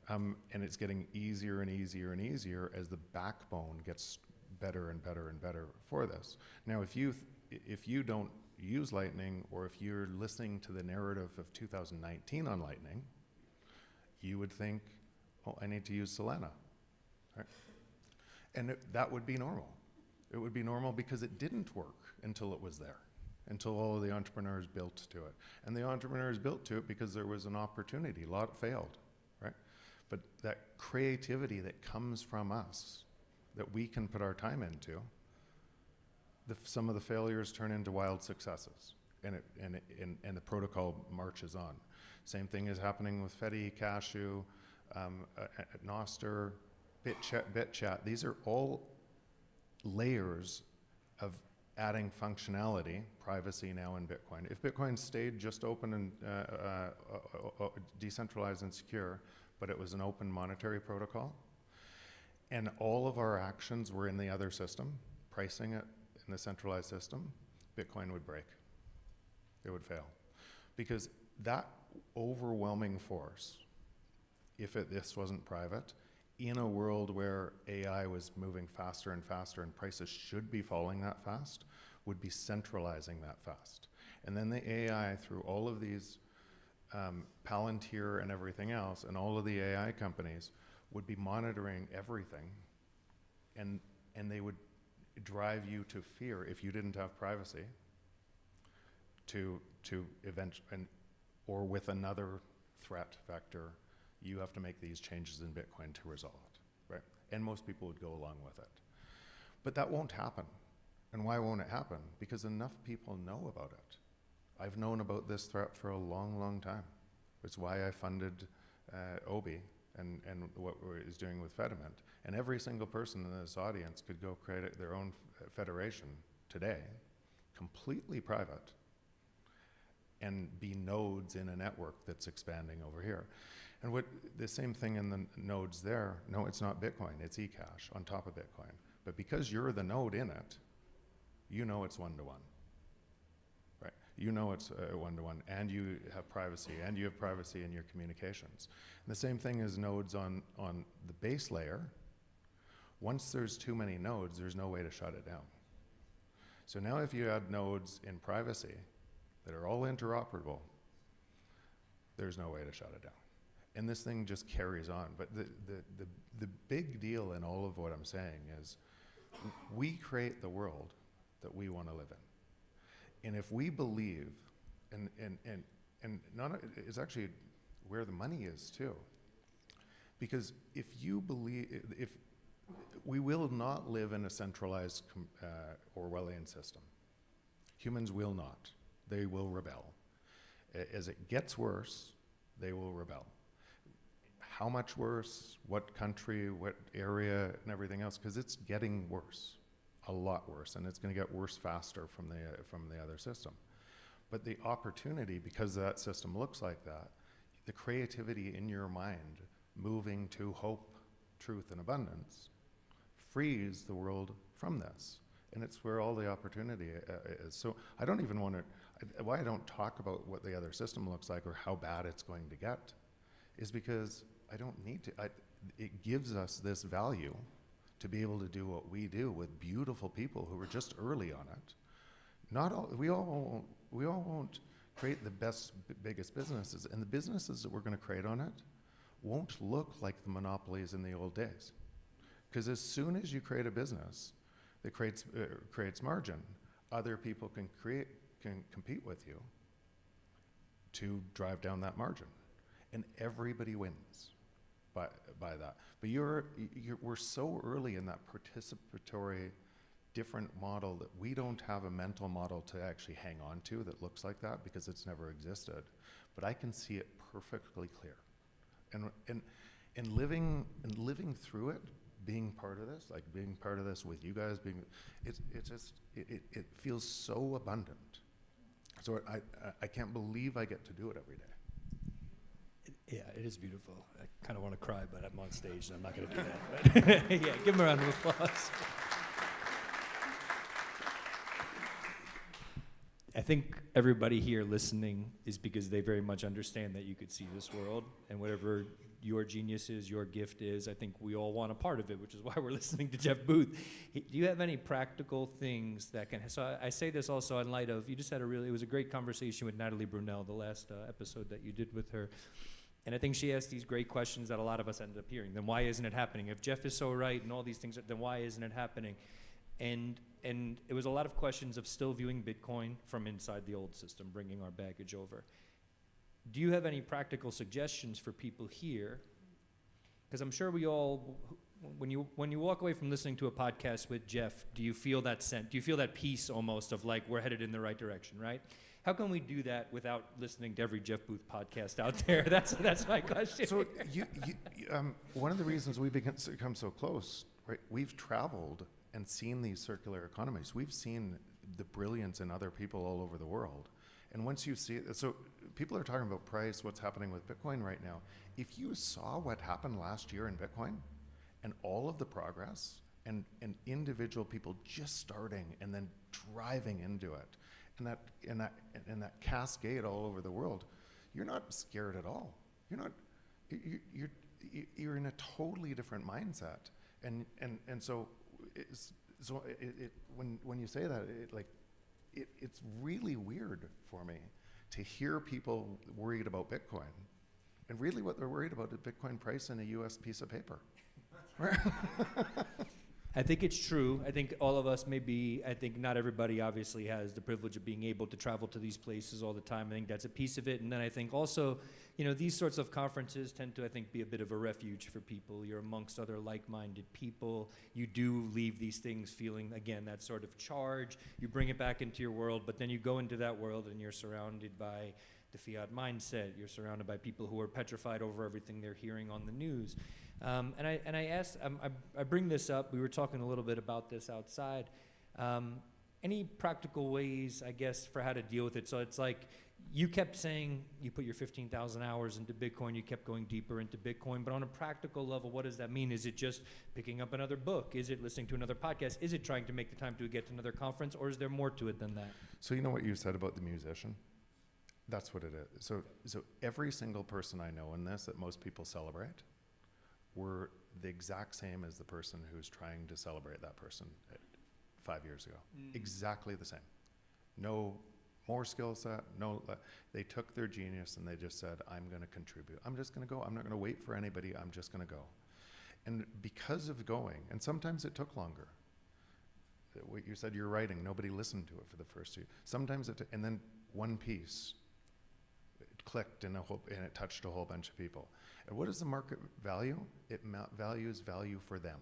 And it's getting easier and easier and easier as the backbone gets better and better and better for this. Now, if you don't use Lightning, or if you're listening to the narrative of 2019 on Lightning, you would think, oh, I need to use Solana, right? And that would be normal. It would be normal because it didn't work until it was there, until all of the entrepreneurs built to it. And the entrepreneurs built to it because there was an opportunity. A lot failed, right? But that creativity that comes from us, that we can put our time into, some of the failures turn into wild successes, and the protocol marches on. Same thing is happening with Fedi, Cashew, Noster, BitChat. These are all layers of adding functionality, privacy now in Bitcoin. If Bitcoin stayed just open and decentralized and secure, but it was an open monetary protocol, and all of our actions were in the other system, pricing it in the centralized system, Bitcoin would break. It would fail. Because that overwhelming force, if this wasn't private, in a world where AI was moving faster and faster and prices should be falling that fast, would be centralizing that fast. And then the AI, through all of these Palantir and everything else, and all of the AI companies, would be monitoring everything, and they would drive you to fear if you didn't have privacy, to eventually, or with another threat vector, you have to make these changes in Bitcoin to resolve it, right? And most people would go along with it. But that won't happen. And why won't it happen? Because enough people know about it. I've known about this threat for a long, long time. It's why I funded Obi and what it's doing with Fediment. And every single person in this audience could go create their own federation today, completely private, and be nodes in a network that's expanding over here. And what the same thing in the nodes there, no, it's not Bitcoin, it's eCash on top of Bitcoin. But because you're the node in it, you know it's one-to-one, right? You know it's one-to-one, and you have privacy in your communications. And the same thing is nodes on the base layer. Once there's too many nodes, there's no way to shut it down. So now if you add nodes in privacy that are all interoperable, there's no way to shut it down. And this thing just carries on. But the big deal in all of what I'm saying is we create the world that we want to live in. And if we believe, and it's actually where the money is too. Because if you believe, if we will not live in a centralized Orwellian system. Humans will not. They will rebel. As it gets worse, they will rebel. How much worse, what country, what area, and everything else, because it's getting worse, a lot worse, and it's going to get worse faster from the other system. But the opportunity, because that system looks like that, the creativity in your mind moving to hope, truth, and abundance, frees the world from this. And it's where all the opportunity is. So I don't even want to, why I don't talk about what the other system looks like or how bad it's going to get is because I don't need to. It gives us this value to be able to do what we do with beautiful people who are just early on it. Not all, we all won't create the best, biggest businesses, and the businesses that we're going to create on it won't look like the monopolies in the old days. Because as soon as you create a business that creates margin, other people can compete with you to drive down that margin, and everybody wins by that. But we're so early in that participatory, different model that we don't have a mental model to actually hang on to that looks like that because it's never existed. But I can see it perfectly clear, and living through it. Being part of this, like being part of this with you guys, it feels so abundant. So I can't believe I get to do it every day. Yeah, it is beautiful. I kind of want to cry, but I'm on stage and I'm not going to do that. But yeah, give him a round of applause. I think everybody here listening is because they very much understand that you could see this world, and whatever your genius is, your gift is. I think we all want a part of it, which is why we're listening to Jeff Booth. Do you have any practical things that can, so I say this also in light of, you just had it was a great conversation with Natalie Brunell, the last episode that you did with her. And I think she asked these great questions that a lot of us ended up hearing. Then why isn't it happening? If Jeff is so right and all these things, then why isn't it happening? And it was a lot of questions of still viewing Bitcoin from inside the old system, bringing our baggage over. Do you have any practical suggestions for people here? Because I'm sure we all, when you walk away from listening to a podcast with Jeff, do you feel that sense? Do you feel that peace almost of like we're headed in the right direction, right? How can we do that without listening to every Jeff Booth podcast out there? That's my question. So one of the reasons we've become so close, right? We've traveled and seen these circular economies. We've seen the brilliance in other people all over the world. And once you see it, so people are talking about price, what's happening with Bitcoin right now. If you saw what happened last year in Bitcoin and all of the progress and individual people just starting and then driving into it, and that cascade all over the world, you're not scared at all. You're in a totally different mindset. And so when you say that, it's really weird for me to hear people worried about Bitcoin. And really what they're worried about is Bitcoin price in a US piece of paper. I think it's true. I think all of us I think not everybody obviously has the privilege of being able to travel to these places all the time. I think that's a piece of it. And then I think also, these sorts of conferences tend to, I think, be a bit of a refuge for people. You're amongst other like-minded people. You do leave these things feeling, again, that sort of charge. You bring it back into your world, but then you go into that world and you're surrounded by the fiat mindset. You're surrounded by people who are petrified over everything they're hearing on the news. And I asked, I bring this up, we were talking a little bit about this outside. Any practical ways, I guess, for how to deal with it? So it's like, you kept saying you put your 15,000 hours into Bitcoin, you kept going deeper into Bitcoin, but on a practical level, what does that mean? Is it just picking up another book? Is it listening to another podcast? Is it trying to make the time to get to another conference, or is there more to it than that? So you know what you said about the musician? That's what it is. So every single person I know in this that most people celebrate were the exact same as the person who's trying to celebrate that person 5 years ago. Exactly the same. No more skill set, they took their genius and they just said, I'm gonna contribute. I'm just gonna go, I'm not gonna wait for anybody, I'm just gonna go. And because of going, and sometimes it took longer. What you said, you're writing, nobody listened to it for the first two. Sometimes and then one piece, it clicked and it touched a whole bunch of people. And what does the market value? It values value for them.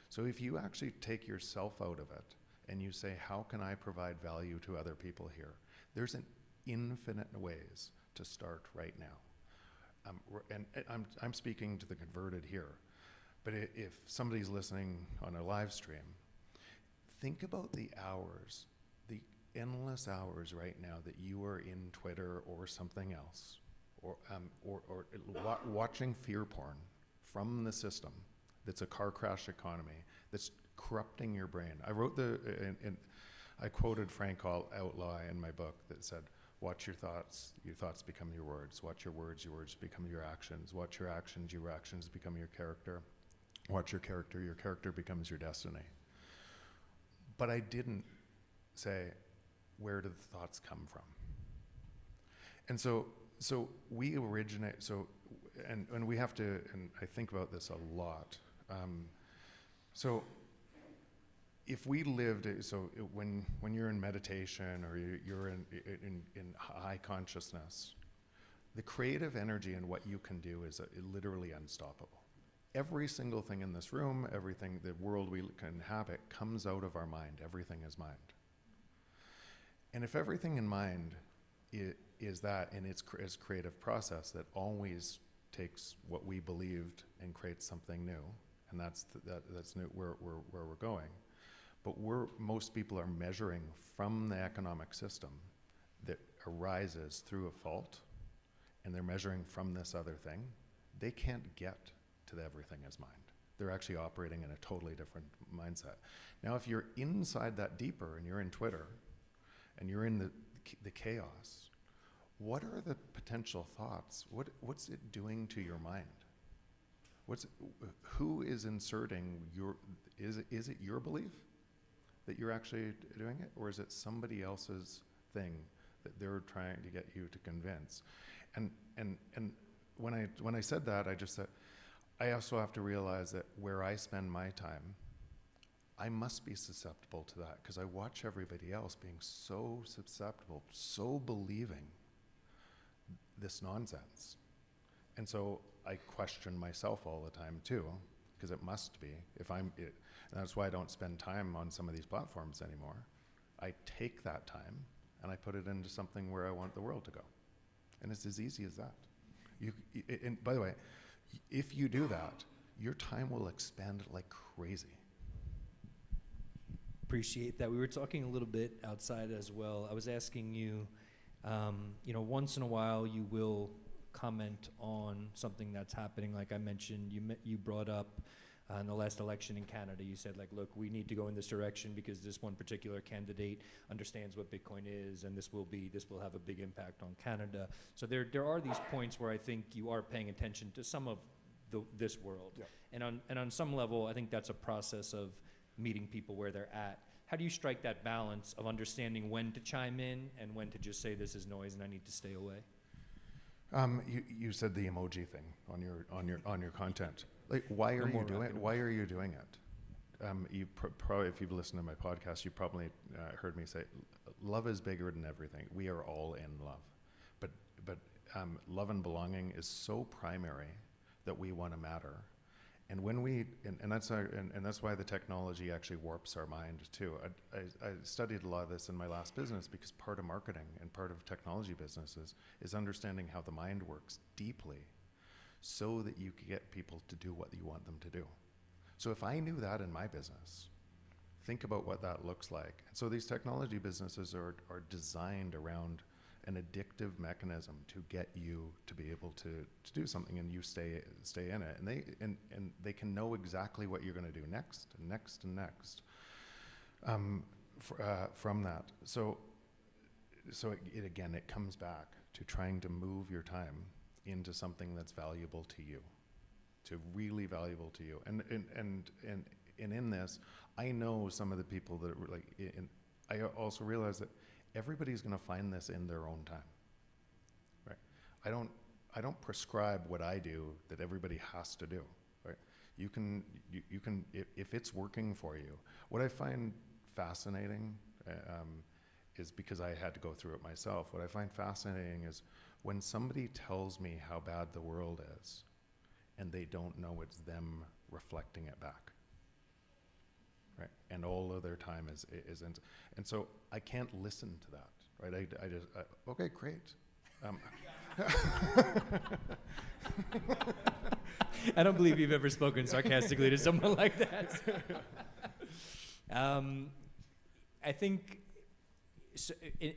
So if you actually take yourself out of it and you say, how can I provide value to other people here? There's an infinite ways to start right now. And I'm speaking to the converted here, but if somebody's listening on a live stream, think about the hours, the endless hours right now that you are in Twitter or something else, or watching fear porn from the system that's a car crash economy that's corrupting your brain. I wrote I quoted Frank Outlaw in my book that said, watch your thoughts become your words. Watch your words become your actions. Watch your actions become your character. Watch your character becomes your destiny. But I didn't say, where do the thoughts come from? And so we originate, and we have to, and I think about this a lot. So if we lived, when you're in meditation or you're in high consciousness, the creative energy and what you can do is literally unstoppable. Every single thing in this room, everything, the world we can inhabit comes out of our mind. Everything is mind. And if everything in mind is that, and it's a creative process that always takes what we believed and creates something new, and that's new, where we're going. But most people are measuring from the economic system that arises through a fault, and they're measuring from this other thing. They can't get to the everything as mind. They're actually operating in a totally different mindset. Now, if you're inside that deeper and you're in Twitter and you're in the chaos, what are the potential thoughts? What's it doing to your mind? Who is inserting is it your belief that you're actually doing it, or is it somebody else's thing that they're trying to get you to convince? And when I said that, I just said, I also have to realize that where I spend my time, I must be susceptible to that, because I watch everybody else being so susceptible, so believing this nonsense. And so I question myself all the time too, because it must be. And that's why I don't spend time on some of these platforms anymore. I take that time and I put it into something where I want the world to go. And it's as easy as that. And by the way, if you do that, your time will expand like crazy. Appreciate that. We were talking a little bit outside as well. I was asking you, once in a while you will comment on something that's happening. Like I mentioned, you brought up in the last election in Canada, you said, like, look, we need to go in this direction because this one particular candidate understands what Bitcoin is, and this will have a big impact on Canada. So there are these points where I think you are paying attention to some of this world. Yeah. And on some level, I think that's a process of meeting people where they're at. How do you strike that balance of understanding when to chime in and when to just say this is noise and I need to stay away? You said the emoji thing on your content. Like, why are you doing it? You probably, if you've listened to my podcast, you probably heard me say, love is bigger than everything. We are all in love, but love and belonging is so primary that we want to matter. And when and that's why the technology actually warps our mind too. I studied a lot of this in my last business, because part of marketing and part of technology businesses is understanding how the mind works deeply, so that you can get people to do what you want them to do. So if I knew that in my business, think about what that looks like. And so these technology businesses are designed around an addictive mechanism to get you to be able to do something, and you stay in it. And they can know exactly what you're going to do next and next and next from that. So it comes back to trying to move your time into something that's valuable to you, to really valuable to you. And in this, I know some of the people that were like, I also realize that everybody's going to find this in their own time, right? I don't prescribe what I do that everybody has to do, right? You can if it's working for you. What I find fascinating is, because I had to go through it myself, what I find fascinating is when somebody tells me how bad the world is, and they don't know it's them reflecting it back. Right? And all of their time is and so I can't listen to that, right? I just okay, great. I don't believe you've ever spoken sarcastically to someone like that. I think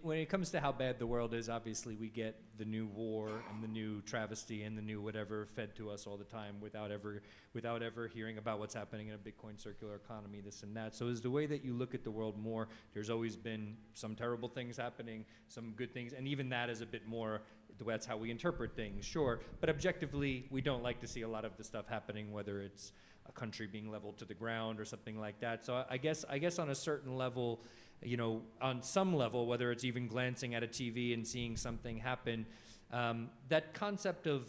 when it comes to how bad the world is, obviously we get the new war and the new travesty and the new whatever fed to us all the time without ever hearing about what's happening in a Bitcoin circular economy, this and that. So is the way that you look at the world more, there's always been some terrible things happening, some good things, and even that is a bit more, that's how we interpret things, sure. But objectively, we don't like to see a lot of the stuff happening, whether it's a country being leveled to the ground or something like that. So I guess on a certain level, on some level, whether it's even glancing at a TV and seeing something happen, that concept of,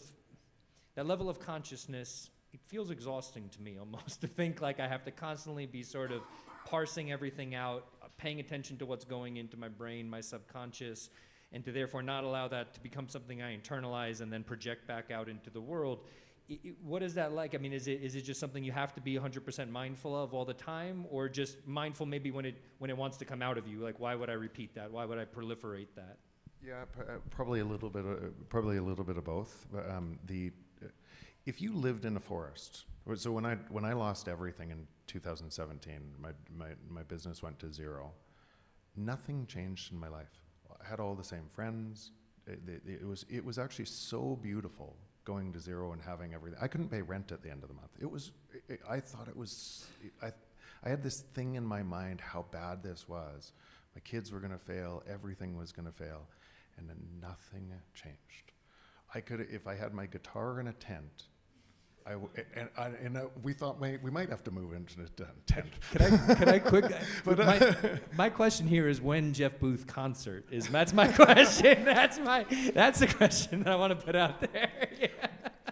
that level of consciousness, it feels exhausting to me almost, to think like I have to constantly be sort of parsing everything out, paying attention to what's going into my brain, my subconscious, and to therefore not allow that to become something I internalize and then project back out into the world. What is that like? I mean, is it just something you have to be 100% mindful of all the time, or just mindful maybe when it wants to come out of you? Like, why would I repeat that? Why would I proliferate that? Yeah, probably a little bit of both. But if you lived in a forest, so when I lost everything in 2017, my business went to zero. Nothing changed in my life. I had all the same friends. It was actually so beautiful going to zero and having everything. I couldn't pay rent at the end of the month. I thought it was, I had this thing in my mind how bad this was. My kids were going to fail. Everything was going to fail. and then nothing changed. I could, if I had my guitar in a tent, we thought we might have to move into the tent. Can I quick? But my question here is when Jeff Booth concert is. That's my question. That's the question that I want to put out there. Yeah.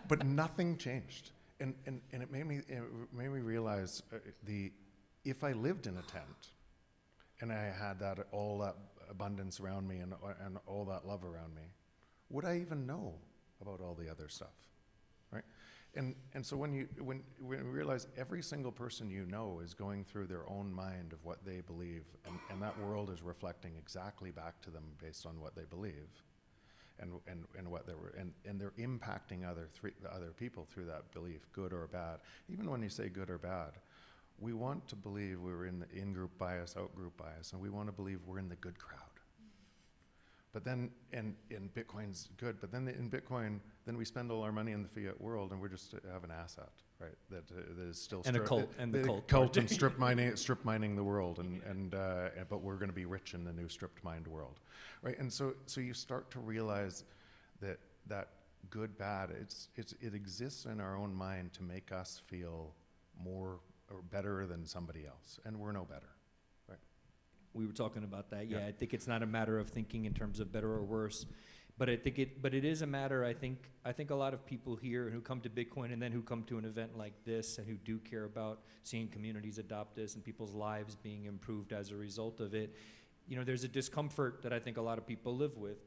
But nothing changed, and it made me realize if I lived in a tent, and I had all that abundance around me and all that love around me, would I even know about all the other stuff, right? And so when you realize every single person you know is going through their own mind of what they believe, and that world is reflecting exactly back to them based on what they believe, and what they're impacting other people through that belief, good or bad. Even when you say good or bad, we want to believe we're in the in-group bias, out-group bias, and we want to believe we're in the good crowd. But then, and Bitcoin's good, but then in Bitcoin, then we spend all our money in the fiat world, and we're just have an asset, right? That is still and a cult, and the cult and strip mining the world, but we're going to be rich in the new stripped mined world, right? And so you start to realize that good, bad, it exists in our own mind to make us feel more or better than somebody else, and we're no better. We were talking about that. Yeah, I think it's not a matter of thinking in terms of better or worse, but it is a matter. I think a lot of people here who come to Bitcoin and then who come to an event like this and who do care about seeing communities adopt this and people's lives being improved as a result of it. You know, there's a discomfort that I think a lot of people live with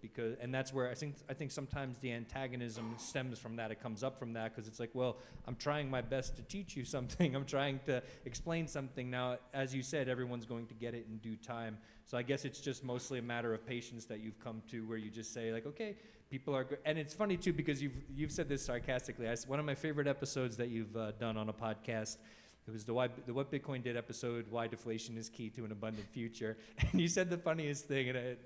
and that's where I think sometimes the antagonism stems from that. It comes up from that because it's like, well, I'm trying my best to teach you something. I'm trying to explain something. Now, as you said, everyone's going to get it in due time. So I guess it's just mostly a matter of patience that you've come to, where you just say like, okay, people are good. And it's funny too because you've said this sarcastically. One of my favorite episodes that you've done on a podcast. It was the What Bitcoin Did episode, Why Deflation is Key to an Abundant Future. And you said the funniest thing, and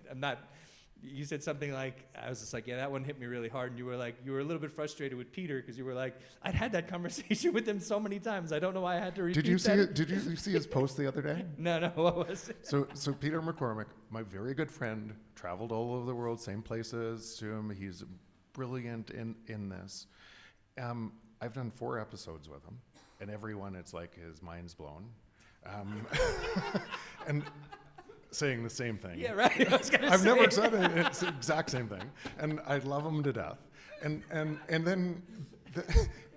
you said something like, I was just like, yeah, that one hit me really hard. And you were a little bit frustrated with Peter because you were like, I'd had that conversation with him so many times. I don't know why I had to repeat that. Did you see his post the other day? No, what was it? So Peter McCormick, my very good friend, traveled all over the world, same places to him. He's brilliant in this. I've done 4 episodes with him. And everyone, it's like his mind's blown, and saying the same thing. Yeah, right. I've never said it. It's the exact same thing, and I love him to death. And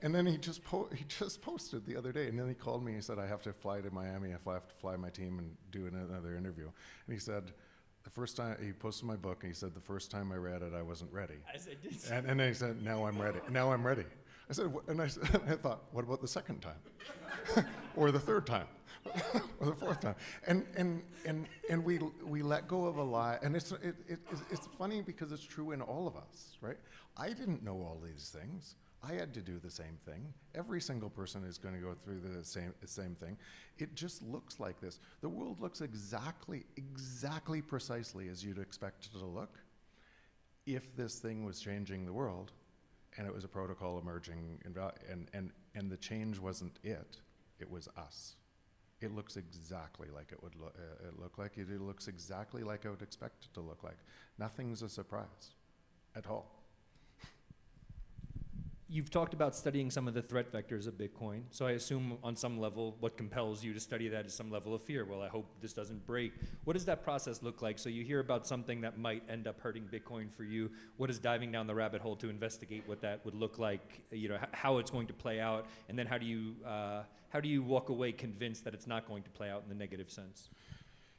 then he just posted the other day, and then he called me. He said, "I have to fly to Miami. I have to fly my team and do another interview." And he said, the first time he posted my book, and he said, the first time I read it, I wasn't ready. I said, and then he said, now I'm ready. Now I'm ready. I said, I thought, what about the second time, or the third time, or the fourth time? And we let go of a lie, and it's funny because it's true in all of us, right? I didn't know all these things. I had to do the same thing. Every single person is going to go through the same thing. It just looks like this. The world looks exactly precisely as you'd expect it to look if this thing was changing the world. And it was a protocol emerging, and the change wasn't it was us. It looks exactly like it would look like. It looks exactly like I would expect it to look like. Nothing's a surprise at all. You've talked about studying some of the threat vectors of Bitcoin. So I assume on some level, what compels you to study that is some level of fear. Well, I hope this doesn't break. What does that process look like? So you hear about something that might end up hurting Bitcoin for you. What is diving down the rabbit hole to investigate what that would look like, how it's going to play out? And then how do you walk away convinced that it's not going to play out in the negative sense?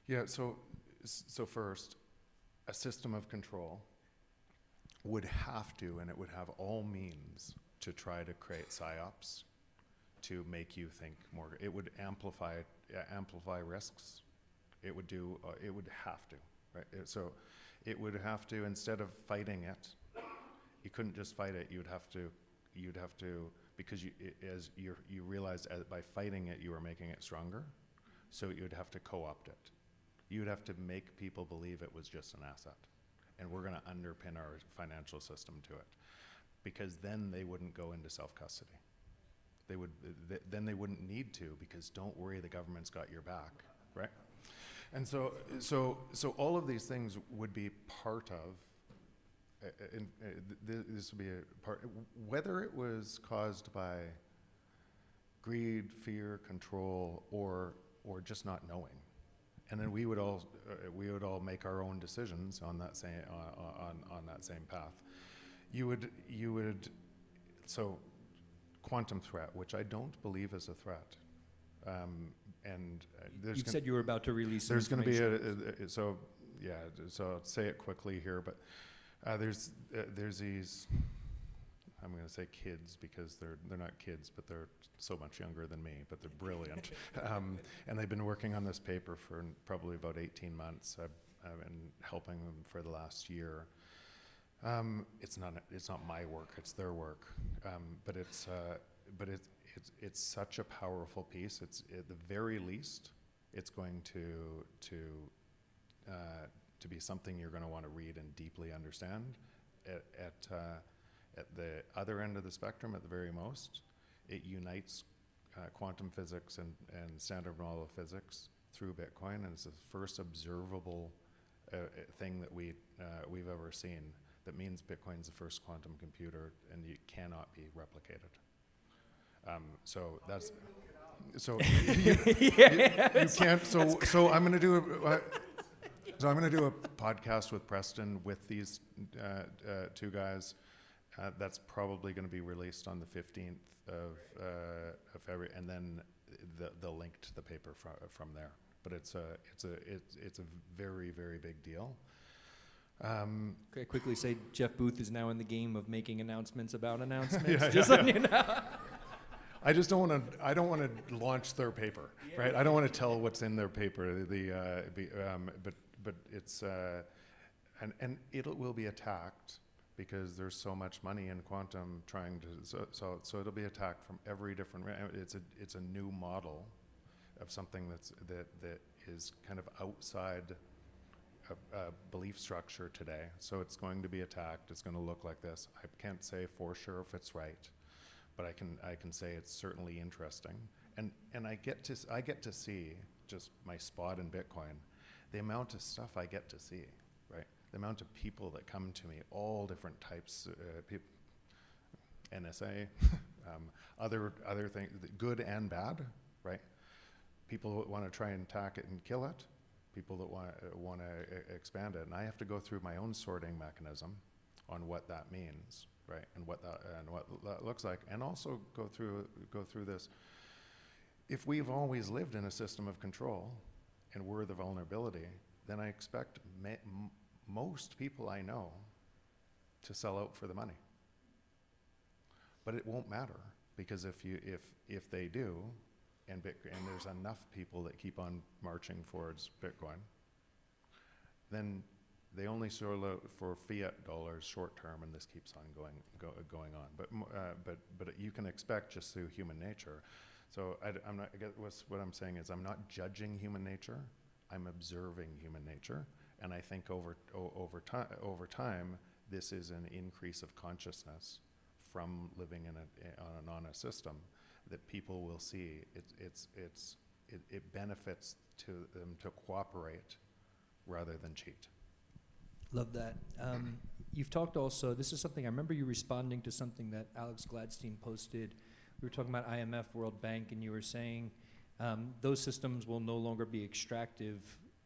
Yeah, so first, a system of control would have to, and it would have all means to try to create psyops to make you think more. It would amplify risks. It would have to, right? So it would have to, instead of fighting it, you couldn't just fight it. You'd have to, because you realized by fighting it, you were making it stronger. So you'd have to co-opt it. You'd have to make people believe it was just an asset. And we're going to underpin our financial system to it, because then they wouldn't go into self-custody. Then they wouldn't need to, because don't worry, the government's got your back, right? And so all of these things would be part of this would be a part, whether it was caused by greed, fear, control, or just not knowing. And then we would all make our own decisions on that same path. You would so quantum threat, which I don't believe is a threat. And there's You said you were about to release some there's going to be information. so I'll say it quickly here, but there's these, I'm going to say kids because they're not kids, but they're so much younger than me, but they're brilliant. And they've been working on this paper for probably about 18 months. I've been helping them for the last year. It's not my work, it's their work. But it's such a powerful piece. It's at the very least, it's going to be something you're going to want to read and deeply understand. At the other end of the spectrum, at the very most, it unites quantum physics and standard model of physics through Bitcoin, and it's the first observable thing that we've ever seen. That means Bitcoin's the first quantum computer, and it cannot be replicated. So that's so you can't. So I'm going to do a podcast with Preston with these two guys. That's probably going to be released on the 15th of February, and then the link to the paper from there. But it's a very, very big deal. Can I quickly say Jeff Booth is now in the game of making announcements about announcements? Yeah, just yeah, letting you know. I just don't want to. I don't want to launch their paper, right? I don't want to tell what's in their paper. But it's and it will be attacked because there's so much money in quantum trying to. So it'll be attacked from every different. It's a new model of something that is kind of outside a belief structure today. So it's going to be attacked. It's going to look like this. I can't say for sure if it's right, but I can say it's certainly interesting. And I get to see just my spot in Bitcoin, the amount of stuff I get to see, right? The amount of people that come to me, all different types, people, NSA, other things, good and bad, right? People that want to try and attack it and kill it, people that want to expand it, and I have to go through my own sorting mechanism on what that means, right, and what that looks like, and also go through this. If we've always lived in a system of control, and we're the vulnerability, then I expect most people I know to sell out for the money. But it won't matter, because if they do, and there's enough people that keep on marching towards Bitcoin, then they only sell out for fiat dollars short term, and this keeps on going on. But you can expect just through human nature. So I'm not. I guess what I'm saying is I'm not judging human nature. I'm observing human nature, and I think over time, this is an increase of consciousness from living on an honest system that people will see. It benefits to them to cooperate rather than cheat. Love that. You've talked also, this is something, I remember you responding to something that Alex Gladstein posted. We were talking about IMF, World Bank, and you were saying those systems will no longer be extractive.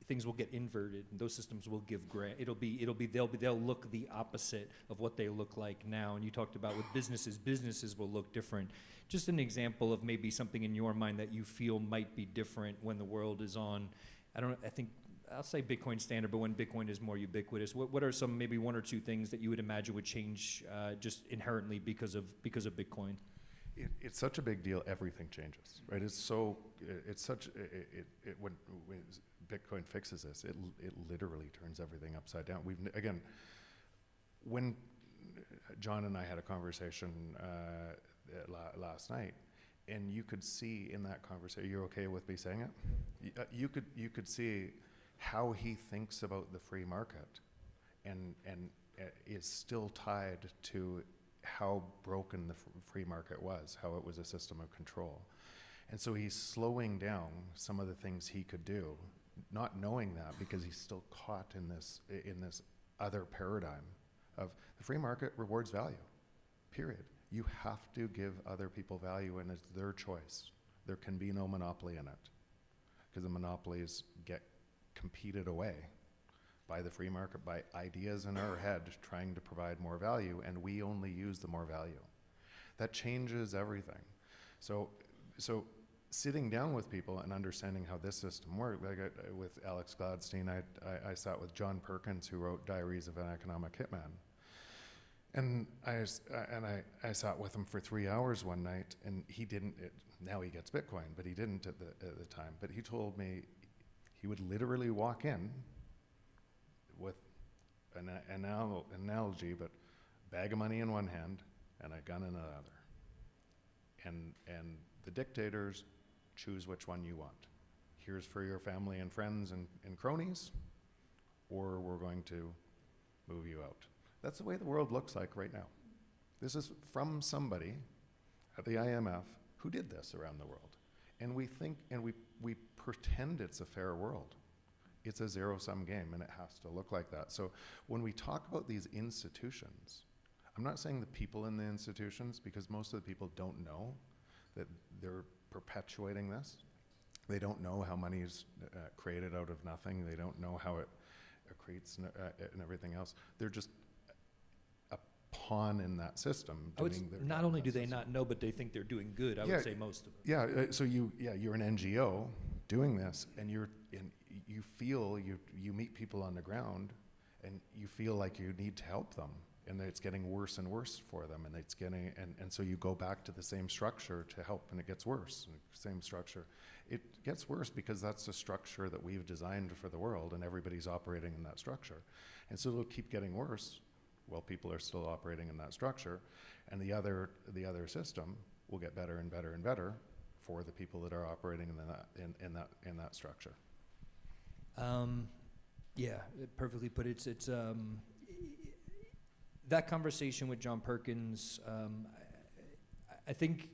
Things will get inverted, and those systems will give grant. They'll look the opposite of what they look like now. And you talked about with businesses will look different. Just an example of maybe something in your mind that you feel might be different when the world is on, I'll say Bitcoin standard, but when Bitcoin is more ubiquitous. What are some, maybe one or two things that you would imagine would change just inherently because of Bitcoin? It's such a big deal. Everything changes, right? When Bitcoin fixes this, it literally turns everything upside down. When John and I had a conversation last night, and you could see in that conversation, you're okay with me saying it? You could see how he thinks about the free market, and is still tied to how broken the free market was, how it was a system of control. And so he's slowing down some of the things he could do, not knowing that, because he's still caught in this other paradigm of the free market rewards value, period. You have to give other people value, and it's their choice. There can be no monopoly in it, because the monopolies get competed away by the free market, by ideas in our head trying to provide more value, and we only use the more value. That changes everything. So sitting down with people and understanding how this system works, like with Alex Gladstein, I sat with John Perkins, who wrote Diaries of an Economic Hitman. And I sat with him for 3 hours one night, and he didn't, now he gets Bitcoin, but he didn't at the time. But he told me he would literally walk in with an analogy, but bag of money in one hand and a gun in the other. And the dictators choose which one you want. Here's for your family and friends and cronies, or we're going to move you out. That's the way the world looks like right now. This is from somebody at the IMF who did this around the world. And we think, and we pretend it's a fair world. It's a zero-sum game, and it has to look like that. So when we talk about these institutions, I'm not saying the people in the institutions, because most of the people don't know that they're perpetuating this. They don't know how money is created out of nothing. They don't know how it creates and everything else. They're just a pawn in that system. Not only do they not know, but they think they're doing good. I would say most of them. Yeah. So you're an NGO doing this, and you feel you meet people on the ground, and you feel like you need to help them, and it's getting worse and worse for them, and it's getting and so you go back to the same structure to help, and it gets worse. Same structure. It gets worse because that's the structure that we've designed for the world, and everybody's operating in that structure. And so it'll keep getting worse while people are still operating in that structure, and the other system will get better and better and better for the people that are operating in that structure. Yeah, perfectly put. It's that conversation with John Perkins. I think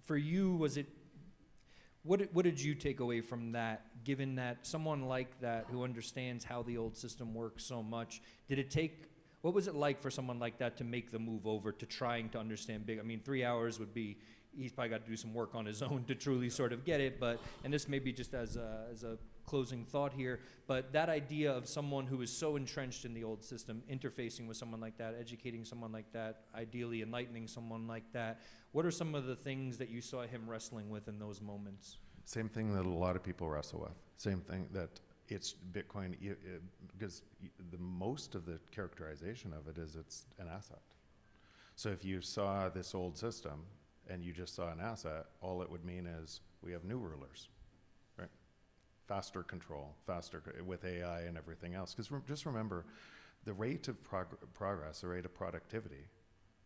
for you, was it? What did you take away from that? Given that someone like that who understands how the old system works so much, did it take? What was it like for someone like that to make the move over to trying to understand big? I mean, 3 hours would be. He's probably got to do some work on his own to truly sort of get it. But and this may be just as a closing thought here. But that idea of someone who is so entrenched in the old system, interfacing with someone like that, educating someone like that, ideally enlightening someone like that. What are some of the things that you saw him wrestling with in those moments? Same thing that a lot of people wrestle with. Same thing that it's Bitcoin, because the most of the characterization of it is it's an asset. So if you saw this old system and you just saw an asset, all it would mean is we have new rulers, right? Faster control, faster with AI and everything else. Because just remember, the rate of progress, the rate of productivity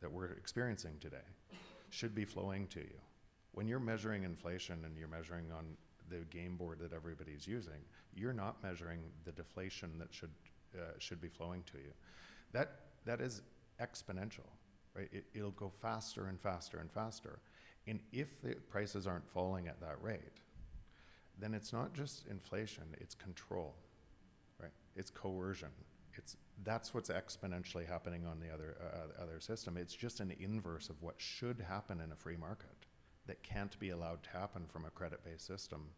that we're experiencing today should be flowing to you. When you're measuring inflation and you're measuring on the game board that everybody's using, you're not measuring the deflation that should be flowing to you. That is exponential, right? It'll go faster and faster and faster. And if the prices aren't falling at that rate, then it's not just inflation, it's control, right? It's coercion. That's what's exponentially happening on the other system. It's just an inverse of what should happen in a free market that can't be allowed to happen from a credit-based system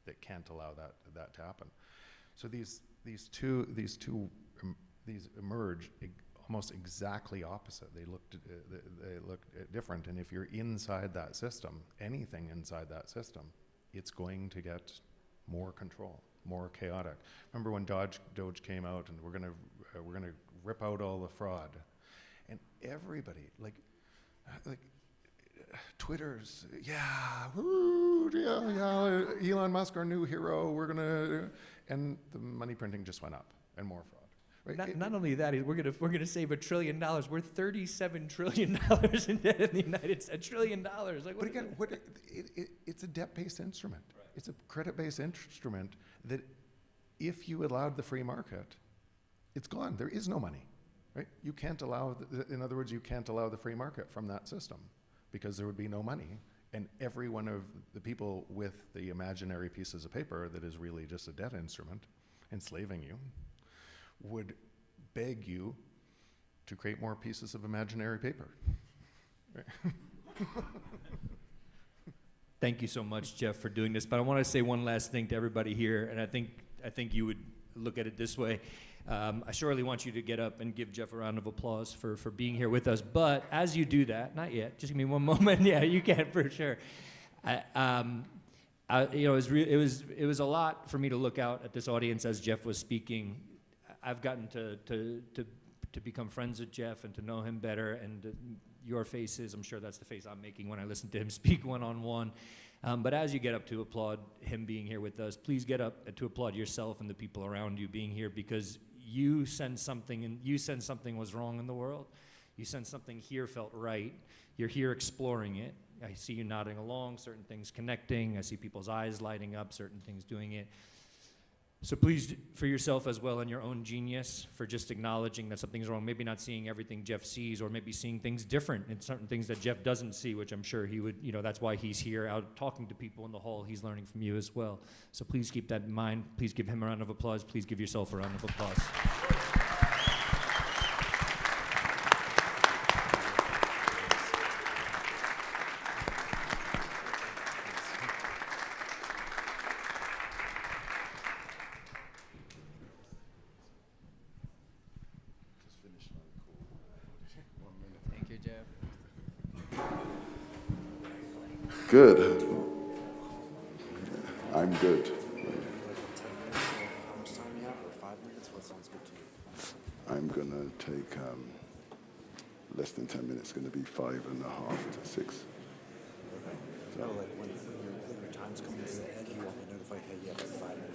that can't allow that to happen. So these emerge almost exactly opposite. They look different, and if you're inside that system, anything inside that system, it's going to get more control, more chaotic. Remember when Doge came out, and we're gonna rip out all the fraud, and everybody like Twitter's, Elon Musk, our new hero, and the money printing just went up, and more fraud. Right? Not only that, we're gonna save $1 trillion. We're $37 trillion in debt in the United States. $1 trillion. Like, but again, it's a debt-based instrument. Right. It's a credit-based instrument that, if you allowed the free market, it's gone. There is no money, right? You can't allow. In other words, you can't allow the free market from that system, because there would be no money, and every one of the people with the imaginary pieces of paper that is really just a debt instrument, enslaving you, would beg you to create more pieces of imaginary paper. Thank you so much, Jeff, for doing this. But I want to say one last thing to everybody here, and I think you would look at it this way. I surely want you to get up and give Jeff a round of applause for being here with us. But as you do that, not yet, just give me one moment. Yeah, you can for sure. You know, it was a lot for me to look out at this audience as Jeff was speaking. I've gotten to become friends with Jeff and to know him better, and your faces, I'm sure that's the face I'm making when I listen to him speak one-on-one. But as you get up to applaud him being here with us, please get up to applaud yourself and the people around you being here, because you sense something, and you sense something was wrong in the world. You sense something here felt right. You're here exploring it. I see you nodding along, certain things connecting. I see people's eyes lighting up, certain things doing it. So please, for yourself as well and your own genius, for just acknowledging that something's wrong, maybe not seeing everything Jeff sees, or maybe seeing things different and certain things that Jeff doesn't see, which I'm sure he would, you know, that's why he's here out talking to people in the hall. He's learning from you as well. So please keep that in mind. Please give him a round of applause. Please give yourself a round of applause. Thank you, Jeff. Good. I'm good. How much time you have? Or 5 minutes? What sounds good to you? I'm gonna take less than 10 minutes. Gonna be 5.5 to 6. No, like when your time's coming to the end, you want me to notify, hey, you have like 5 minutes.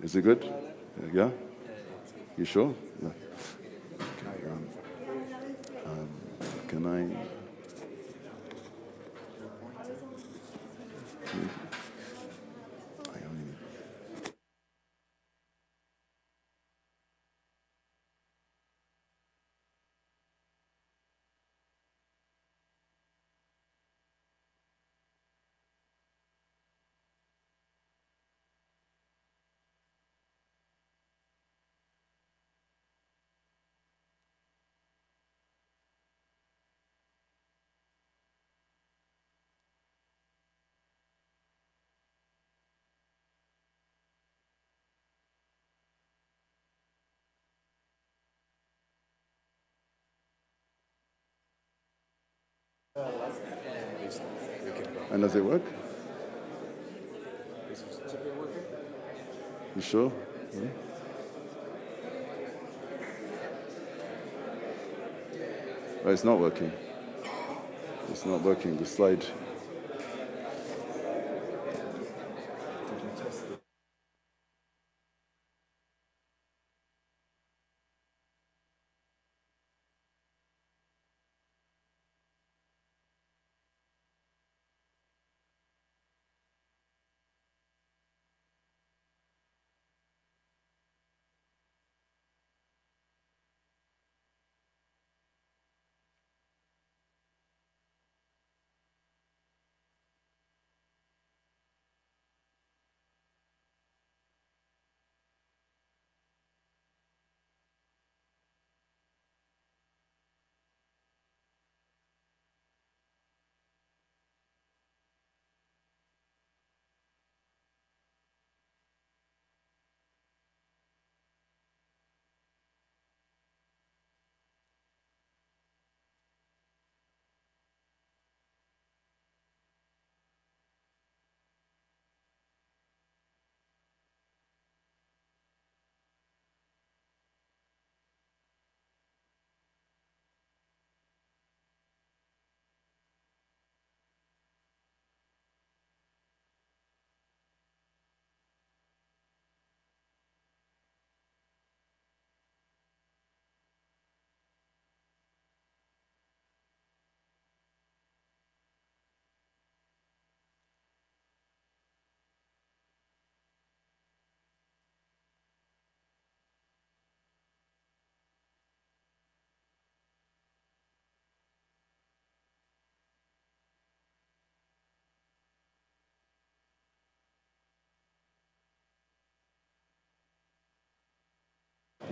Is it good? Yeah? You sure? Yeah. Okay, can I? I only. And does it work? You sure? Yeah. Oh, it's not working. It's not working. The slide.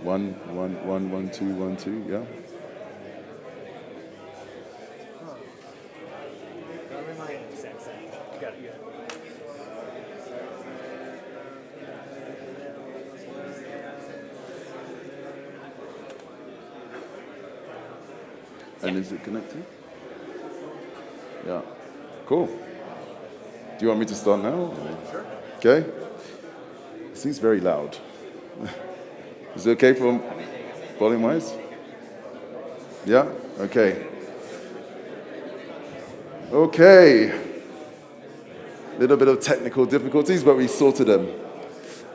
1, 2, 1, 2, yeah. And is it connected? Yeah. Cool. Do you want me to start now? Sure. Okay. It seems very loud. Is it okay for volume-wise? Yeah? Okay. Okay. Little bit of technical difficulties, but we sorted them.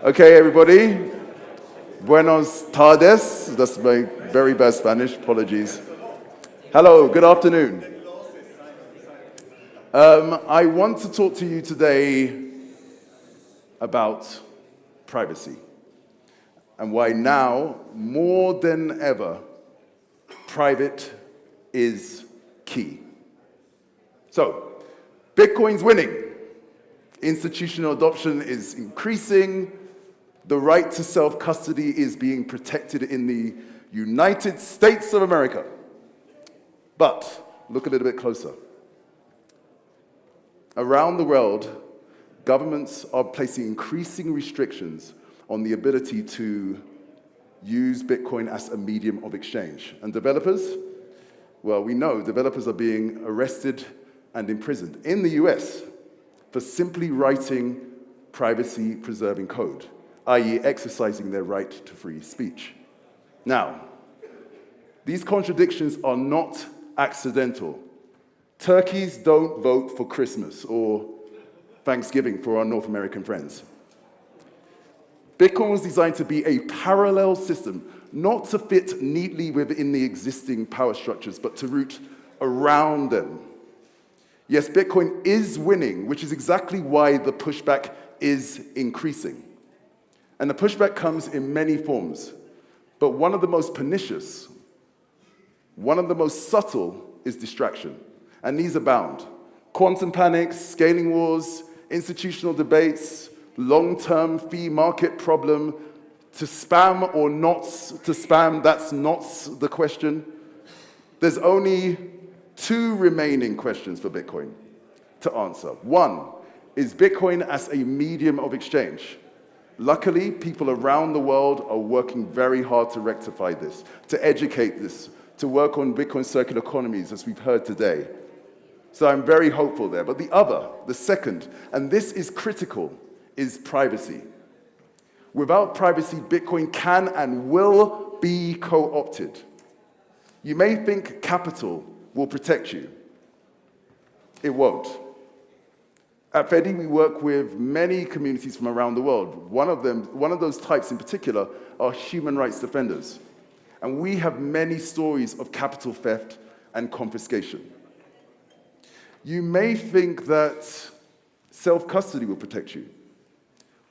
Okay, everybody. Buenos tardes. That's my very bad Spanish. Apologies. Hello, good afternoon. I want to talk to you today about privacy and why now, more than ever, private is key. So, Bitcoin's winning. Institutional adoption is increasing. The right to self-custody is being protected in the United States of America. But look a little bit closer. Around the world, governments are placing increasing restrictions on the ability to use Bitcoin as a medium of exchange. And developers, well, we know developers are being arrested and imprisoned in the US for simply writing privacy-preserving code, i.e. exercising their right to free speech. Now, these contradictions are not accidental. Turkeys don't vote for Christmas or Thanksgiving for our North American friends. Bitcoin was designed to be a parallel system, not to fit neatly within the existing power structures, but to route around them. Yes, Bitcoin is winning, which is exactly why the pushback is increasing. And the pushback comes in many forms, but one of the most pernicious, one of the most subtle is distraction, and these abound. Quantum panics, scaling wars, institutional debates, long-term fee market problem, to spam or not to spam, that's not the question. There's only two remaining questions for Bitcoin to answer. One, is Bitcoin as a medium of exchange? Luckily, people around the world are working very hard to rectify this, to educate this, to work on Bitcoin circular economies, as we've heard today. So I'm very hopeful there. But the other, the second, and this is critical, is privacy. Without privacy, Bitcoin can and will be co-opted. You may think capital will protect you. It won't. At Fedi, we work with many communities from around the world. One of those types in particular, are human rights defenders. And we have many stories of capital theft and confiscation. You may think that self-custody will protect you.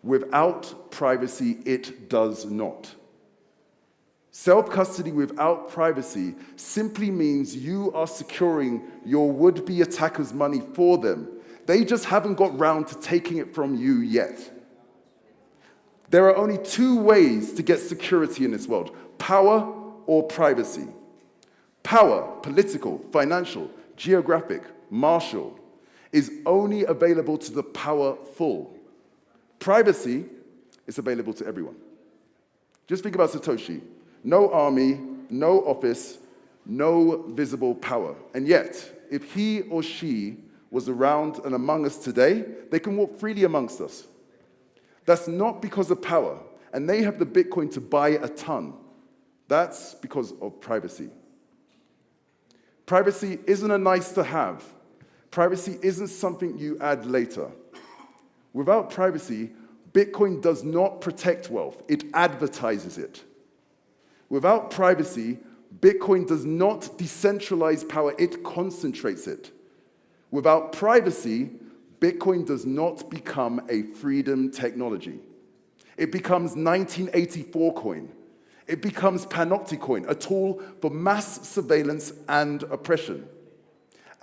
Without privacy, it does not. Self-custody without privacy simply means you are securing your would-be attacker's money for them. They just haven't got round to taking it from you yet. There are only two ways to get security in this world: power or privacy. Power, political, financial, geographic, martial, is only available to the powerful. Privacy is available to everyone. Just think about Satoshi. No army, no office, no visible power. And yet, if he or she was around and among us today, they can walk freely amongst us. That's not because of power, and they have the Bitcoin to buy a ton. That's because of privacy. Privacy isn't a nice to have. Privacy isn't something you add later. Without privacy, Bitcoin does not protect wealth, it advertises it. Without privacy, Bitcoin does not decentralize power, it concentrates it. Without privacy, Bitcoin does not become a freedom technology. It becomes 1984 coin. It becomes panopticon, a tool for mass surveillance and oppression.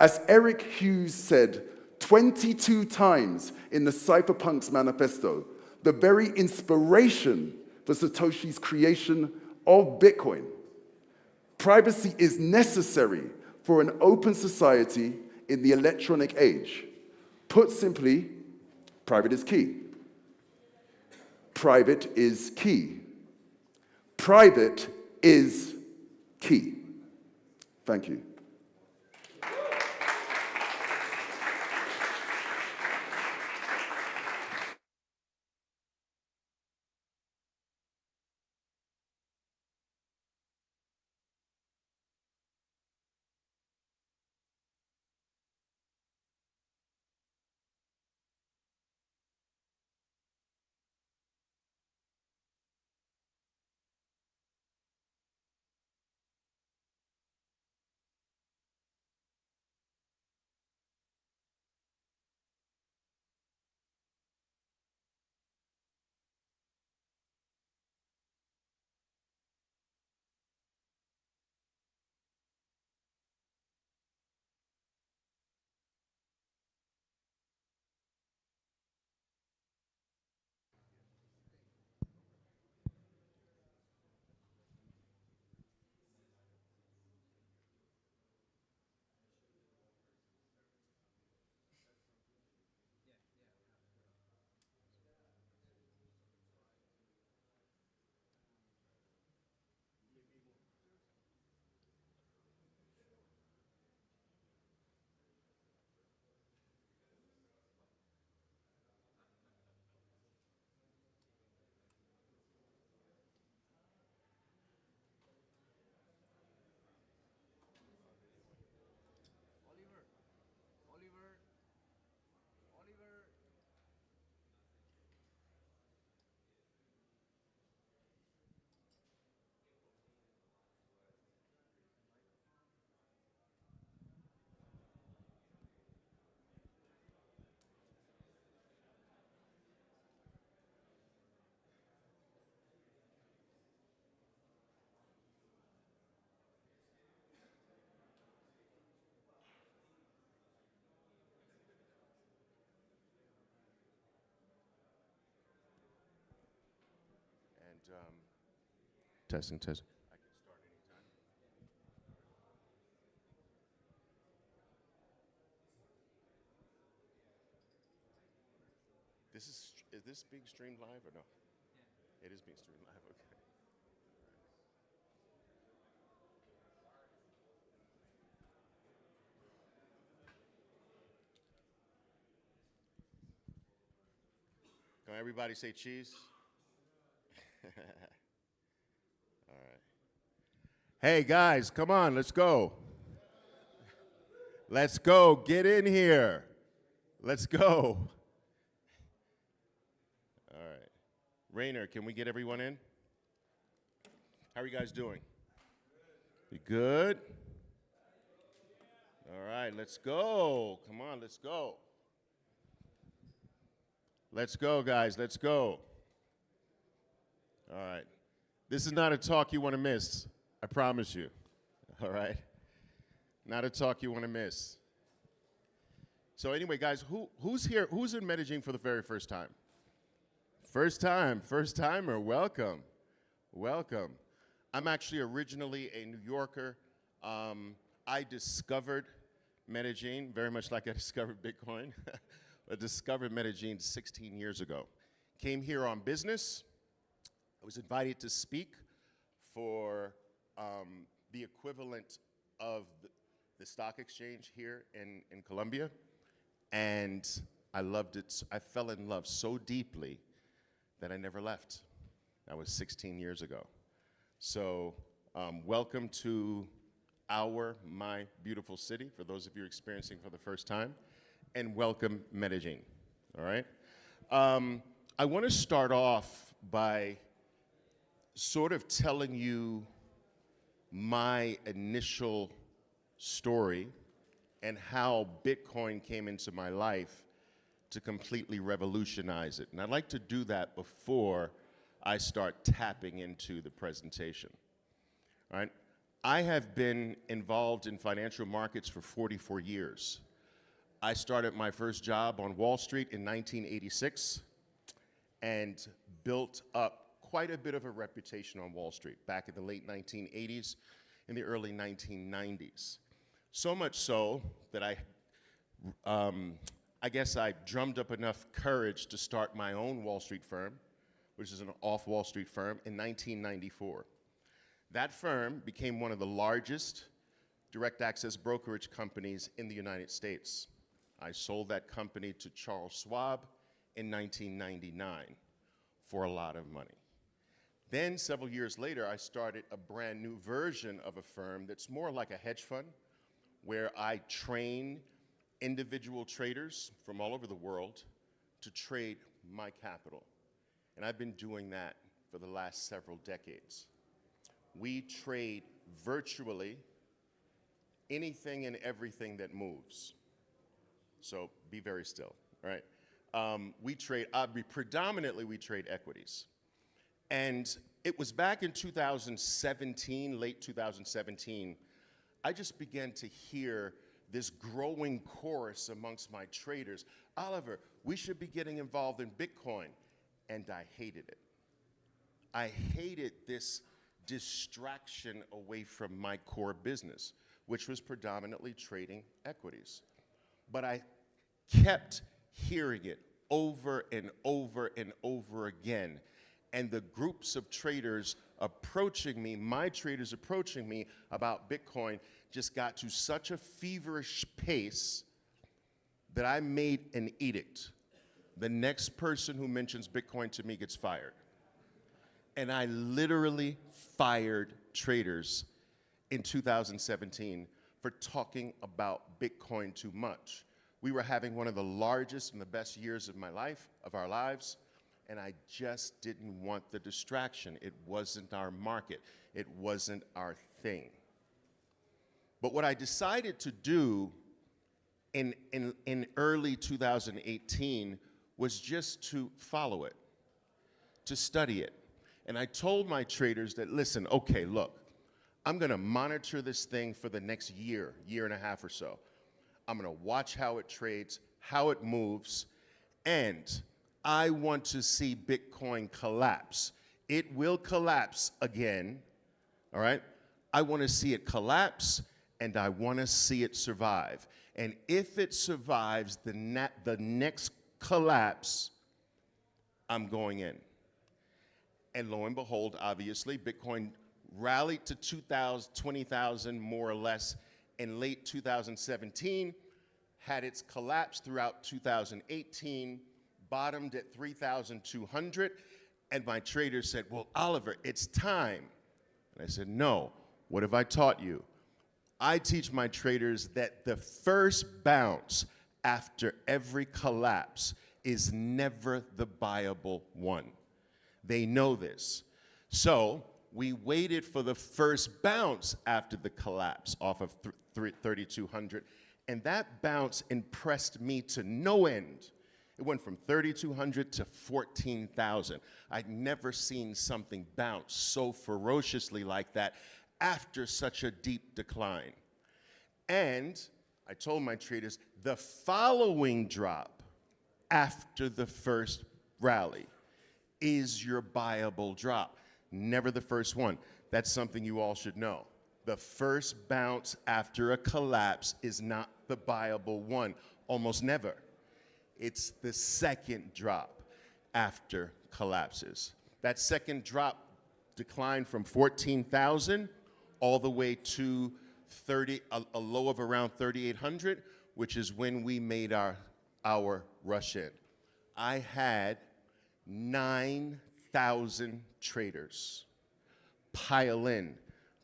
As Eric Hughes said 22 times in the Cypherpunks manifesto, the very inspiration for Satoshi's creation of Bitcoin. Privacy is necessary for an open society in the electronic age. Put simply, private is key. Private is key. Private is key. Thank you. And testing, testing. Is this being streamed live or no? Yeah. It is being streamed live, okay. Can everybody say cheese? All right. Hey guys, come on, let's go. Let's go, get in here. Let's go. All right. Rainer, can we get everyone in? How are you guys doing? You good? All right, let's go. Come on, let's go. Let's go, guys, let's go. All right. This is not a talk you want to miss, I promise you. All right? Not a talk you want to miss. So anyway, guys, who's here? Who's in Medellin for the very first time? First timer, welcome. Welcome. I'm actually originally a New Yorker. I discovered Medellin, very much like I discovered Bitcoin. I discovered Medellin 16 years ago. Came here on business. I was invited to speak for the equivalent of the stock exchange here in Colombia. And I loved it. I fell in love so deeply that I never left. That was 16 years ago. So welcome to my beautiful city, for those of you experiencing for the first time, and welcome Medellin, all right? I want to start off by sort of telling you my initial story and how Bitcoin came into my life to completely revolutionize it. And I'd like to do that before I start tapping into the presentation. All right? I have been involved in financial markets for 44 years. I started my first job on Wall Street in 1986 and built up quite a bit of a reputation on Wall Street back in the late 1980s and the early 1990s. So much so that I guess I drummed up enough courage to start my own Wall Street firm, which is an off-Wall Street firm, in 1994. That firm became one of the largest direct access brokerage companies in the United States. I sold that company to Charles Schwab in 1999 for a lot of money. Then several years later, I started a brand new version of a firm that's more like a hedge fund, where I train individual traders from all over the world to trade my capital. And I've been doing that for the last several decades. We trade virtually anything and everything that moves. So be very still, all right? Predominantly we trade equities. And it was back in 2017, late 2017, I just began to hear this growing chorus amongst my traders. Oliver, we should be getting involved in Bitcoin. And I hated it. I hated this distraction away from my core business, which was predominantly trading equities. But I kept hearing it over and over and over again. And the groups of traders approaching me, my traders approaching me about Bitcoin, just got to such a feverish pace that I made an edict. The next person who mentions Bitcoin to me gets fired. And I literally fired traders in 2017 for talking about Bitcoin too much. We were having one of the largest and the best years of my life, of our lives, and I just didn't want the distraction. It wasn't our market. It wasn't our thing. But what I decided to do in early 2018 was just to follow it, to study it. And I told my traders that, listen, okay, look, I'm gonna monitor this thing for the next year, year and a half or so. I'm gonna watch how it trades, how it moves, and I want to see Bitcoin collapse. It will collapse again, all right? I wanna see it collapse, and I wanna see it survive. And if it survives the next collapse, I'm going in. And lo and behold, obviously, Bitcoin rallied to 20,000 more or less in late 2017, had its collapse throughout 2018, bottomed at 3,200, and my traders said, well, Oliver, it's time. And I said, no, what have I taught you? I teach my traders that the first bounce after every collapse is never the buyable one. They know this. So we waited for the first bounce after the collapse off of 3,200, and that bounce impressed me to no end. It went from 3,200 to 14,000. I'd never seen something bounce so ferociously like that after such a deep decline. And I told my traders, the following drop after the first rally is your buyable drop. Never the first one. That's something you all should know. The first bounce after a collapse is not the buyable one, almost never. It's the second drop after collapses. That second drop declined from 14,000 all the way to a low of around 3,800, which is when we made our rush in. I had 9,000 traders pile in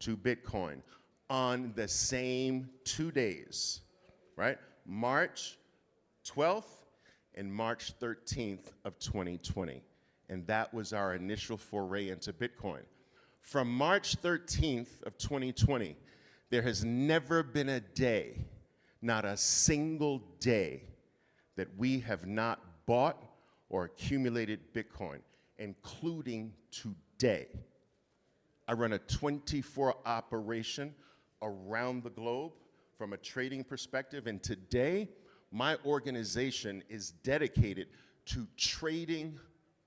to Bitcoin on the same 2 days, right? March 12th and March 13th of 2020. And that was our initial foray into Bitcoin. From March 13th of 2020, there has never been a day, not a single day, that we have not bought or accumulated Bitcoin, including today. I run a 24 operation around the globe from a trading perspective, and today my organization is dedicated to trading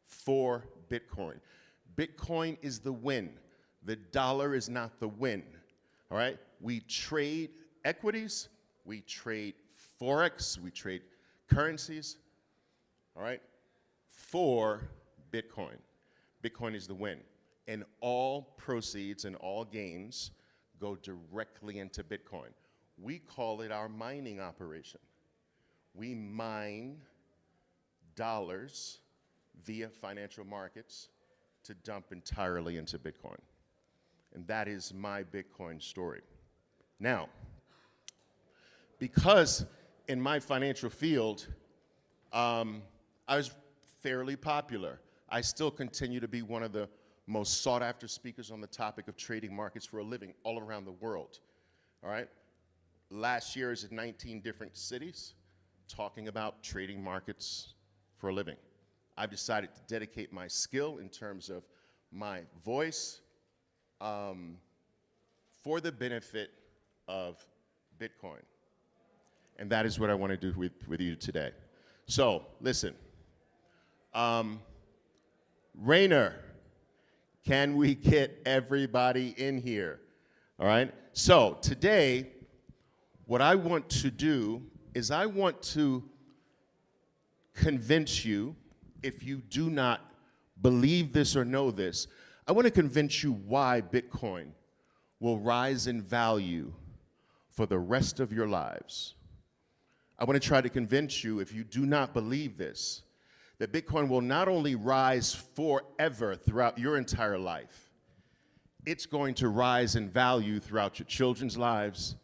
for Bitcoin, Bitcoin is the win. The dollar is not the win, all right? We trade equities, we trade Forex, we trade currencies, all right, for Bitcoin. Bitcoin is the win. And all proceeds and all gains go directly into Bitcoin. We call it our mining operation. We mine dollars via financial markets to dump entirely into Bitcoin. And that is my Bitcoin story. Now, because in my financial field, I was fairly popular. I still continue to be one of the most sought after speakers on the topic of trading markets for a living all around the world, all right? Last year I was in 19 different cities talking about trading markets for a living. I've decided to dedicate my skill in terms of my voice for the benefit of Bitcoin. And that is what I want to do with you today. So, listen. Rainer, can we get everybody in here? All right? So, today, what I want to do is I want to convince you, if you do not believe this or know this, I want to convince you why Bitcoin will rise in value for the rest of your lives. I want to try to convince you, if you do not believe this, that Bitcoin will not only rise forever throughout your entire life, it's going to rise in value throughout your children's lives,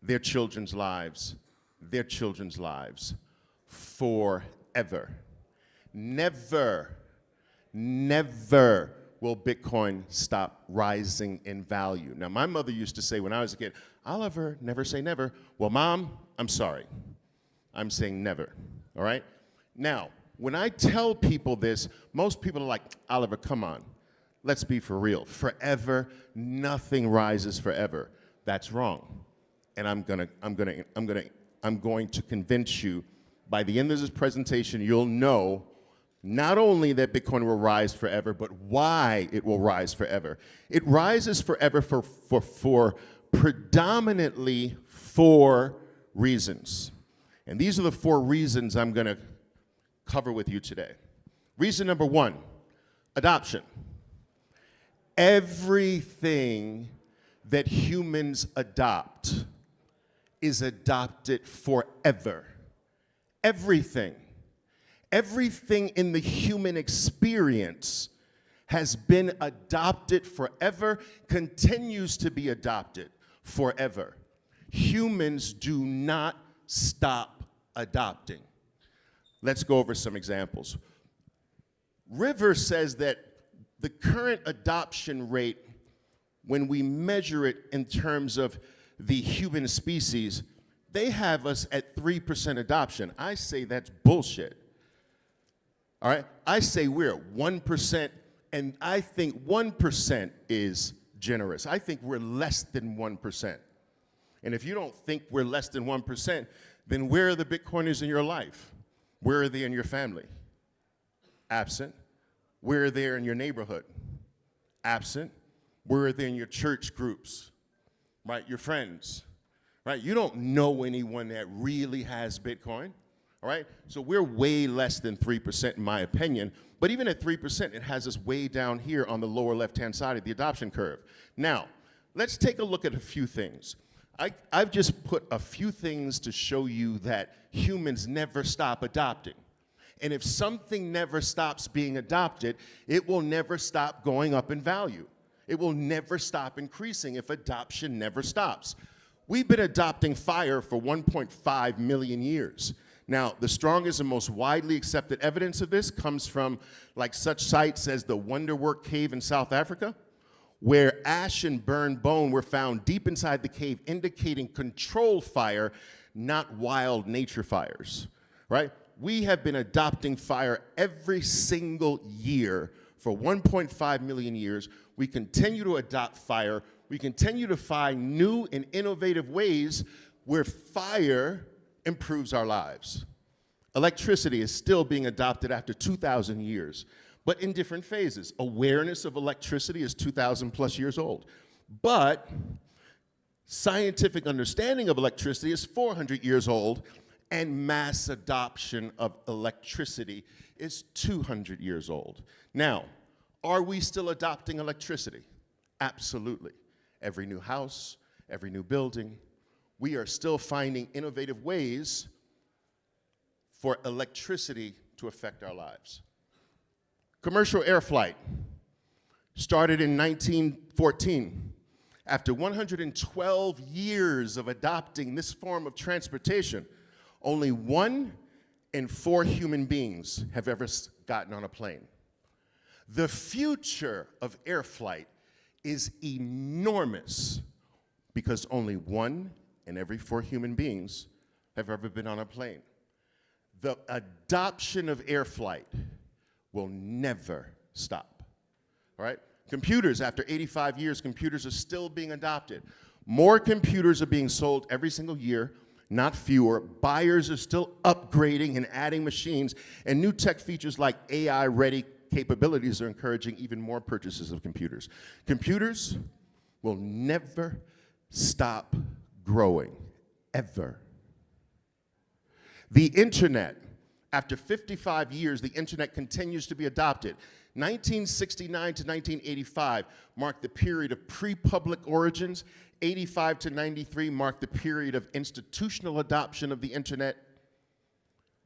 their children's lives, their children's lives, forever. Never, never will Bitcoin stop rising in value. Now, my mother used to say when I was a kid, Oliver, never say never. Well, Mom, I'm sorry. I'm saying never, all right? Now, when I tell people this, most people are like, Oliver, come on. Let's be for real. Forever, nothing rises forever. That's wrong. And I'm going to convince you, by the end of this presentation, you'll know not only that Bitcoin will rise forever, but why it will rise forever. It rises forever for predominantly 4 reasons. And these are the 4 reasons I'm going to cover with you today. Reason number 1, adoption. Everything that humans adopt is adopted forever. Everything. Everything in the human experience has been adopted forever, continues to be adopted forever. Humans do not stop adopting. Let's go over some examples. River says that the current adoption rate, when we measure it in terms of the human species, they have us at 3% adoption. I say that's bullshit. All right? I say we're at 1%, and I think 1% is generous. I think we're less than 1%. And if you don't think we're less than 1%, then where are the Bitcoiners in your life? Where are they in your family? Absent. Where are they in your neighborhood? Absent. Where are they in your church groups? Right? Your friends. Right? You don't know anyone that really has Bitcoin. All right? So we're way less than 3% in my opinion. But even at 3%, it has us way down here on the lower left-hand side of the adoption curve. Now, let's take a look at a few things. I've just put a few things to show you that humans never stop adopting. And if something never stops being adopted, it will never stop going up in value. It will never stop increasing if adoption never stops. We've been adopting fire for 1.5 million years. Now, the strongest and most widely accepted evidence of this comes from like such sites as the Wonderwork Cave in South Africa, where ash and burned bone were found deep inside the cave, indicating controlled fire, not wild nature fires, right? We have been adopting fire every single year for 1.5 million years. We continue to adopt fire. We continue to find new and innovative ways where fire improves our lives. Electricity is still being adopted after 2,000 years. but in different phases. Awareness of electricity is 2,000 plus years old. But scientific understanding of electricity is 400 years old, and mass adoption of electricity is 200 years old. Now, are we still adopting electricity? Absolutely. Every new house, every new building, we are still finding innovative ways for electricity to affect our lives. Commercial air flight started in 1914. After 112 years of adopting this form of transportation, only 1 in 4 human beings have ever gotten on a plane. The future of air flight is enormous because only 1 in every 4 human beings have ever been on a plane. The adoption of air flight will never stop, all right? Computers, after 85 years, computers are still being adopted. More computers are being sold every single year, not fewer. Buyers are still upgrading and adding machines, and new tech features like AI-ready capabilities are encouraging even more purchases of computers. Computers will never stop growing, ever. The internet, after 55 years, the internet continues to be adopted. 1969 to 1985 marked the period of pre-public origins. 85 to 93 marked the period of institutional adoption of the internet.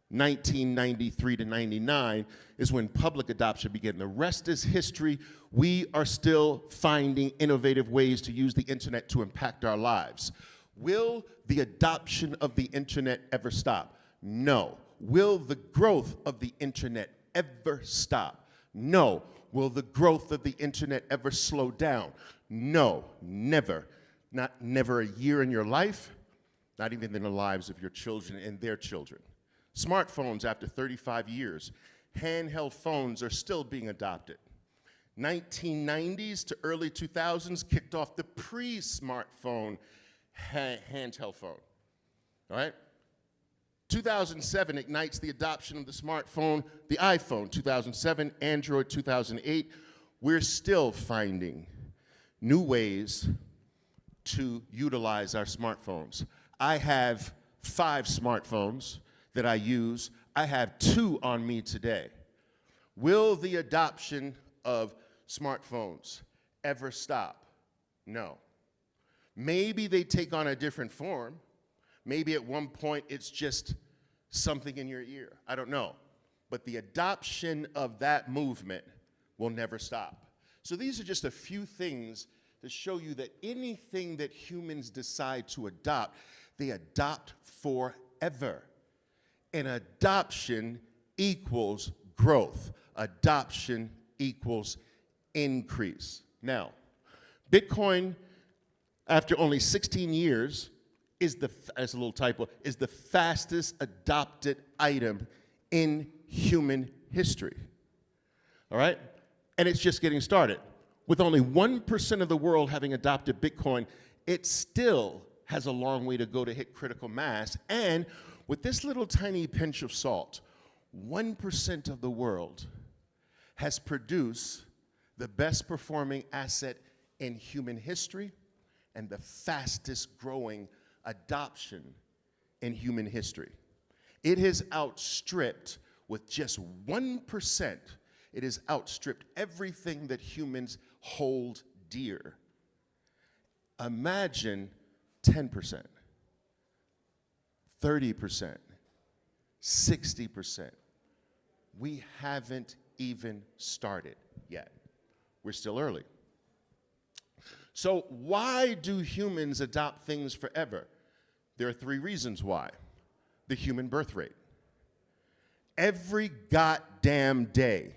1993 to 99 is when public adoption began. The rest is history. We are still finding innovative ways to use the internet to impact our lives. Will the adoption of the internet ever stop? No. Will the growth of the internet ever stop? No. Will the growth of the internet ever slow down? No, never. Never a year in your life, not even in the lives of your children and their children. Smartphones, after 35 years, handheld phones are still being adopted. 1990s to early 2000s kicked off the pre-smartphone handheld phone, all right? 2007 ignites the adoption of the smartphone, the iPhone. 2007, Android. 2008, we're still finding new ways to utilize our smartphones. I have 5 smartphones that I use. I have 2 on me today. Will the adoption of smartphones ever stop? No. Maybe they take on a different form. Maybe at one point it's just something in your ear. I don't know. But the adoption of that movement will never stop. So these are just a few things to show you that anything that humans decide to adopt, they adopt forever. And adoption equals growth. Adoption equals increase. Now, Bitcoin, after only 16 years, is as a little typo, is the fastest adopted item in human history. All right? And it's just getting started. With only 1% of the world having adopted Bitcoin, it still has a long way to go to hit critical mass. And with this little tiny pinch of salt, 1% of the world has produced the best performing asset in human history and the fastest growing adoption in human history. It has outstripped, with just 1%, it has outstripped everything that humans hold dear. Imagine 10%, 30%, 60%. We haven't even started yet. We're still early. So why do humans adopt things forever? There are 3 reasons why. The human birth rate. Every goddamn day,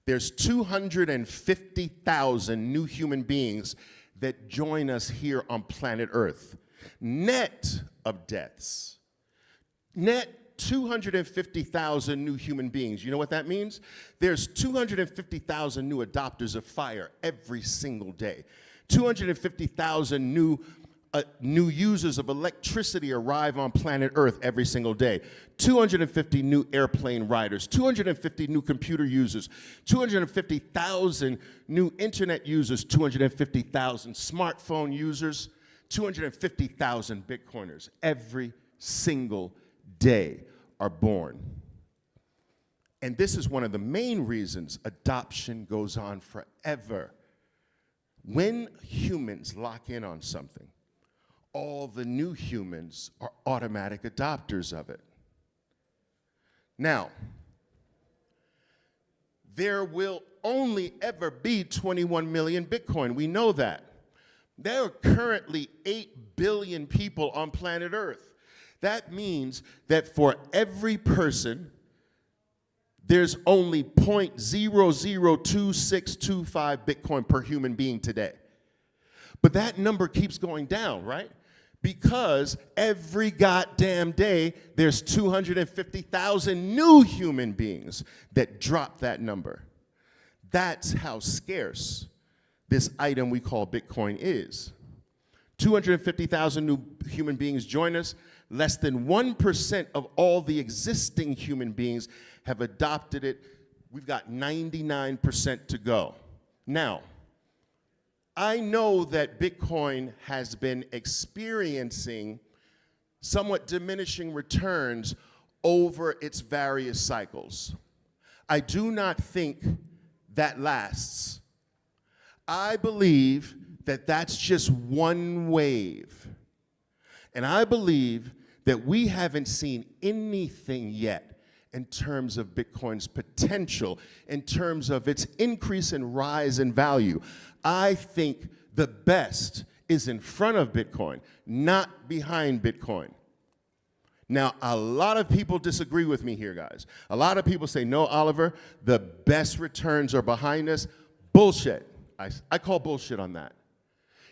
there's 250,000 new human beings that join us here on planet Earth. Net of deaths. Net 250,000 new human beings. You know what that means? There's 250,000 new adopters of fire every single day. 250,000 new new users of electricity arrive on planet Earth every single day. 250 new airplane riders, 250 new computer users, 250,000 new internet users, 250,000 smartphone users, 250,000 Bitcoiners every single day are born. And this is one of the main reasons adoption goes on forever. When humans lock in on something, all the new humans are automatic adopters of it. Now, there will only ever be 21 million Bitcoin. We know that. There are currently 8 billion people on planet Earth. That means that for every person, there's only 0.002625 Bitcoin per human being today. But that number keeps going down, right? Because every goddamn day, there's 250,000 new human beings that drop that number. That's how scarce this item we call Bitcoin is. 250,000 new human beings join us. Less than 1% of all the existing human beings have adopted it. We've got 99% to go. Now, I know that Bitcoin has been experiencing somewhat diminishing returns over its various cycles. I do not think that lasts. I believe that that's just one wave. And I believe that we haven't seen anything yet in terms of Bitcoin's potential, in terms of its increase and rise in value. I think the best is in front of Bitcoin, not behind Bitcoin. Now, a lot of people disagree with me here, guys. A lot of people say, no, Oliver, the best returns are behind us. Bullshit. I call bullshit on that.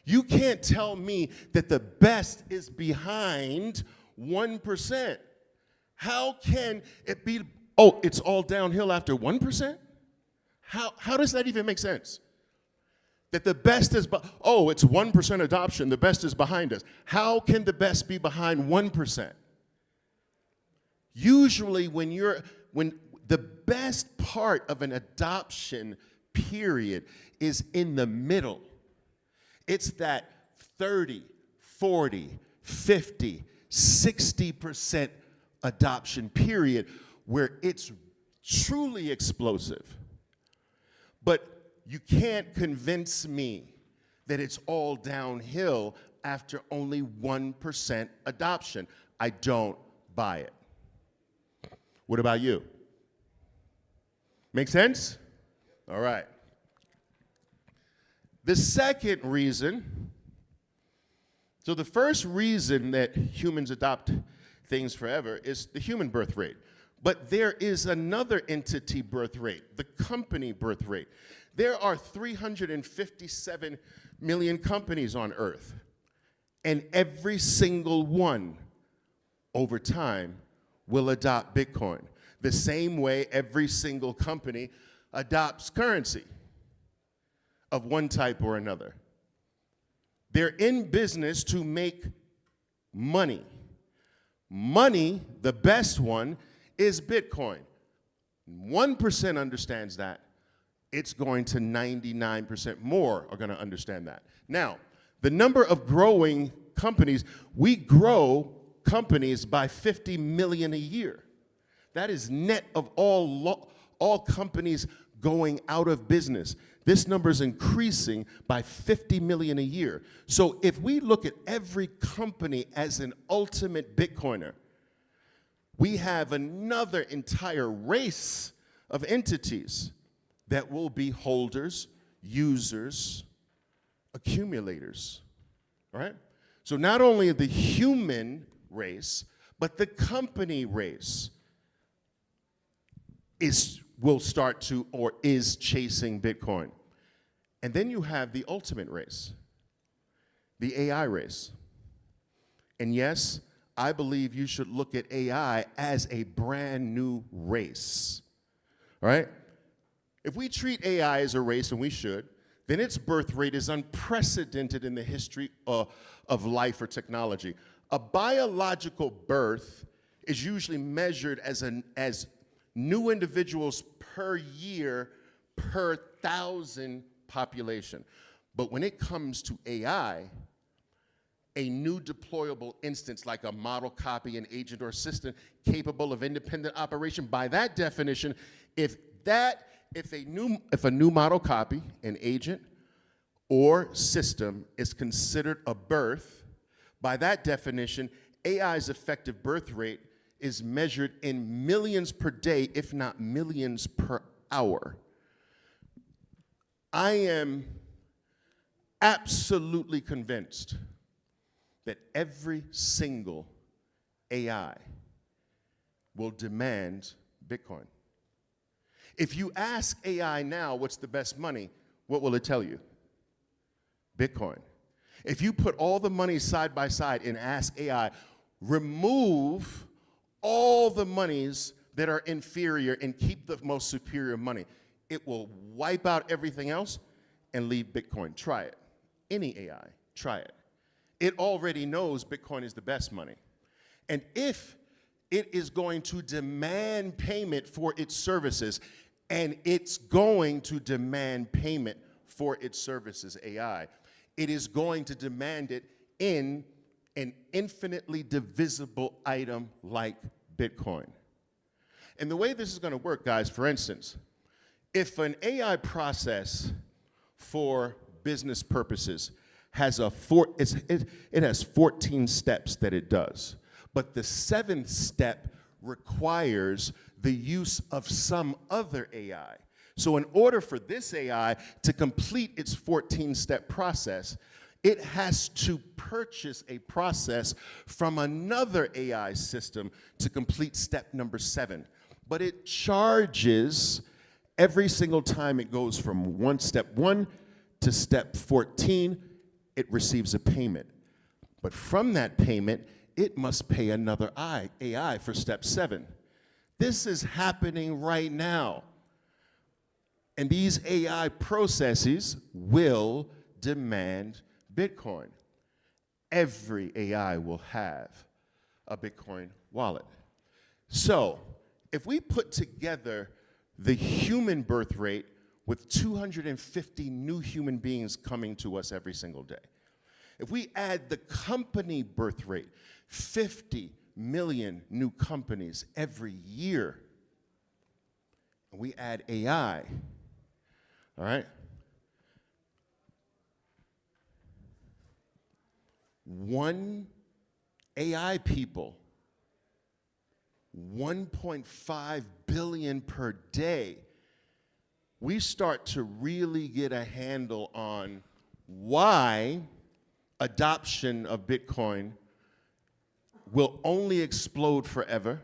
You can't tell me that the best is behind 1%. How can it be, oh, it's all downhill after 1%? How does that even make sense? That the best is, oh, it's 1% adoption, the best is behind us. How can the best be behind 1%? Usually when the best part of an adoption period is in the middle. It's that 30, 40, 50, 60% adoption period where it's truly explosive. But you can't convince me that it's all downhill after only 1% adoption. I don't buy it. What about you? Make sense? All right. The second reason, so the first reason that humans adopt things forever is the human birth rate. But there is another entity birth rate, the company birth rate. There are 357 million companies on Earth, and every single one over time will adopt Bitcoin. The same way every single company adopts currency of one type or another. They're in business to make money. Money, the best one, is Bitcoin. 1% understands that. It's going to 99% more are going to understand that. Now, the number of growing companies, we grow companies by 50 million a year. That is net of all companies going out of business. This number is increasing by 50 million a year. So if we look at every company as an ultimate Bitcoiner, we have another entire race of entities that will be holders, users, accumulators, right? So not only the human race, but the company race will start to or is chasing Bitcoin. And then you have the ultimate race, the AI race. And yes, I believe you should look at AI as a brand new race, right? If we treat AI as a race, and we should, then its birth rate is unprecedented in the history of life or technology. A biological birth is usually measured as new individuals per year per 1,000 population. But when it comes to AI, a new deployable instance like a model copy, an agent or assistant capable of independent operation, by that definition, if a new model copy, an agent or system is considered a birth, by that definition, AI's effective birth rate is measured in millions per day, if not millions per hour. I am absolutely convinced that every single AI will demand Bitcoin. If you ask AI now what's the best money, what will it tell you? Bitcoin. If you put all the money side by side and ask AI, remove all the monies that are inferior and keep the most superior money, it will wipe out everything else and leave Bitcoin. Try it. Any AI, try it. It already knows Bitcoin is the best money. And if it is going to demand payment for its services, and it's going to demand payment for its services, AI, it is going to demand it in an infinitely divisible item like Bitcoin. And the way this is going to work, guys, for instance, if an AI process for business purposes has it has 14 steps that it does, but the 7th step requires the use of some other AI. So in order for this AI to complete its 14-step process, it has to purchase a process from another AI system to complete step number 7. But it charges every single time it goes from step 1 to step 14, it receives a payment. But from that payment, it must pay another AI for step 7. This is happening right now. And these AI processes will demand Bitcoin. Every AI will have a Bitcoin wallet. So, if we put together the human birth rate with 250 new human beings coming to us every single day, if we add the company birth rate, 50 million new companies every year, and we add AI, all right? 1 AI people, 1.5 billion per day, we start to really get a handle on why adoption of Bitcoin will only explode forever,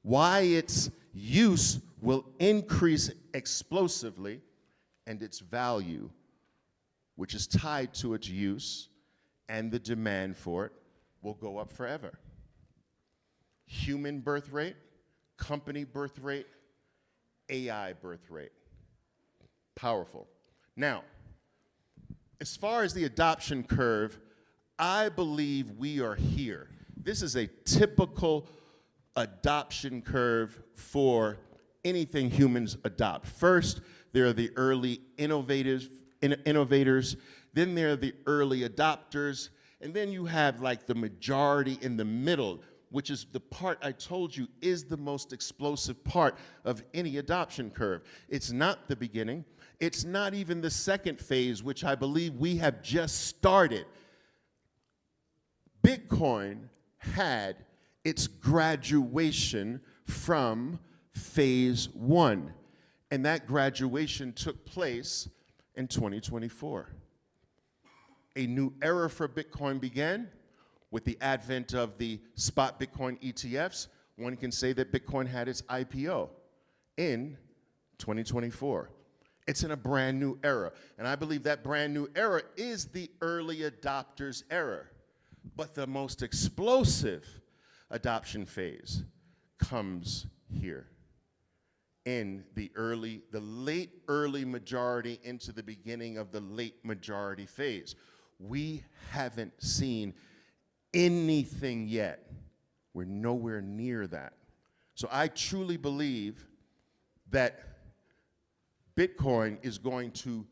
why its use will increase explosively, and its value, which is tied to its use and the demand for it, will go up forever. Human birth rate, company birth rate, AI birth rate. Powerful. Now, as far as the adoption curve, I believe we are here. This is a typical adoption curve for anything humans adopt. First, there are the early innovators, then there are the early adopters, and then you have like the majority in the middle, which is the part I told you is the most explosive part of any adoption curve. It's not the beginning. It's not even the second phase, which I believe we have just started. Bitcoin had its graduation from phase 1, and that graduation took place in 2024. A new era for Bitcoin began with the advent of the spot Bitcoin ETFs. One can say that Bitcoin had its IPO in 2024. It's in a brand new era, and I believe that brand new era is the early adopters era. But the most explosive adoption phase comes here. in the late early majority into the beginning of the late majority phase. We haven't seen anything yet. We're nowhere near that. So I truly believe that Bitcoin is going to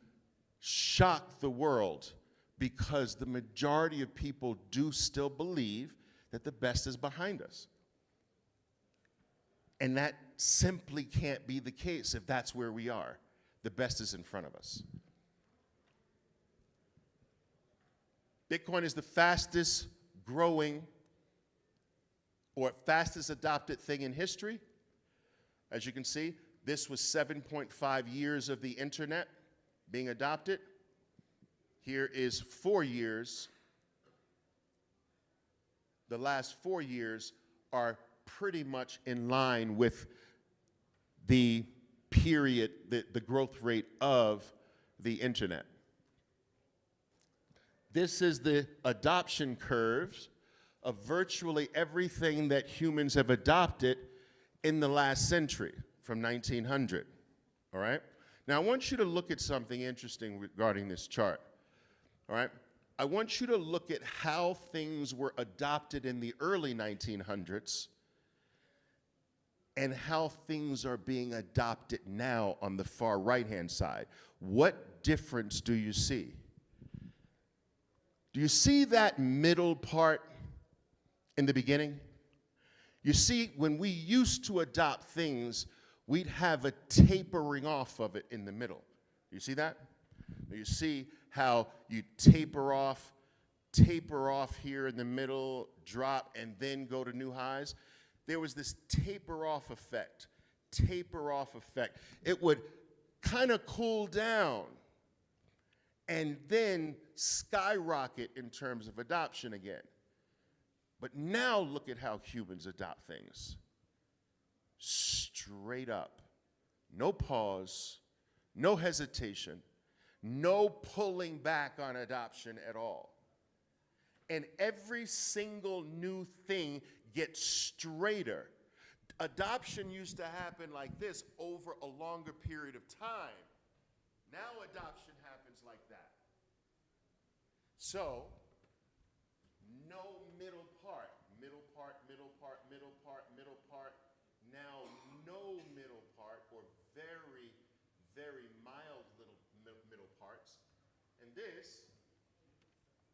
shock the world because the majority of people do still believe that the best is behind us. And that simply can't be the case if that's where we are. The best is in front of us. Bitcoin is the fastest growing or fastest adopted thing in history. As you can see, this was 7.5 years of the internet being adopted. Here is 4 years. The last 4 years are pretty much in line with the period, the growth rate of the internet. This is the adoption curves of virtually everything that humans have adopted in the last century, from 1900, all right? Now, I want you to look at something interesting regarding this chart, all right? I want you to look at how things were adopted in the early 1900s and how things are being adopted now on the far right-hand side. What difference do you see? Do you see that middle part in the beginning? You see, when we used to adopt things, we'd have a tapering off of it in the middle. You see that? You see how you taper off here in the middle, drop, and then go to new highs? There was this taper off effect. It would kind of cool down and then skyrocket in terms of adoption again. But now look at how humans adopt things. Straight up. No pause, no hesitation, no pulling back on adoption at all. And every single new thing gets straighter. Adoption used to happen like this over a longer period of time. Now adoption happens like that. So, no middle part. Now no middle part, or very, very mild little middle parts. And this,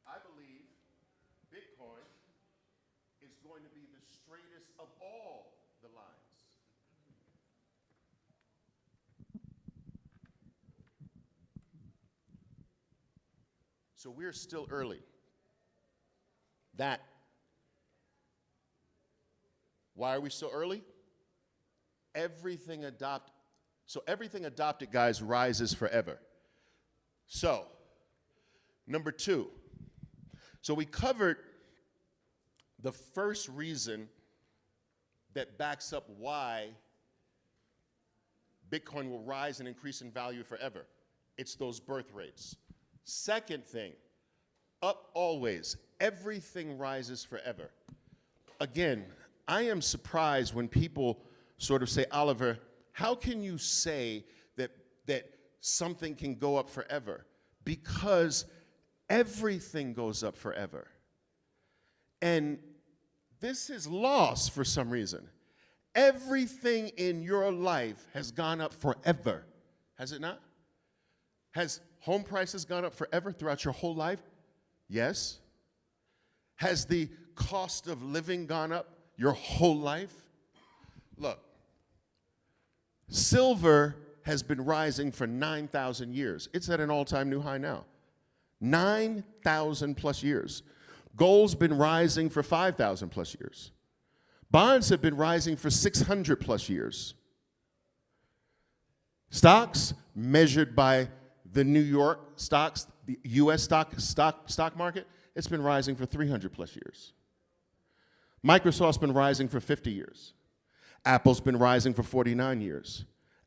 I believe, Bitcoin is going to be the straightest of all the lines. So we're still early. Why are we so early? Everything adopted, guys, rises forever. So, number 2. So we covered the first reason that backs up why Bitcoin will rise and increase in value forever. It's those birth rates. Second thing, up always. Everything rises forever. Again, I am surprised when people sort of say, Oliver, how can you say that something can go up forever? Because everything goes up forever. And this is lost for some reason. Everything in your life has gone up forever, has it not? Has home prices gone up forever throughout your whole life? Yes. Has the cost of living gone up your whole life? Look, silver has been rising for 9,000 years. It's at an all-time new high now. 9,000 plus years. Gold's been rising for 5,000 plus years. Bonds have been rising for 600 plus years. Stocks, measured by the New York stocks, the US stock market, it's been rising for 300 plus years. Microsoft's been rising for 50 years. Apple's been rising for 49 years.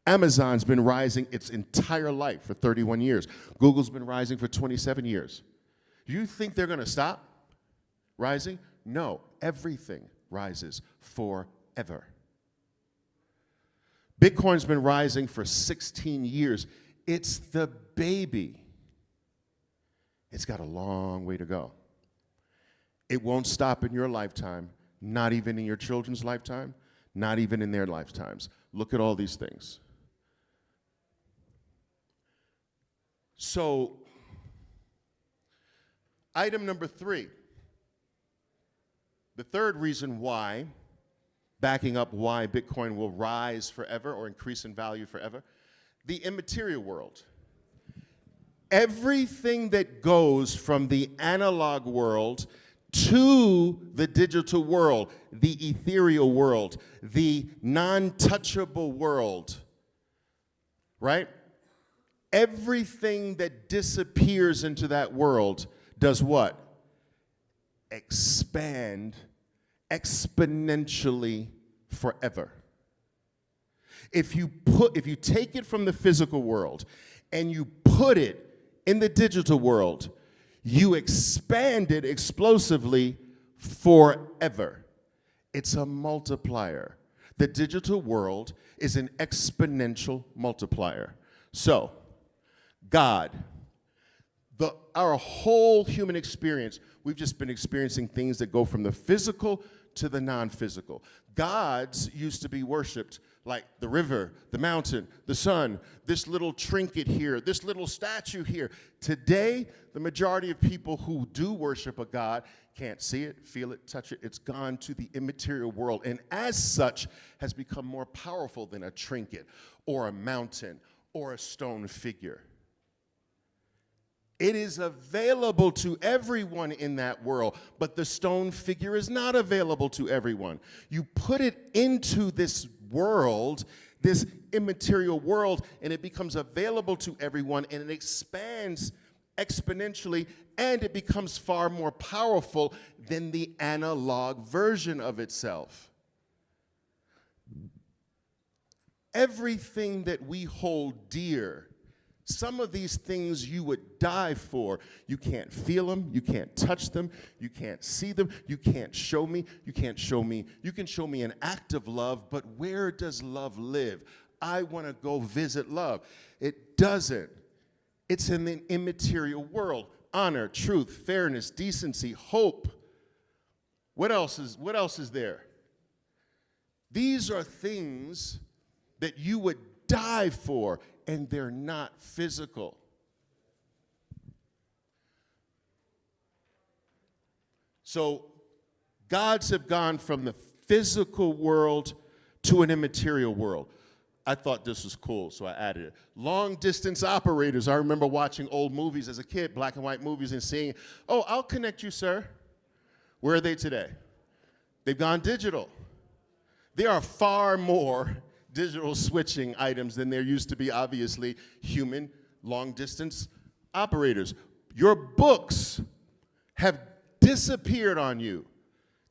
Amazon's been rising its entire life for 31 years. Google's been rising for 27 years. Do you think they're going to stop rising? No, everything rises forever. Bitcoin's been rising for 16 years. It's the baby. It's got a long way to go. It won't stop in your lifetime, not even in your children's lifetime, not even in their lifetimes. Look at all these things. So, item number 3, the third reason why, backing up why Bitcoin will rise forever or increase in value forever, the immaterial world. Everything that goes from the analog world to the digital world, the ethereal world, the non-touchable world, right? Everything that disappears into that world does what? Expand exponentially forever. If you take it from the physical world and you put it in the digital world, you expand it explosively forever. It's a multiplier. The digital world is an exponential multiplier. So, God, our whole human experience, we've just been experiencing things that go from the physical to the non-physical. Gods used to be worshipped like the river, the mountain, the sun, this little trinket here, this little statue here. Today, the majority of people who do worship a god can't see it, feel it, touch it. It's gone to the immaterial world, and as such has become more powerful than a trinket or a mountain or a stone figure. It is available to everyone in that world, but the stone figure is not available to everyone. You put it into this world, this immaterial world, and it becomes available to everyone, and it expands exponentially, and it becomes far more powerful than the analog version of itself. Everything that we hold dear, some of these things you would die for. You can't feel them, you can't touch them, you can't see them, you can't show me, you can't show me. You can show me an act of love, but where does love live? I want to go visit love. It doesn't. It's in the immaterial world. Honor, truth, fairness, decency, hope. What else is there? These are things that you would die for, and they're not physical. So gods have gone from the physical world to an immaterial world. I thought this was cool, so I added it. Long distance operators. I remember watching old movies as a kid, black and white movies, and seeing, oh, I'll connect you, sir. Where are they today? They've gone digital. There are far more digital switching items than there used to be, obviously, human long-distance operators. Your books have disappeared on you.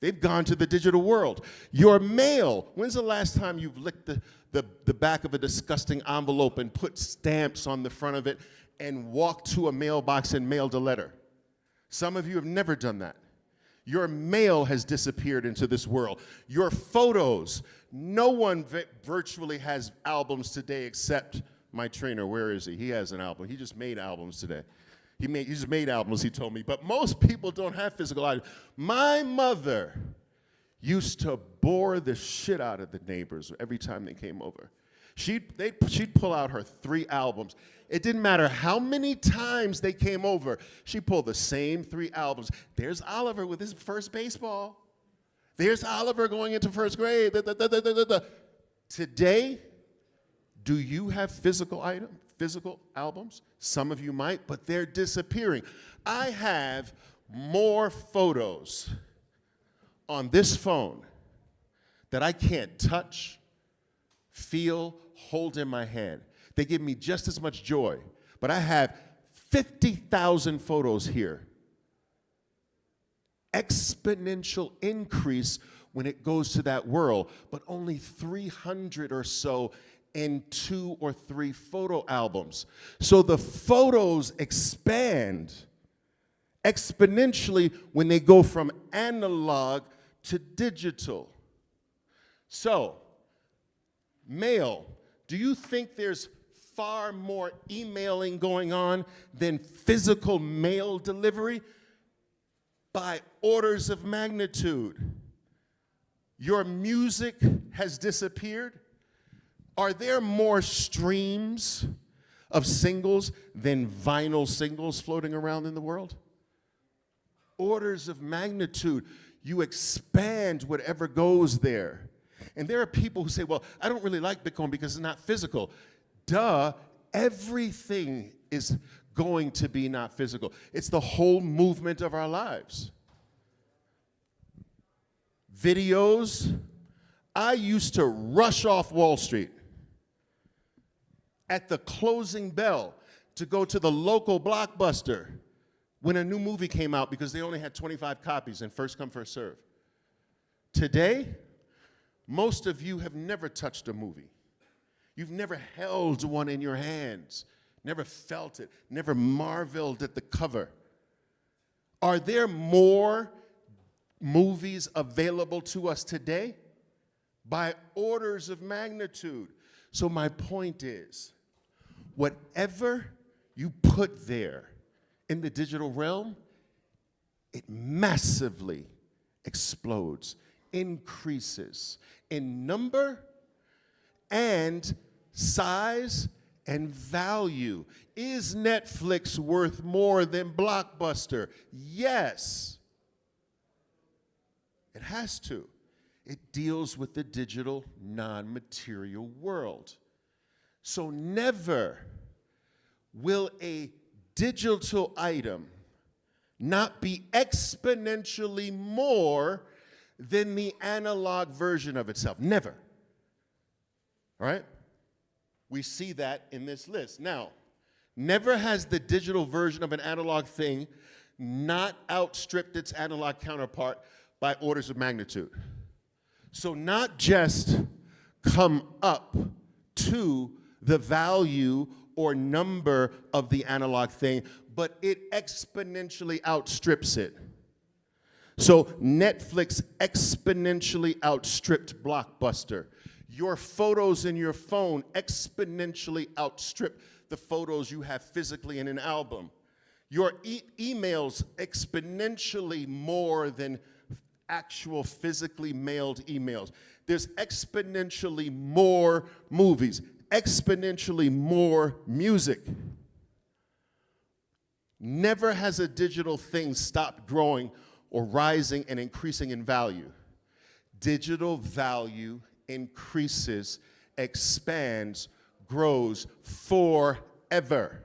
They've gone to the digital world. Your mail, when's the last time you've licked the back of a disgusting envelope and put stamps on the front of it and walked to a mailbox and mailed a letter? Some of you have never done that. Your mail has disappeared into this world. Your photos, no one virtually has albums today except my trainer. Where is he? He has an album. He just made albums today. He just made albums, he told me. But most people don't have physical items. My mother used to bore the shit out of the neighbors every time they came over. She'd pull out her 3 albums. It didn't matter how many times they came over, she pulled the same 3 albums. There's Oliver with his first baseball. There's Oliver going into first grade. Today, do you have physical albums? Some of you might, but they're disappearing. I have more photos on this phone that I can't touch, feel, hold in my hand. They give me just as much joy, but I have 50,000 photos here. Exponential increase when it goes to that world, but only 300 or so in 2 or 3 photo albums. So the photos expand exponentially when they go from analog to digital. So Mail. Do you think there's far more emailing going on than physical mail delivery? By orders of magnitude. Your music has disappeared. Are there more streams of singles than vinyl singles floating around in the world? Orders of magnitude. You expand whatever goes there. And there are people who say, well, I don't really like Bitcoin because it's not physical. Duh, everything is going to be not physical. It's the whole movement of our lives. Videos. I used to rush off Wall Street at the closing bell to go to the local Blockbuster when a new movie came out because they only had 25 copies and first come, first serve. Today, most of you have never touched a movie. You've never held one in your hands, never felt it, never marveled at the cover. Are there more movies available to us today? By orders of magnitude. So my point is, whatever you put there in the digital realm, it massively explodes, increases in number and size and value. Is Netflix worth more than Blockbuster? Yes. It has to. It deals with the digital, non-material world. So never will a digital item not be exponentially more than the analog version of itself. Never. All right? We see that in this list. Now, never has the digital version of an analog thing not outstripped its analog counterpart by orders of magnitude. So not just come up to the value or number of the analog thing, but it exponentially outstrips it. So Netflix exponentially outstripped Blockbuster. Your photos in your phone exponentially outstrip the photos you have physically in an album. Your emails exponentially more than actual physically mailed emails. There's exponentially more movies, exponentially more music. Never has a digital thing stopped growing or rising and increasing in value. Digital value increases, expands, grows forever.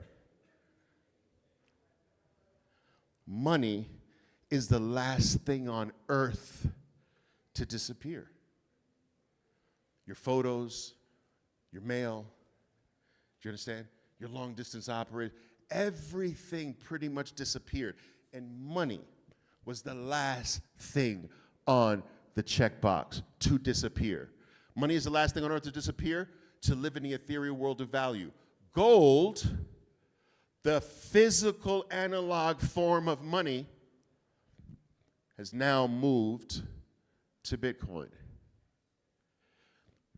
Money is the last thing on earth to disappear. Your photos, your mail, do you understand? Your long distance operator, everything pretty much disappeared. And money was the last thing on the checkbox to disappear. Money is the last thing on earth to disappear, to live in the ethereal world of value. Gold, the physical analog form of money, has now moved to Bitcoin.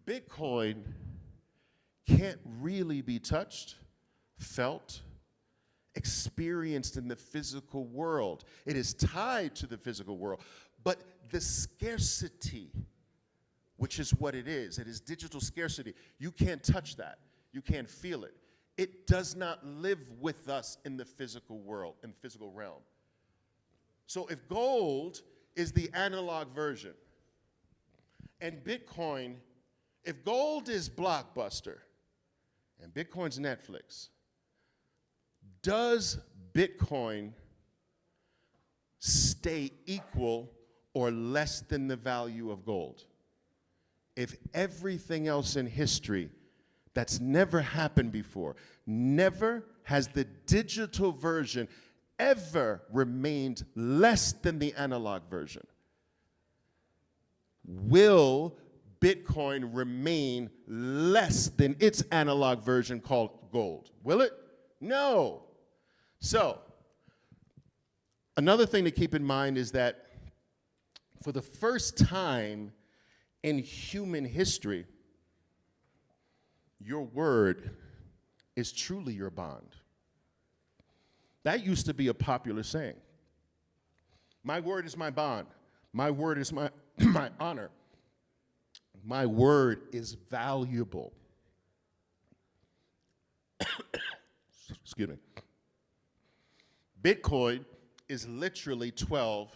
Bitcoin can't really be touched, felt, experienced in the physical world. It is tied to the physical world, but the scarcity, which is what it is digital scarcity. You can't touch that. You can't feel it. It does not live with us in the physical world, in the physical realm. So if gold is the analog version, and Bitcoin, if gold is Blockbuster, and Bitcoin's Netflix, does Bitcoin stay equal or less than the value of gold? If everything else in history that's never happened before, never has the digital version ever remained less than the analog version, will Bitcoin remain less than its analog version called gold? Will it? No. So, another thing to keep in mind is that for the first time in human history, your word is truly your bond. That used to be a popular saying. My word is my bond. My word is my, my honor. My word is valuable. Excuse me. Bitcoin is literally 12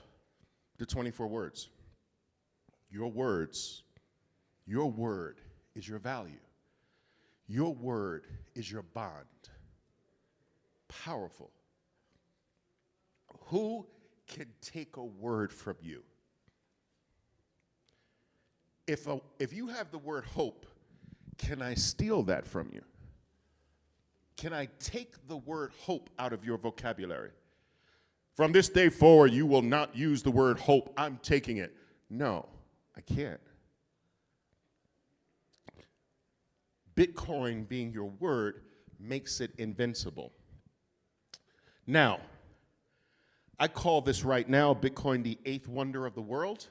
to 24 words. Your words, your word is your value. Your word is your bond. Powerful. Who can take a word from you? If you have the word hope, can I steal that from you? Can I take the word hope out of your vocabulary? From this day forward, you will not use the word hope. I'm taking it. No, I can't. Bitcoin being your word makes it invincible. Now, I call this right now, Bitcoin, the eighth wonder of the world.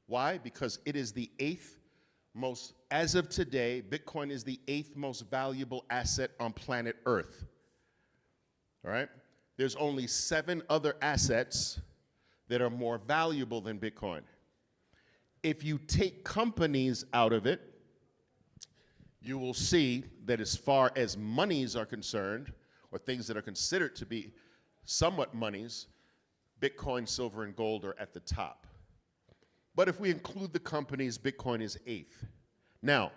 Why? Because it is the eighth most, as of today, Bitcoin is the eighth most valuable asset on planet Earth. All right? There's only 7 other assets that are more valuable than Bitcoin. If you take companies out of it, you will see that as far as monies are concerned, or things that are considered to be somewhat monies, Bitcoin, silver, and gold are at the top. But if we include the companies, Bitcoin is 8th. Now,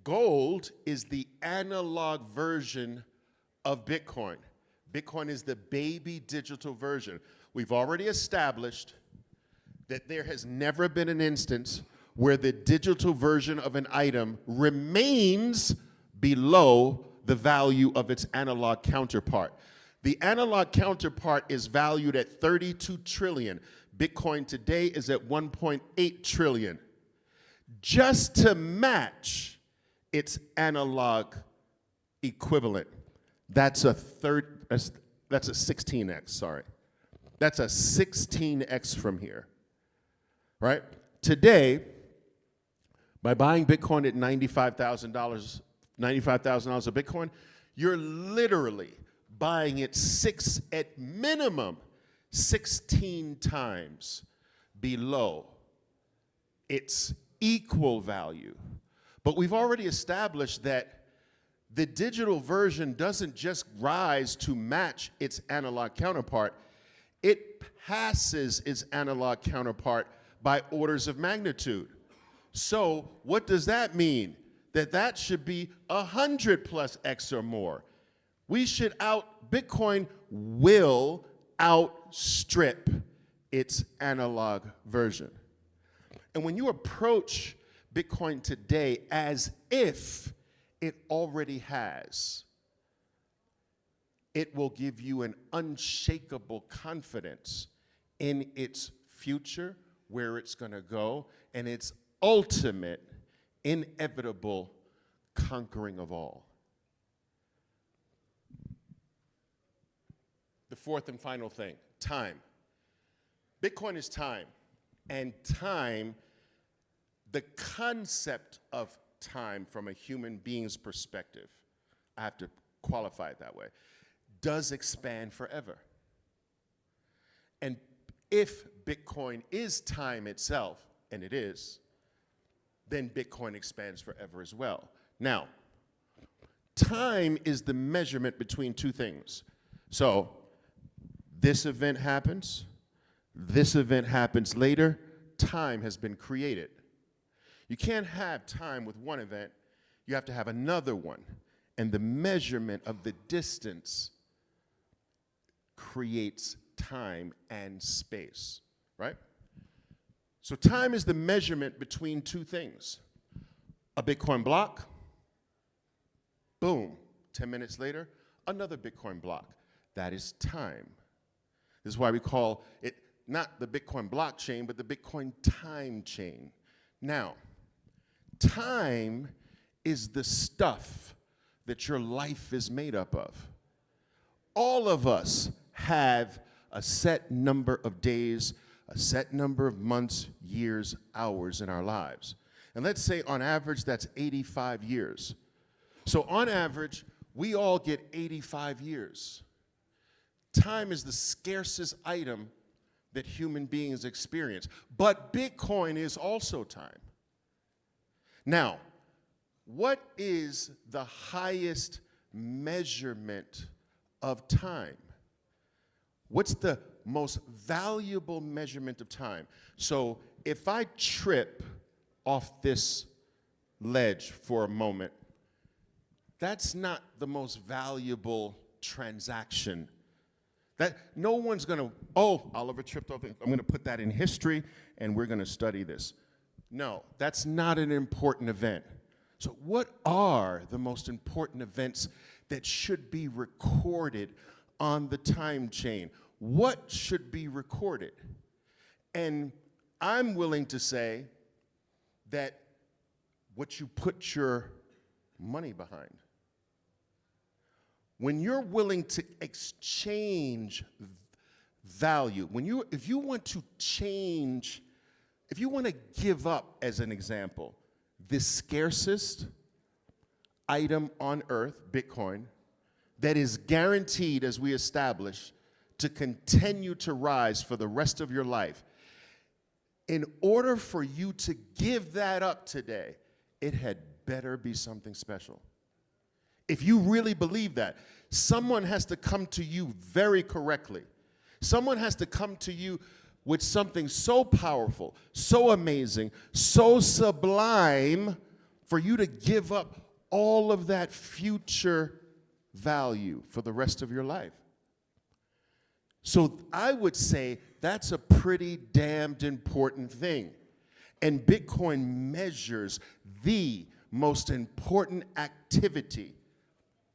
gold is the analog version of Bitcoin. Bitcoin is the baby digital version. We've already established that there has never been an instance where the digital version of an item remains below the value of its analog counterpart. The analog counterpart is valued at 32 trillion. Bitcoin today is at 1.8 trillion. Just to match its analog equivalent. That's a 16x, sorry. That's a 16x from here, right? Today, by buying Bitcoin at $95,000 of Bitcoin, you're literally buying it at minimum 16 times below its equal value. But we've already established that the digital version doesn't just rise to match its analog counterpart, it passes its analog counterpart by orders of magnitude. So what does that mean? That should be 100 plus X or more. Bitcoin will outstrip its analog version. And when you approach Bitcoin today as if it already has, it will give you an unshakable confidence in its future, where it's going to go, and its ultimate, inevitable conquering of all. The fourth and final thing, time. Bitcoin is time. And time, the concept of time from a human being's perspective, I have to qualify it that way, does expand forever. And if Bitcoin is time itself, and it is, then Bitcoin expands forever as well. Now, time is the measurement between two things. So, this event happens later, time has been created. You can't have time with one event, you have to have another one. And the measurement of the distance creates time and space, right? So time is the measurement between two things. A Bitcoin block, boom, 10 minutes later, another Bitcoin block. That is time. This is why we call it not the Bitcoin blockchain, but the Bitcoin time chain. Now, time is the stuff that your life is made up of. All of us have a set number of days, a set number of months, years, hours in our lives. And let's say on average that's 85 years. So on average, we all get 85 years. Time is the scarcest item that human beings experience. But Bitcoin is also time. Now, what is the highest measurement of time? What's the most valuable measurement of time? So if I trip off this ledge for a moment, that's not the most valuable transaction. That no one's gonna, oh, Oliver tripped off, I'm gonna put that in history and we're gonna study this. No, that's not an important event. So what are the most important events that should be recorded on the time chain? What should be recorded? And I'm willing to say that what you put your money behind. When you're willing to exchange value, if you want to change, if you want to give up, as an example, the scarcest item on earth, Bitcoin, that is guaranteed, as we established, to continue to rise for the rest of your life, in order for you to give that up today, it had better be something special. If you really believe that, someone has to come to you very correctly. Someone has to come to you with something so powerful, so amazing, so sublime, for you to give up all of that future value for the rest of your life. So I would say that's a pretty damned important thing. And Bitcoin measures the most important activity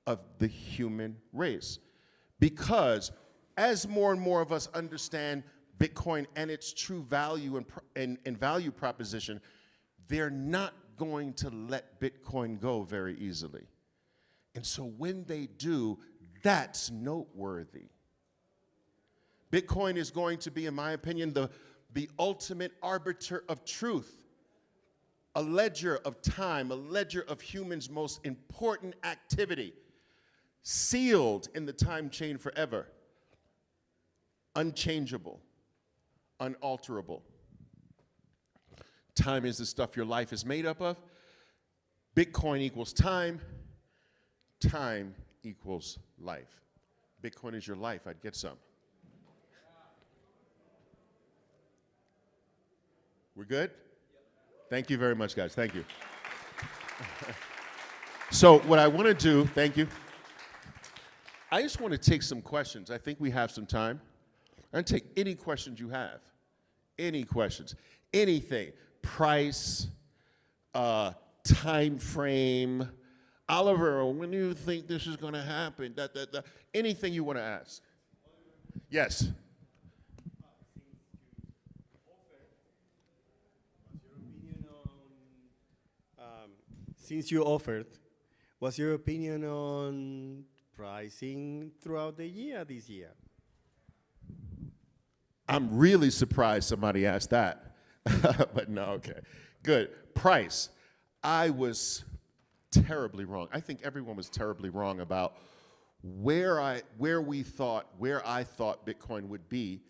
of the human race. Because as more and more of us understand Bitcoin and its true value and value proposition, they're not going to let Bitcoin go very easily. And so when they do, that's noteworthy. Bitcoin is going to be, in my opinion, the ultimate arbiter of truth, a ledger of time, a ledger of humans' most important activity, sealed in the time chain forever, unchangeable, unalterable. Time is the stuff your life is made up of. Bitcoin equals time. Time equals life. Bitcoin is your life. I'd get some. We're good? Thank you very much, guys. Thank you. So what I want to do, thank you. I just want to take some questions. I think we have some time. I'm going to take any questions you have. Any questions. Anything. Price, time frame. Oliver, when do you think this is going to happen? Anything you want to ask. Yes. Since you offered, what's your opinion on pricing throughout the year this year? I'm really surprised somebody asked that. But no, okay. Good. Price. I was terribly wrong. I think everyone was terribly wrong about where I thought Bitcoin would be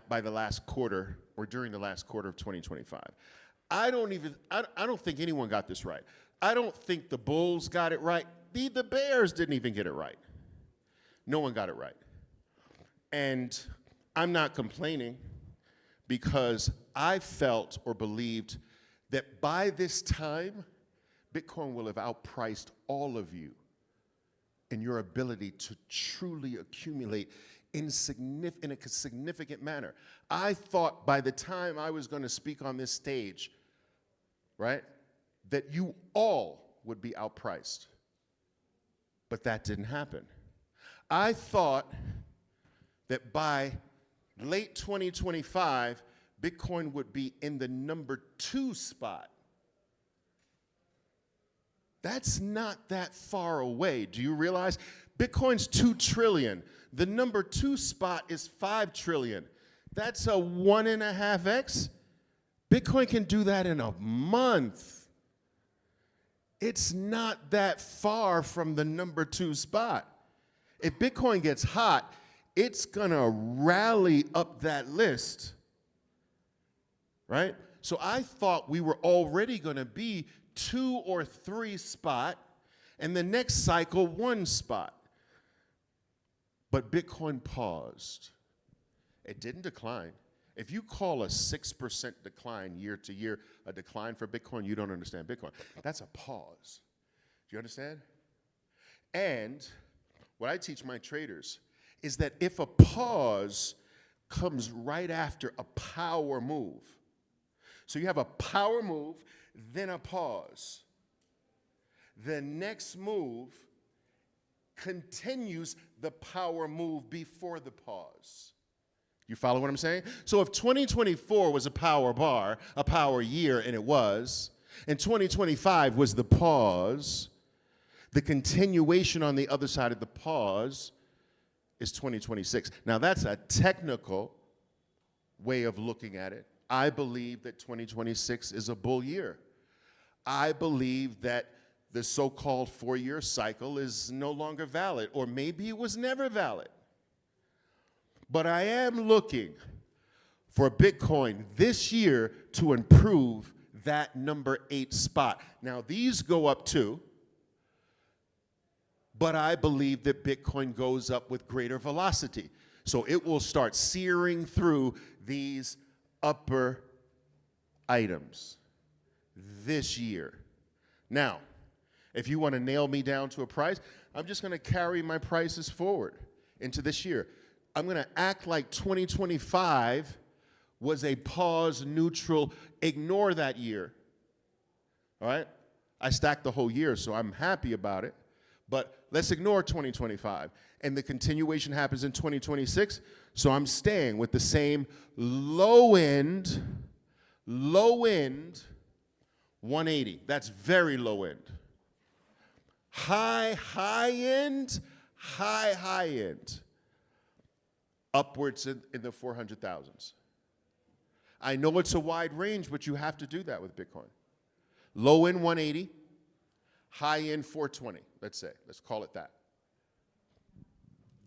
by the last quarter or during the last quarter of 2025. I don't think anyone got this right. I don't think the Bulls got it right. The Bears didn't even get it right. No one got it right. And I'm not complaining because I felt or believed that by this time, Bitcoin will have outpriced all of you in your ability to truly accumulate in a significant manner. I thought by the time I was going to speak on this stage, right, that you all would be outpriced. But that didn't happen. I thought that by late 2025, Bitcoin would be in the number 2 spot. That's not that far away. Do you realize? Bitcoin's 2 trillion. The number 2 spot is 5 trillion. That's a 1.5x. Bitcoin can do that in a month. It's not that far from the number 2 spot. If Bitcoin gets hot, it's gonna rally up that list, right? So I thought we were already gonna be 2 or 3 spot, and the next cycle 1 spot. But Bitcoin paused. It didn't decline. If you call a 6% decline year to year a decline for Bitcoin, you don't understand Bitcoin. That's a pause. Do you understand? And what I teach my traders is that if a pause comes right after a power move, so you have a power move, then a pause. The next move continues the power move before the pause. You follow what I'm saying? So if 2024 was a power bar, a power year, and it was, and 2025 was the pause, the continuation on the other side of the pause is 2026. Now that's a technical way of looking at it. I believe that 2026 is a bull year. I believe that the so-called 4-year cycle is no longer valid, or maybe it was never valid. But I am looking for Bitcoin this year to improve that number 8 spot. Now, these go up too, but I believe that Bitcoin goes up with greater velocity. So it will start searing through these upper items this year. Now, if you want to nail me down to a price, I'm just going to carry my prices forward into this year. I'm going to act like 2025 was a pause neutral, ignore that year. All right? I stacked the whole year, so I'm happy about it. But let's ignore 2025. And the continuation happens in 2026, so I'm staying with the same low end, 180. That's very low end. High end, high end. Upwards in the 400,000s. I know it's a wide range, but you have to do that with Bitcoin. Low end 180, high end 420, let's say. Let's call it that.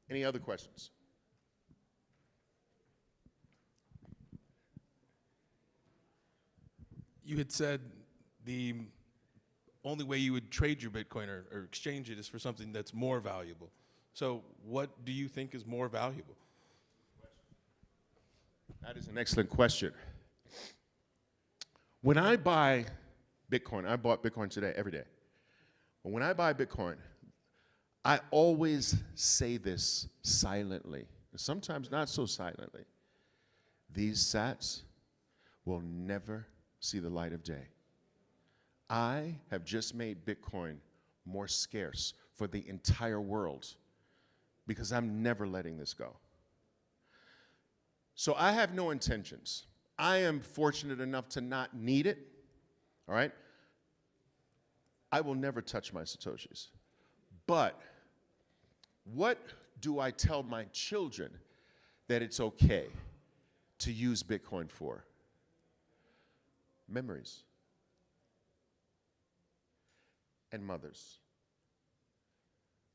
Any other questions? You had said the only way you would trade your Bitcoin or exchange it is for something that's more valuable. So what do you think is more valuable? That is an excellent question. When I buy Bitcoin, I bought Bitcoin today, every day. But when I buy Bitcoin, I always say this silently, sometimes not so silently. These sats will never see the light of day. I have just made Bitcoin more scarce for the entire world because I'm never letting this go. So I have no intentions. I am fortunate enough to not need it, all right? I will never touch my Satoshis. But what do I tell my children that it's okay to use Bitcoin for? Memories. And mothers.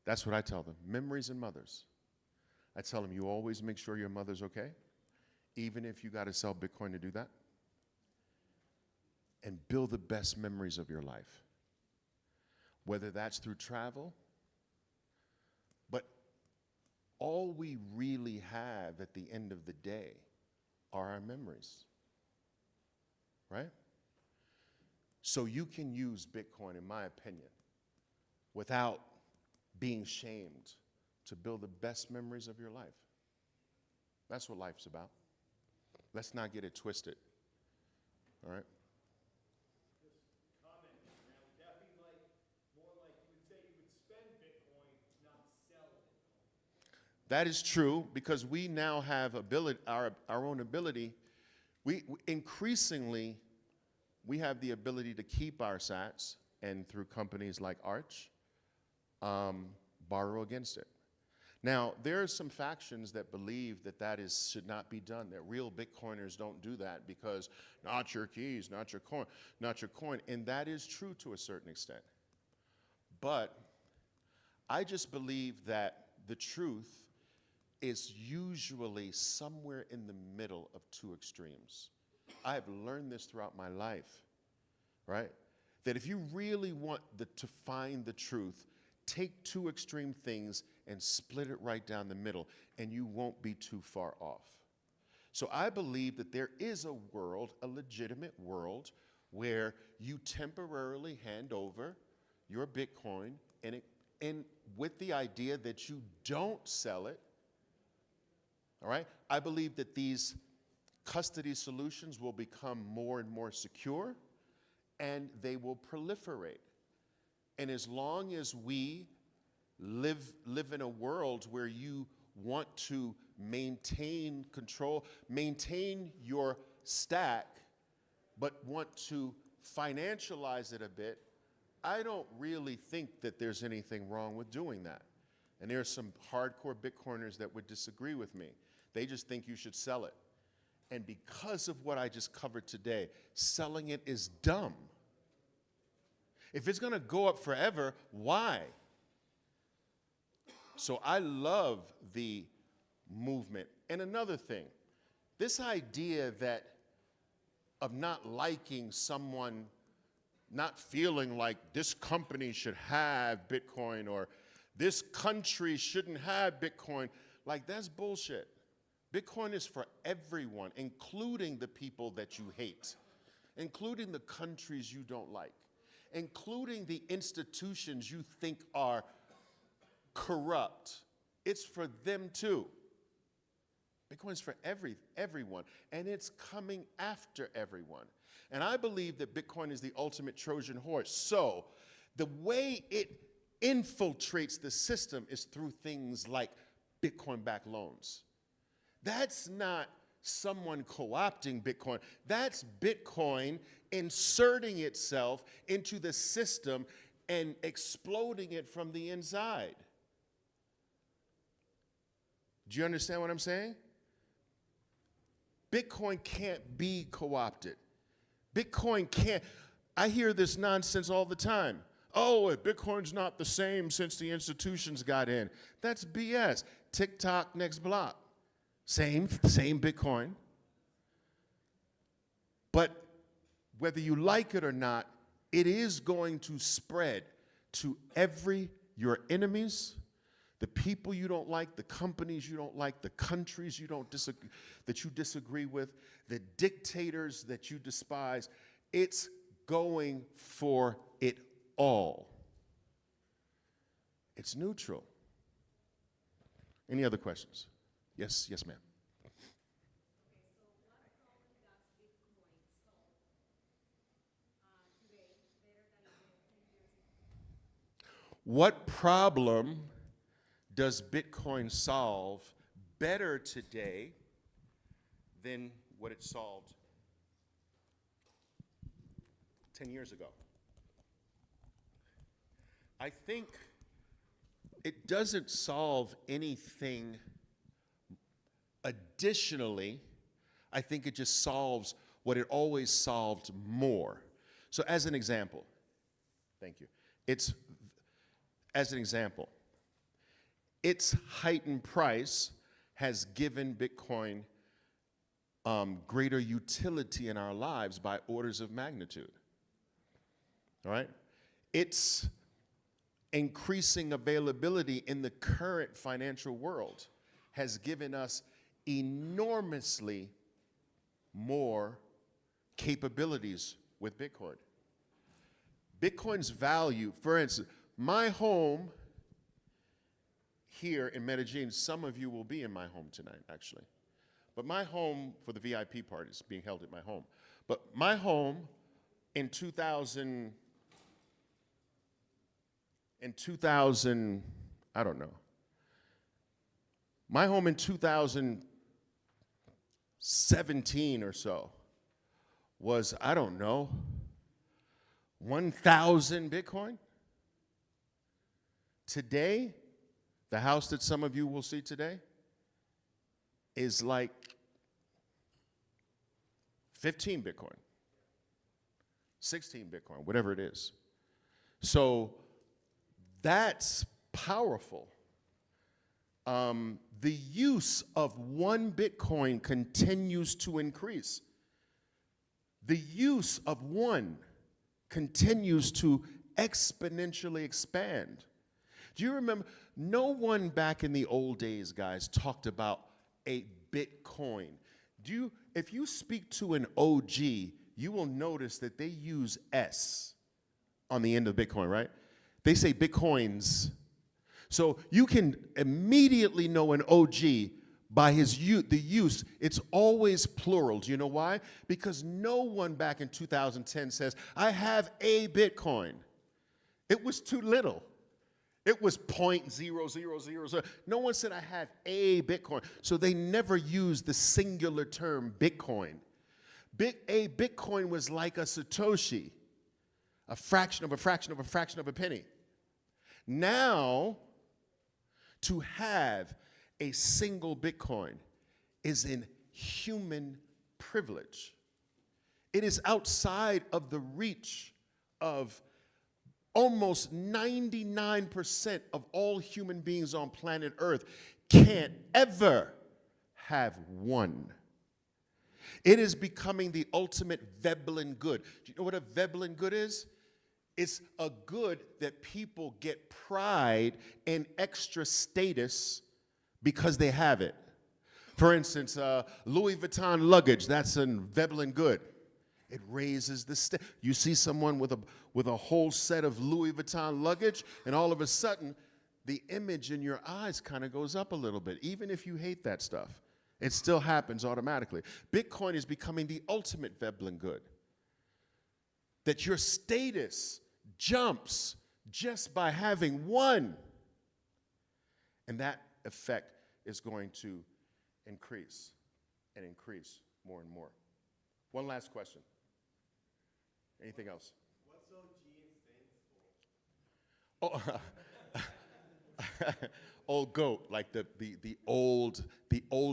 That's what I tell them, memories and mothers. I tell them, you always make sure your mother's okay, even if you got to sell Bitcoin to do that, and build the best memories of your life. Whether that's through travel, but all we really have at the end of the day are our memories, right? So you can use Bitcoin, in my opinion, without being shamed to build the best memories of your life. That's what life's about. Let's not get it twisted, all right? That is true, because we now have our own ability. Increasingly, we have the ability to keep our sats, and through companies like Arch, borrow against it. Now, there are some factions that believe that should not be done, that real Bitcoiners don't do that because not your keys, not your coin, not your coin. And that is true to a certain extent. But I just believe that the truth is usually somewhere in the middle of two extremes. I have learned this throughout my life, right? That if you really want to find the truth, take two extreme things and split it right down the middle, and you won't be too far off. So I believe that there is a world, a legitimate world, where you temporarily hand over your Bitcoin and with the idea that you don't sell it, all right? I believe that these custody solutions will become more and more secure, and they will proliferate. And as long as we live in a world where you want to maintain control, maintain your stack, but want to financialize it a bit, I don't really think that there's anything wrong with doing that. And there are some hardcore Bitcoiners that would disagree with me. They just think you should sell it. And because of what I just covered today, selling it is dumb. If it's going to go up forever, why? So I love the movement. And another thing, this idea of not liking someone, not feeling like this company should have Bitcoin or this country shouldn't have Bitcoin, like that's bullshit. Bitcoin is for everyone, including the people that you hate, including the countries you don't like, including the institutions you think are corrupt. It's for them too. Bitcoin's for everyone, and it's coming after everyone. And I believe that Bitcoin is the ultimate Trojan horse. So the way it infiltrates the system is through things like Bitcoin-backed loans. That's not someone co-opting Bitcoin. That's Bitcoin inserting itself into the system and exploding it from the inside. Do you understand what I'm saying? Bitcoin can't be co-opted. Bitcoin can't. I hear this nonsense all the time. Oh, Bitcoin's not the same since the institutions got in. That's BS. TikTok, next block. Same Bitcoin. But whether you like it or not, it is going to spread to your enemies, the people you don't like, the companies you don't like, the countries that you disagree with, the dictators that you despise. It's going for it all. It's neutral. Any other questions? Yes, ma'am. What problem does Bitcoin solve better today than what it solved 10 years ago? I think it doesn't solve anything additionally. I think it just solves what it always solved more. So as an example, thank you. As an example, its heightened price has given Bitcoin greater utility in our lives by orders of magnitude. All right? Its increasing availability in the current financial world has given us enormously more capabilities with Bitcoin. Bitcoin's value, for instance, my home here in Medellin, some of you will be in my home tonight, actually. But my home for the VIP party is being held at my home. But my home in 2000, I don't know. My home in 2017 or so was, I don't know, 1,000 Bitcoin. Today, The house that some of you will see today is like 15 Bitcoin, 16 Bitcoin, whatever it is. So that's powerful. The use of one Bitcoin continues to increase. The use of one continues to exponentially expand. Do you remember? No one back in the old days, guys, talked about a Bitcoin. If you speak to an OG, you will notice that they use S on the end of Bitcoin, right? They say Bitcoins. So you can immediately know an OG by the use. It's always plural. Do you know why? Because no one back in 2010 says, I have a Bitcoin. It was too little. It was 0.0000. No one said I have a Bitcoin. So they never used the singular term Bitcoin. A Bitcoin was like a Satoshi, a fraction of a fraction of a fraction of a penny. Now, to have a single Bitcoin is an human privilege. It is outside of the reach of almost 99% of all human beings on planet Earth can't ever have one. It is becoming the ultimate Veblen good. Do you know what a Veblen good is? It's a good that people get pride and extra status because they have it. For instance, Louis Vuitton luggage, that's a Veblen good. It raises the you see someone with a whole set of Louis Vuitton luggage, and all of a sudden, the image in your eyes kind of goes up a little bit, even if you hate that stuff. It still happens automatically. Bitcoin is becoming the ultimate Veblen good. That your status jumps just by having one. And that effect is going to increase and increase more and more. One last question. Anything else? What's OG stands for? Old goat, like the old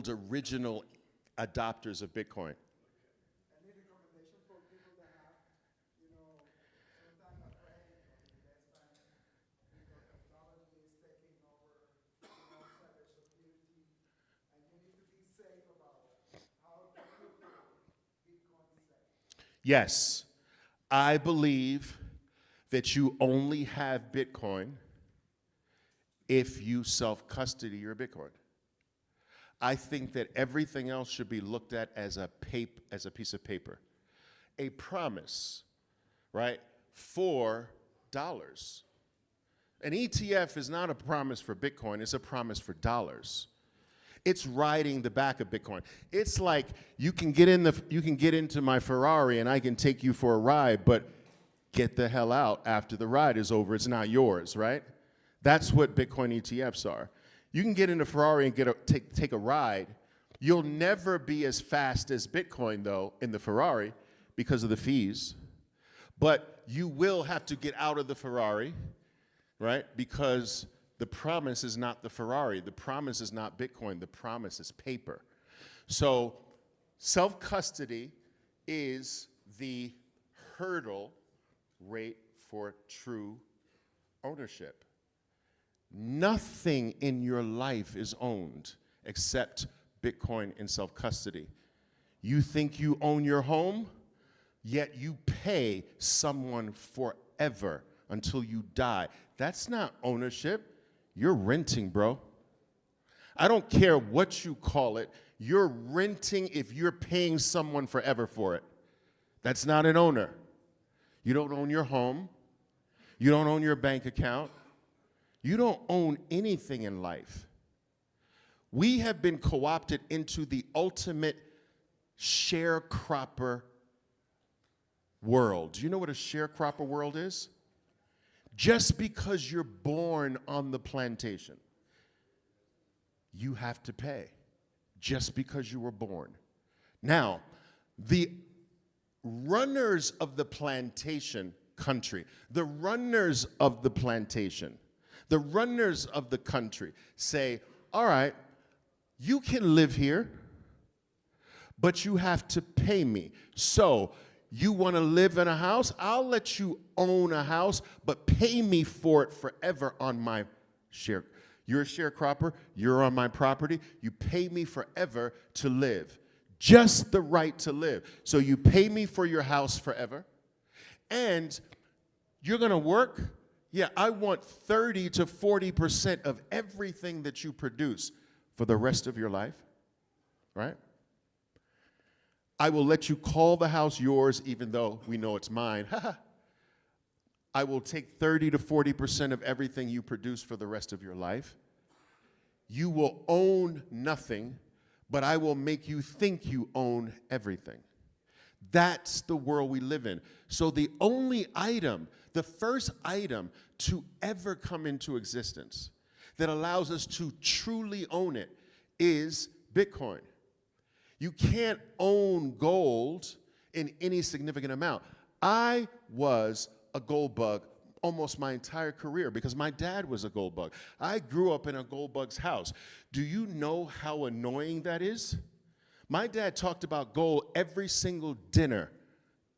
original adopters of Bitcoin. Any recommendation for people that have, sometimes afraid of investment because technology is taking over, cybersecurity, and you need to be safe about it. How do you do Bitcoin safe? Yes, I believe that you only have Bitcoin if you self-custody your Bitcoin. I think that everything else should be looked at as a piece of paper. A promise, right, for dollars. An ETF is not a promise for Bitcoin, it's a promise for dollars. It's riding the back of Bitcoin. It's like you can get into my Ferrari and I can take you for a ride, but get the hell out after the ride is over. It's not yours, right? That's what Bitcoin ETFs are. You can get in a Ferrari and take a ride. You'll never be as fast as Bitcoin, though, in the Ferrari because of the fees. But you will have to get out of the Ferrari, right? Because the promise is not the Ferrari. The promise is not Bitcoin. The promise is paper. So self-custody is the hurdle rate for true ownership. Nothing in your life is owned except Bitcoin and self-custody. You think you own your home, yet you pay someone forever until you die. That's not ownership. You're renting, bro. I don't care what you call it. You're renting if you're paying someone forever for it. That's not an owner. You don't own your home. You don't own your bank account. You don't own anything in life. We have been co-opted into the ultimate sharecropper world. Do you know what a sharecropper world is? Just because you're born on the plantation, you have to pay just because you were born. Now, the runners of the plantation country, the runners of the plantation, The runners of the country say, all right, you can live here, but you have to pay me. So you want to live in a house? I'll let you own a house, but pay me for it forever on my share. You're a sharecropper. You're on my property. You pay me forever to live. Just the right to live. So you pay me for your house forever, and you're going to work? Yeah, I want 30 to 40% of everything that you produce for the rest of your life, right? I will let you call the house yours even though we know it's mine. I will take 30 to 40% of everything you produce for the rest of your life. You will own nothing, but I will make you think you own everything. That's the world we live in. So the only item, the first item to ever come into existence that allows us to truly own it is Bitcoin. You can't own gold in any significant amount. I was a gold bug almost my entire career because my dad was a gold bug. I grew up in a gold bug's house. Do you know how annoying that is? My dad talked about gold every single dinner,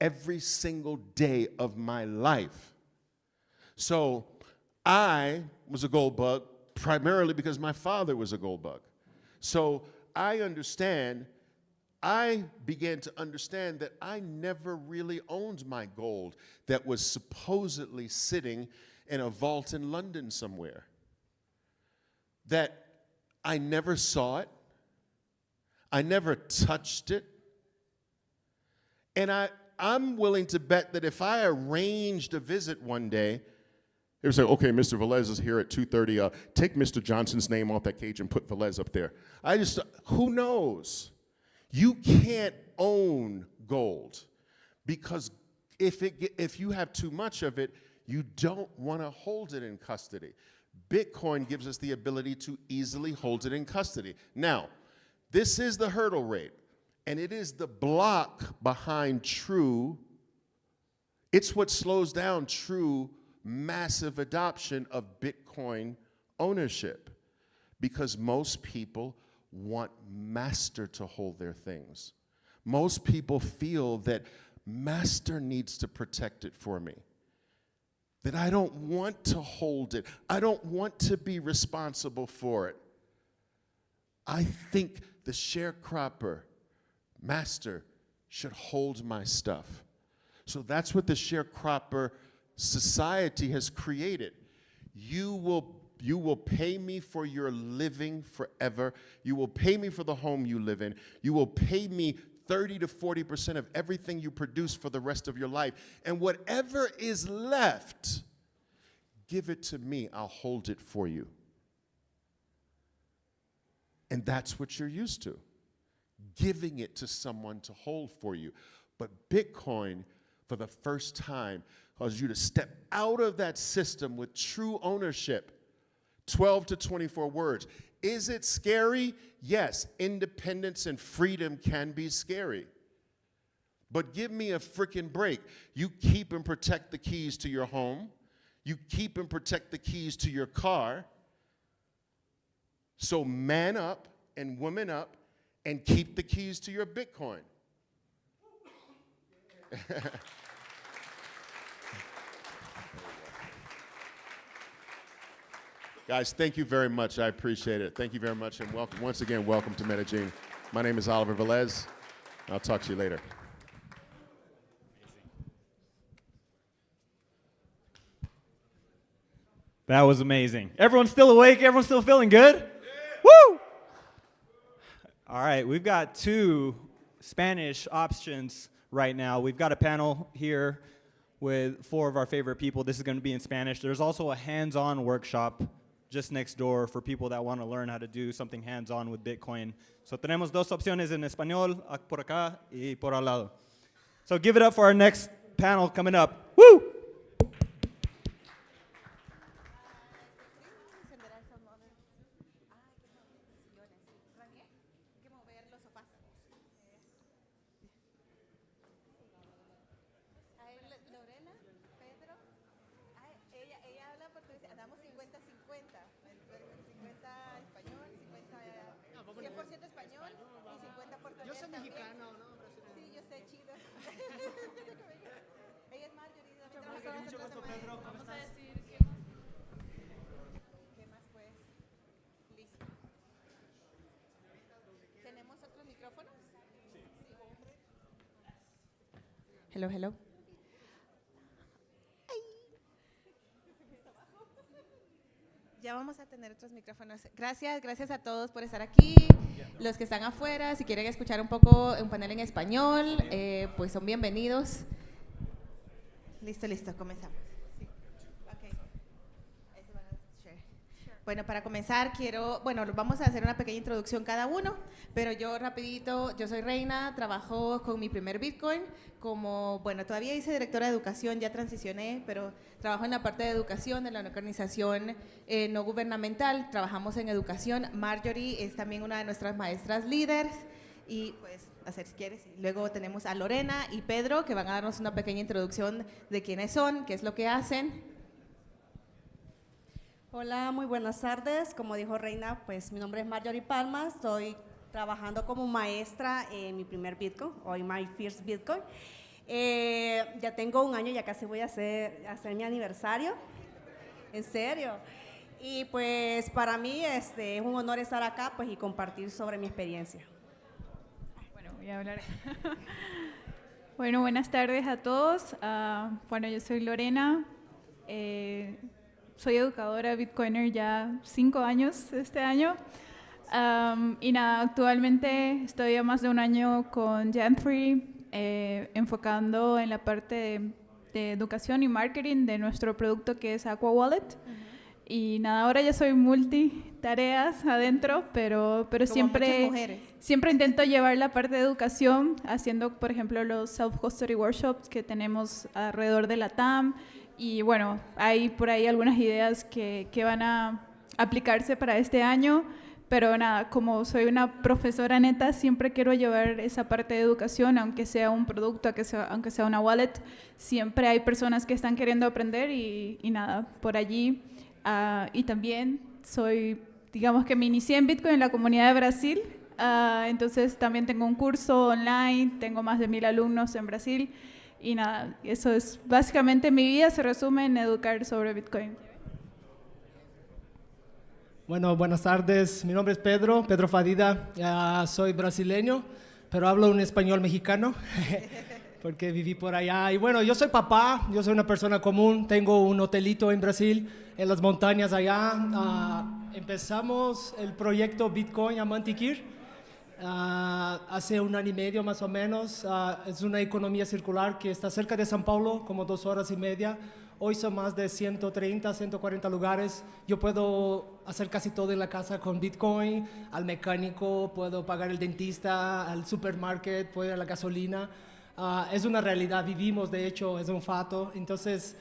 every single day of my life. So I was a gold bug primarily because my father was a gold bug. So I began to understand that I never really owned my gold that was supposedly sitting in a vault in London somewhere. That I never saw it. I never touched it. And I'm willing to bet that if I arranged a visit one day, they would say, okay, Mr. Velez is here at 2:30. Take Mr. Johnson's name off that cage and put Velez up there. Who knows? You can't own gold because if you have too much of it, you don't want to hold it in custody. Bitcoin gives us the ability to easily hold it in custody. Now, this is the hurdle rate, and it is the block behind true. It's what slows down true massive adoption of Bitcoin ownership because most people want master to hold their things. Most people feel that master needs to protect it for me. That I don't want to hold it. I don't want to be responsible for it. I think the sharecropper master should hold my stuff. So that's what the sharecropper society has created. You will pay me for your living forever. You will pay me for the home you live in. You will pay me 30 to 40% of everything you produce for the rest of your life. And whatever is left, give it to me. I'll hold it for you. And that's what you're used to, giving it to someone to hold for you. But Bitcoin, for the first time, causes you to step out of that system with true ownership. 12 to 24 words. Is it scary? Yes, independence and freedom can be scary. But give me a freaking break. You keep and protect the keys to your home. You keep and protect the keys to your car. So man up and woman up and keep the keys to your Bitcoin. Guys, thank you very much. I appreciate it. Thank you very much, and welcome, once again, welcome to Medellin. My name is Oliver Velez. I'll talk to you later. That was amazing. Everyone still awake? Everyone still feeling good? Yeah. Woo! All right, we've got two Spanish options right now. We've got a panel here with 4 of our favorite people. This is going to be in Spanish. There's also a hands-on workshop just next door for people that want to learn how to do something hands-on with Bitcoin. So tenemos dos opciones en español, por acá y por al lado. So give it up for our next panel coming up. Woo! Lorena, Pedro, ella habla portugués, damos 50-50. mexicano, ¿no? Sí, yo sé, chido. Ella es Marjorie. Mucho gusto, Pedro. ¿Cómo Vamos a estás? decir qué más pues. Listo. ¿Tenemos otros micrófonos? Sí. Hello, hello. Ya vamos a tener otros micrófonos. Gracias a todos por estar aquí. Los que están afuera, si quieren escuchar un poco un panel en español, pues son bienvenidos. Listo, comenzamos. Sí. Okay. Bueno, para comenzar vamos a hacer una pequeña introducción cada uno, pero yo rapidito, yo soy Reina, trabajo con mi primer Bitcoin todavía hice directora de educación, ya transicioné, pero trabajo en la parte de educación, en la organización no gubernamental, trabajamos en educación. Marjorie es también una de nuestras maestras líderes y pues hacer si quieres. Luego tenemos a Lorena y Pedro que van a darnos una pequeña introducción de quiénes son, qué es lo que hacen. Hola, muy buenas tardes. Como dijo Reina, pues mi nombre es Marjorie Palma, estoy trabajando como maestra en mi primer Bitcoin, hoy my first Bitcoin. Ya tengo un año, ya casi voy a hacer mi aniversario, en serio. Y pues para mí es un honor estar acá pues, y compartir sobre mi experiencia. Bueno, voy a hablar. Bueno, buenas tardes a todos. Yo soy Lorena. Soy educadora Bitcoiner ya 5 años este año. Y nada, actualmente estoy a más de un año con Jam3, enfocando en la parte de educación y marketing de nuestro producto que es Aqua Wallet. Y nada, ahora ya soy multitareas adentro, pero siempre intento llevar la parte de educación, haciendo, por ejemplo, los self-custody workshops que tenemos alrededor de la TAM. Y bueno, hay por ahí algunas ideas que van a aplicarse para este año, pero nada, como soy una profesora neta, siempre quiero llevar esa parte de educación, aunque sea un producto, aunque sea una wallet, siempre hay personas que están queriendo aprender y nada, por allí. Y también digamos que me inicié en Bitcoin en la comunidad de Brasil, entonces también tengo un curso online, tengo más de 1000 alumnos en Brasil. Y nada, eso es básicamente mi vida, se resume en educar sobre Bitcoin. Bueno, buenas tardes. Mi nombre es Pedro Fadida. Soy brasileño, pero hablo un español mexicano porque viví por allá. Y bueno, yo soy papá, yo soy una persona común. Tengo un hotelito en Brasil, en las montañas allá. Empezamos el proyecto Bitcoin a Mantiquir. Hace un año y medio más o menos. Es una economía circular que está cerca de São Paulo, como 2 horas y media. Hoy son más de 130, 140 lugares. Yo puedo hacer casi todo en la casa con Bitcoin, al mecánico, puedo pagar el dentista, al supermarket, puedo ir a la gasolina. Es una realidad, vivimos, de hecho, es un fato. Entonces,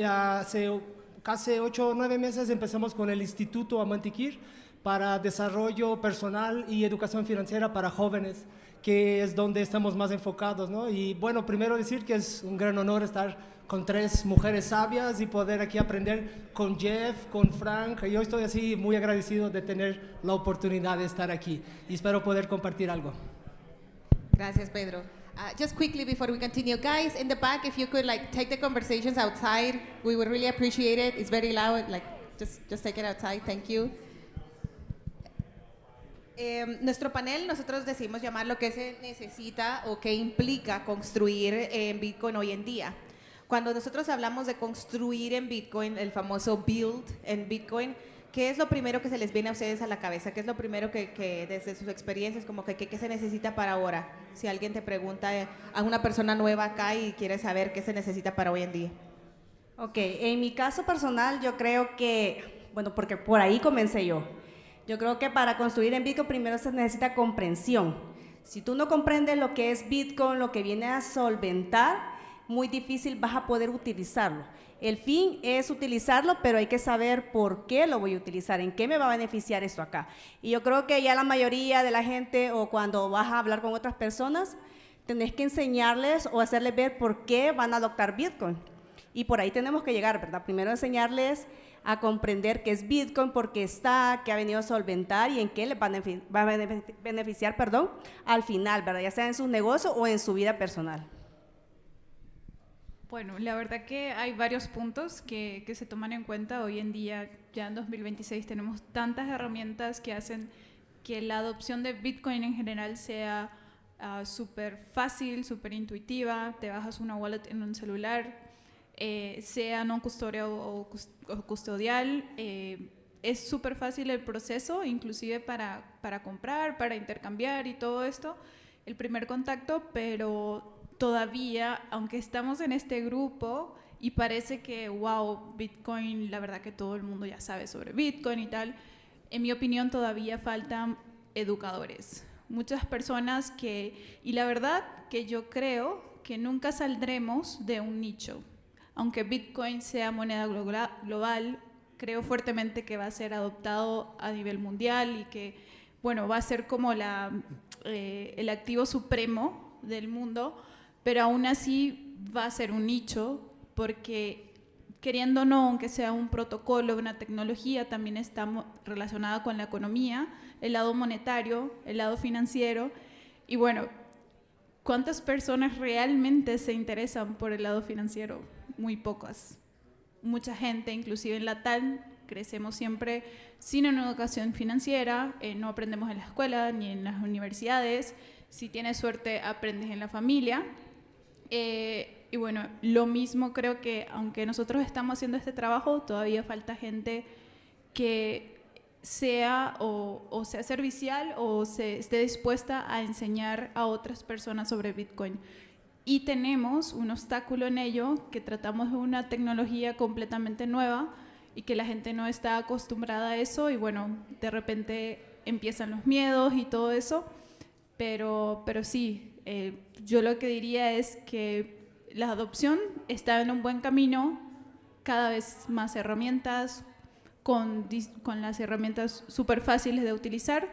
hace casi 8 o 9 meses empezamos con el Instituto Amantiquir para desarrollo personal y educación financiera para jóvenes, que es donde estamos más enfocados, ¿no? Y bueno, primero decir que es un gran honor estar con 3 mujeres sabias y poder aquí aprender con Jeff, con Frank. Yo estoy así muy agradecido de tener la oportunidad de estar aquí y espero poder compartir algo. Gracias, Pedro. Just quickly before we continue, guys in the back, if you could take the conversations outside, we would really appreciate it. It's very loud, just take it outside. Thank you. Nuestro panel, nosotros decimos llamar lo que se necesita o que implica construir en Bitcoin hoy en día. Cuando nosotros hablamos de construir en Bitcoin, el famoso build en Bitcoin, ¿qué es lo primero que se les viene a ustedes a la cabeza? ¿Qué es lo primero que desde sus experiencias, como que qué se necesita para ahora? Si alguien te pregunta a una persona nueva acá y quiere saber qué se necesita para hoy en día. Ok, en mi caso personal yo creo que, bueno, porque por ahí comencé yo. Yo creo que para construir en Bitcoin primero se necesita comprensión. Si tú no comprendes lo que es Bitcoin, lo que viene a solventar, muy difícil vas a poder utilizarlo. El fin es utilizarlo, pero hay que saber por qué lo voy a utilizar, en qué me va a beneficiar esto acá. Y yo creo que ya la mayoría de la gente, o cuando vas a hablar con otras personas, tenés que enseñarles o hacerles ver por qué van a adoptar Bitcoin. Y por ahí tenemos que llegar, ¿verdad? Primero enseñarles a comprender qué es Bitcoin, por qué está, qué ha venido a solventar y en qué les va a beneficiar, perdón, al final, ¿verdad? Ya sea en sus negocios o en su vida personal. Bueno, la verdad que hay varios puntos que se toman en cuenta. Hoy en día, ya en 2026, tenemos tantas herramientas que hacen que la adopción de Bitcoin en general sea súper fácil, súper intuitiva. Te bajas una wallet en un celular, sea no custodial o custodial. Es súper fácil el proceso, inclusive para comprar, para intercambiar y todo esto, el primer contacto, pero todavía, aunque estamos en este grupo y parece que, wow, Bitcoin, la verdad que todo el mundo ya sabe sobre Bitcoin y tal, en mi opinión todavía faltan educadores. Muchas personas y la verdad que yo creo que nunca saldremos de un nicho. Aunque Bitcoin sea moneda global, creo fuertemente que va a ser adoptado a nivel mundial y que, bueno, va a ser como el activo supremo del mundo, pero aún así va a ser un nicho porque, queriendo o no, aunque sea un protocolo, una tecnología, también está relacionada con la economía, el lado monetario, el lado financiero. Y bueno, ¿cuántas personas realmente se interesan por el lado financiero? Muy pocas. Mucha gente, inclusive en la TAL, crecemos siempre sin una educación financiera, no aprendemos en la escuela ni en las universidades. Si tienes suerte, aprendes en la familia. Y bueno, lo mismo creo que aunque nosotros estamos haciendo este trabajo, todavía falta gente que sea o sea servicial o esté dispuesta a enseñar a otras personas sobre Bitcoin. Y tenemos un obstáculo en ello, que tratamos de una tecnología completamente nueva y que la gente no está acostumbrada a eso y bueno, de repente empiezan los miedos y todo eso, pero sí, yo lo que diría es que la adopción está en un buen camino, cada vez más herramientas, con las herramientas súper fáciles de utilizar,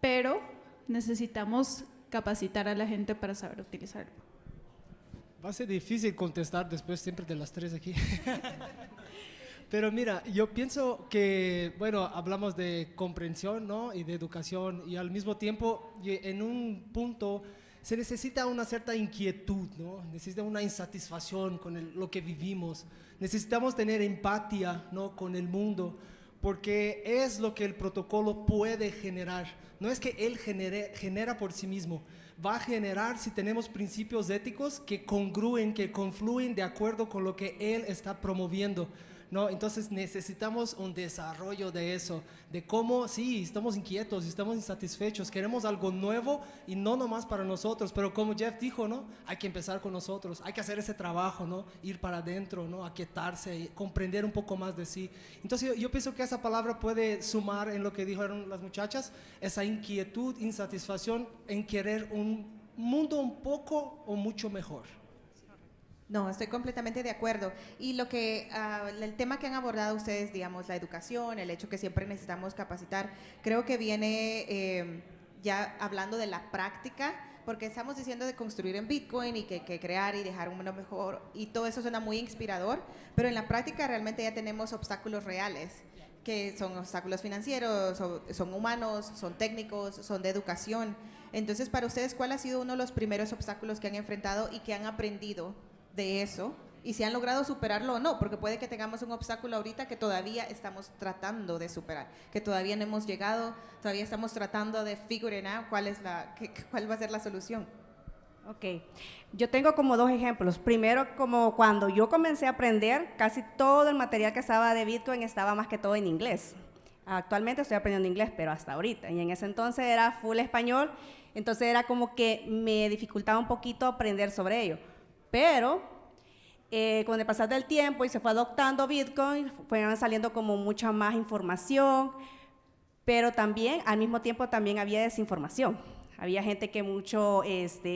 pero necesitamos capacitar a la gente para saber utilizarlo. Va a ser difícil contestar después siempre de las tres aquí. Pero mira, yo pienso que, bueno, hablamos de comprensión, ¿no? Y de educación, y al mismo tiempo, en un punto, se necesita una cierta inquietud, ¿no? Necesita una insatisfacción con lo que vivimos. Necesitamos tener empatía, ¿no? Con el mundo, porque es lo que el protocolo puede generar. No es que él genera por sí mismo, va a generar si tenemos principios éticos que congruen, que confluyen de acuerdo con lo que él está promoviendo, ¿no? Entonces necesitamos un desarrollo de eso, de cómo, sí, estamos inquietos, estamos insatisfechos, queremos algo nuevo y no nomás para nosotros, pero como Jeff dijo, ¿no? Hay que empezar con nosotros, hay que hacer ese trabajo, ¿no? Ir para adentro, ¿no? Aquietarse, comprender un poco más de sí. Entonces yo pienso que esa palabra puede sumar en lo que dijeron las muchachas, esa inquietud, insatisfacción en querer un mundo un poco o mucho mejor. No, estoy completamente de acuerdo. Y el tema que han abordado ustedes, digamos, la educación, el hecho que siempre necesitamos capacitar, creo que viene ya hablando de la práctica, porque estamos diciendo de construir en Bitcoin y que crear y dejar un mundo mejor, y todo eso suena muy inspirador, pero en la práctica realmente ya tenemos obstáculos reales, que son obstáculos financieros, son humanos, son técnicos, son de educación. Entonces, para ustedes, ¿cuál ha sido uno de los primeros obstáculos que han enfrentado y que han aprendido de eso, y si han logrado superarlo o no? Porque puede que tengamos un obstáculo ahorita que todavía estamos tratando de superar, que todavía no hemos llegado, todavía estamos tratando de figure it out cuál va a ser la solución. Ok, yo tengo como dos ejemplos. Primero, como cuando yo comencé a aprender, casi todo el material que estaba de Bitcoin estaba más que todo en inglés. Actualmente estoy aprendiendo inglés, pero hasta ahorita, y en ese entonces era full español, entonces era como que me dificultaba un poquito aprender sobre ello. Pero con el pasar del tiempo y se fue adoptando Bitcoin, fueron saliendo como mucha más información, pero también al mismo tiempo también había desinformación. Había gente que mucho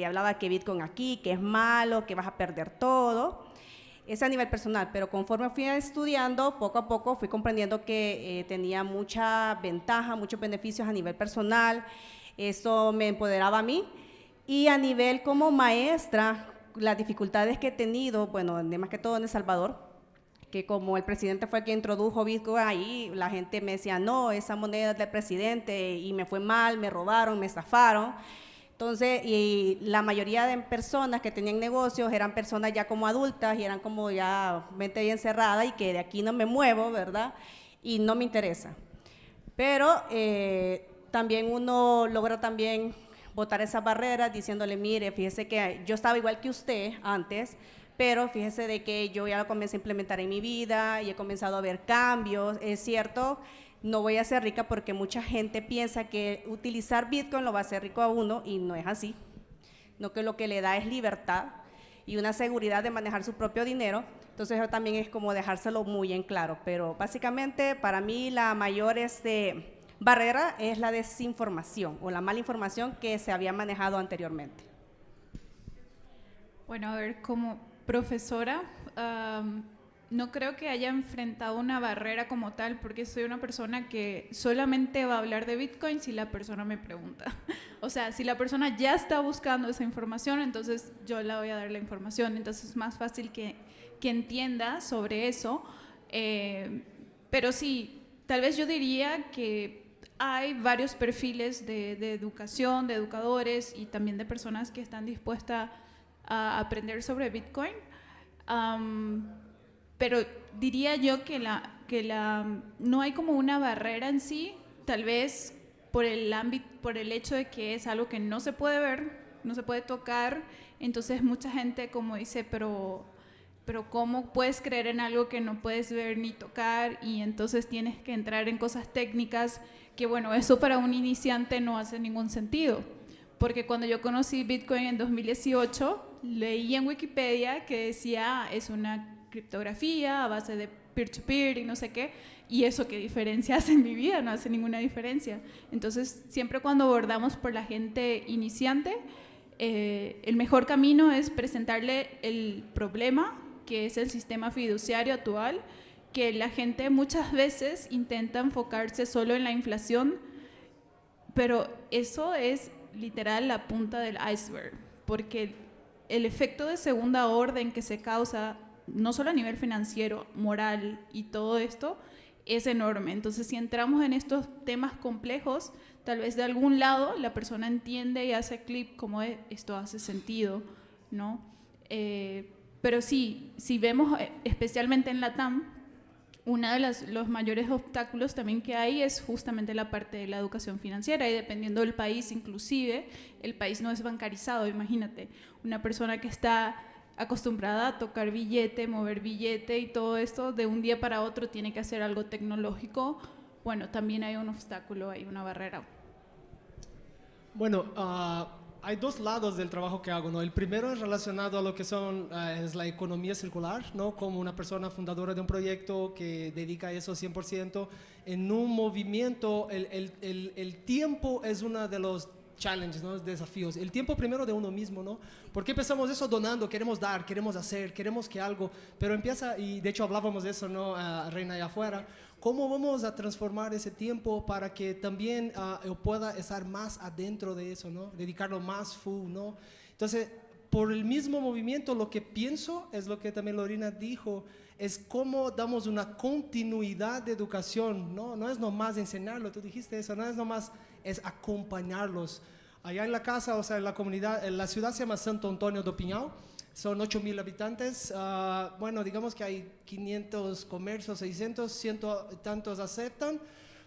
hablaba que Bitcoin aquí, que es malo, que vas a perder todo. Eso a nivel personal, pero conforme fui estudiando, poco a poco fui comprendiendo que tenía mucha ventaja, muchos beneficios a nivel personal. Eso me empoderaba a mí, y a nivel como maestra, las dificultades que he tenido, bueno, más que todo en El Salvador, que como el presidente fue quien introdujo Bitcoin ahí, la gente me decía, no, esa moneda es del presidente y me fue mal, me robaron, me estafaron. Entonces, y la mayoría de personas que tenían negocios eran personas ya como adultas y eran como ya mente bien cerrada y que de aquí no me muevo, ¿verdad? Y no me interesa. Pero también uno logra también botar esas barreras diciéndole, mire, fíjese que yo estaba igual que usted antes, pero fíjese de que yo ya lo comencé a implementar en mi vida y he comenzado a ver cambios. Es cierto, no voy a ser rica porque mucha gente piensa que utilizar Bitcoin lo va a hacer rico a uno y no es así. No, que lo que le da es libertad y una seguridad de manejar su propio dinero. Entonces eso también es como dejárselo muy en claro, pero básicamente para mí la mayor barrera es la desinformación o la mala información que se había manejado anteriormente. Bueno, a ver, como profesora, no creo que haya enfrentado una barrera como tal, porque soy una persona que solamente va a hablar de Bitcoin si la persona me pregunta. O sea, si la persona ya está buscando esa información, entonces yo le voy a dar la información. Entonces es más fácil que entienda sobre eso. Pero sí, tal vez yo diría que hay varios perfiles de educación, de educadores y también de personas que están dispuestas a aprender sobre Bitcoin. Pero diría yo que no hay como una barrera en sí, tal vez por el hecho de que es algo que no se puede ver, no se puede tocar. Entonces mucha gente como dice, pero ¿cómo puedes creer en algo que no puedes ver ni tocar? Y entonces tienes que entrar en cosas técnicas que, bueno, eso para un iniciante no hace ningún sentido. Porque cuando yo conocí Bitcoin en 2018, leí en Wikipedia que decía, es una criptografía a base de peer-to-peer y no sé qué, y eso qué diferencia hace en mi vida, no hace ninguna diferencia. Entonces, siempre cuando abordamos por la gente iniciante, el mejor camino es presentarle el problema, que es el sistema fiduciario actual, que la gente muchas veces intenta enfocarse solo en la inflación, pero eso es literal la punta del iceberg, porque el efecto de segunda orden que se causa no solo a nivel financiero, moral y todo esto, es enorme. Entonces, si entramos en estos temas complejos, tal vez de algún lado la persona entiende y hace clic como esto hace sentido, ¿no? Pero sí, si vemos especialmente en LATAM, uno de los mayores obstáculos también que hay es justamente la parte de la educación financiera, y dependiendo del país, inclusive, el país no es bancarizado. Imagínate, una persona que está acostumbrada a tocar billete, mover billete y todo esto, de un día para otro tiene que hacer algo tecnológico. Bueno, también hay un obstáculo, hay una barrera. Bueno, hay dos lados del trabajo que hago, ¿no? El primero es relacionado a lo que es la economía circular, ¿no? Como una persona fundadora de un proyecto que dedica eso 100%. En un movimiento, el tiempo es uno de los challenges, ¿no? Desafíos. El tiempo primero de uno mismo, ¿no? ¿Por qué empezamos eso donando? Queremos dar, queremos hacer, queremos que algo, pero empieza, y de hecho hablábamos de eso, ¿no? Reina allá afuera. ¿Cómo vamos a transformar ese tiempo para que también yo pueda estar más adentro de eso, ¿no? Dedicarlo más full, ¿no? Entonces, por el mismo movimiento, lo que pienso es lo que también Lorena dijo, es cómo damos una continuidad de educación, ¿no? No es nomás enseñarlo, tú dijiste eso, no es nomás, es acompañarlos. Allá en la casa, o sea, en la comunidad, en la ciudad se llama Santo Antonio do Pinhal, son 8,000 habitantes, bueno, digamos que hay 500 comercios, 600, 100 y tantos aceptan,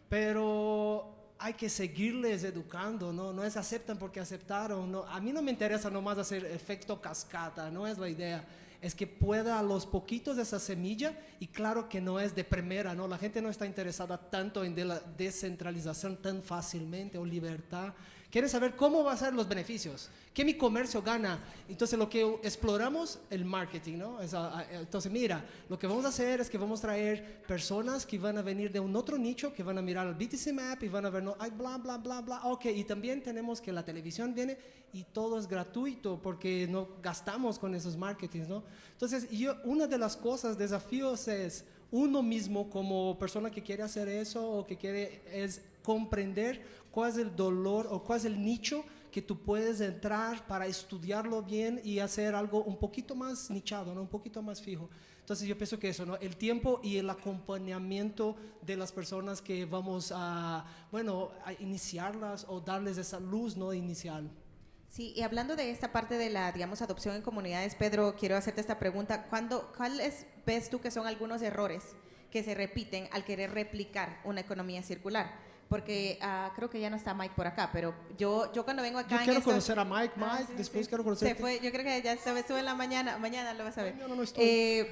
pero hay que seguirles educando, ¿no? No es aceptan porque aceptaron, ¿no? A mí no me interesa nomás hacer efecto cascada, no es la idea. Es que pueda a los poquitos de esa semilla, y claro que no es de primera, ¿no? La gente no está interesada tanto en la descentralización tan fácilmente o libertad. Quiere saber cómo va a ser los beneficios, qué mi comercio gana. Entonces lo que exploramos, el marketing, ¿no? Entonces mira, lo que vamos a hacer es que vamos a traer personas que van a venir de un otro nicho, que van a mirar el BTC Map y van a ver, no, ay, bla, bla, bla, bla. Ok, y también tenemos que la televisión viene y todo es gratuito porque no gastamos con esos marketings, ¿no? Entonces una de las cosas, desafíos es uno mismo como persona que quiere hacer eso o que quiere es comprender cuál es el dolor o cuál es el nicho que tú puedes entrar para estudiarlo bien y hacer algo un poquito más nichado, ¿no? Un poquito más fijo. Entonces yo pienso que eso, ¿no? El tiempo y el acompañamiento de las personas que vamos a, bueno, a iniciarlas o darles esa luz, ¿no? Inicial. Sí, y hablando de esta parte de la, digamos, adopción en comunidades, Pedro, quiero hacerte esta pregunta. ¿Cuáles ves tú que son algunos errores que se repiten al querer replicar una economía circular? Porque creo que ya no está Mike por acá, pero yo cuando vengo acá... Yo quiero conocer a Mike, después quiero conocer... Se fue, yo creo que ya estuvo en la mañana lo vas a ver. No estoy.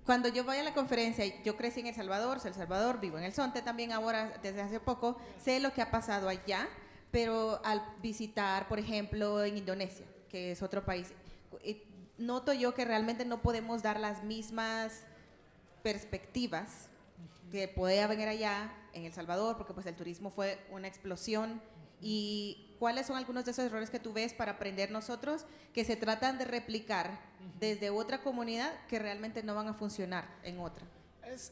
Cuando yo voy a la conferencia, yo crecí en El Salvador, vivo en El Zonte también ahora, desde hace poco, sé lo que ha pasado allá, pero al visitar, por ejemplo, en Indonesia, que es otro país, noto yo que realmente no podemos dar las mismas perspectivas que podía venir allá en El Salvador, porque pues el turismo fue una explosión. ¿Y cuáles son algunos de esos errores que tú ves para aprender nosotros que se tratan de replicar desde otra comunidad que realmente no van a funcionar en otra?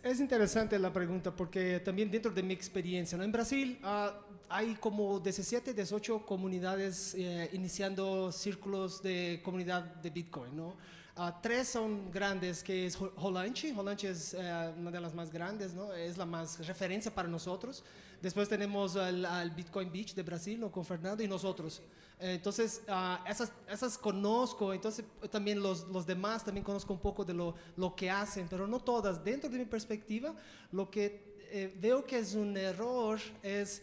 Es interesante la pregunta porque también dentro de mi experiencia, ¿no? En Brasil hay como 17, 18 comunidades iniciando círculos de comunidad de Bitcoin, ¿no? 3 son grandes, que es Holanche. Holanche es una de las más grandes, ¿no? Es la más referencia para nosotros. Después tenemos al Bitcoin Beach de Brasil, ¿no? Con Fernando y nosotros. Entonces, esas conozco, entonces también los demás también conozco un poco de lo que hacen, pero no todas. Dentro de mi perspectiva, lo que veo que es un error es,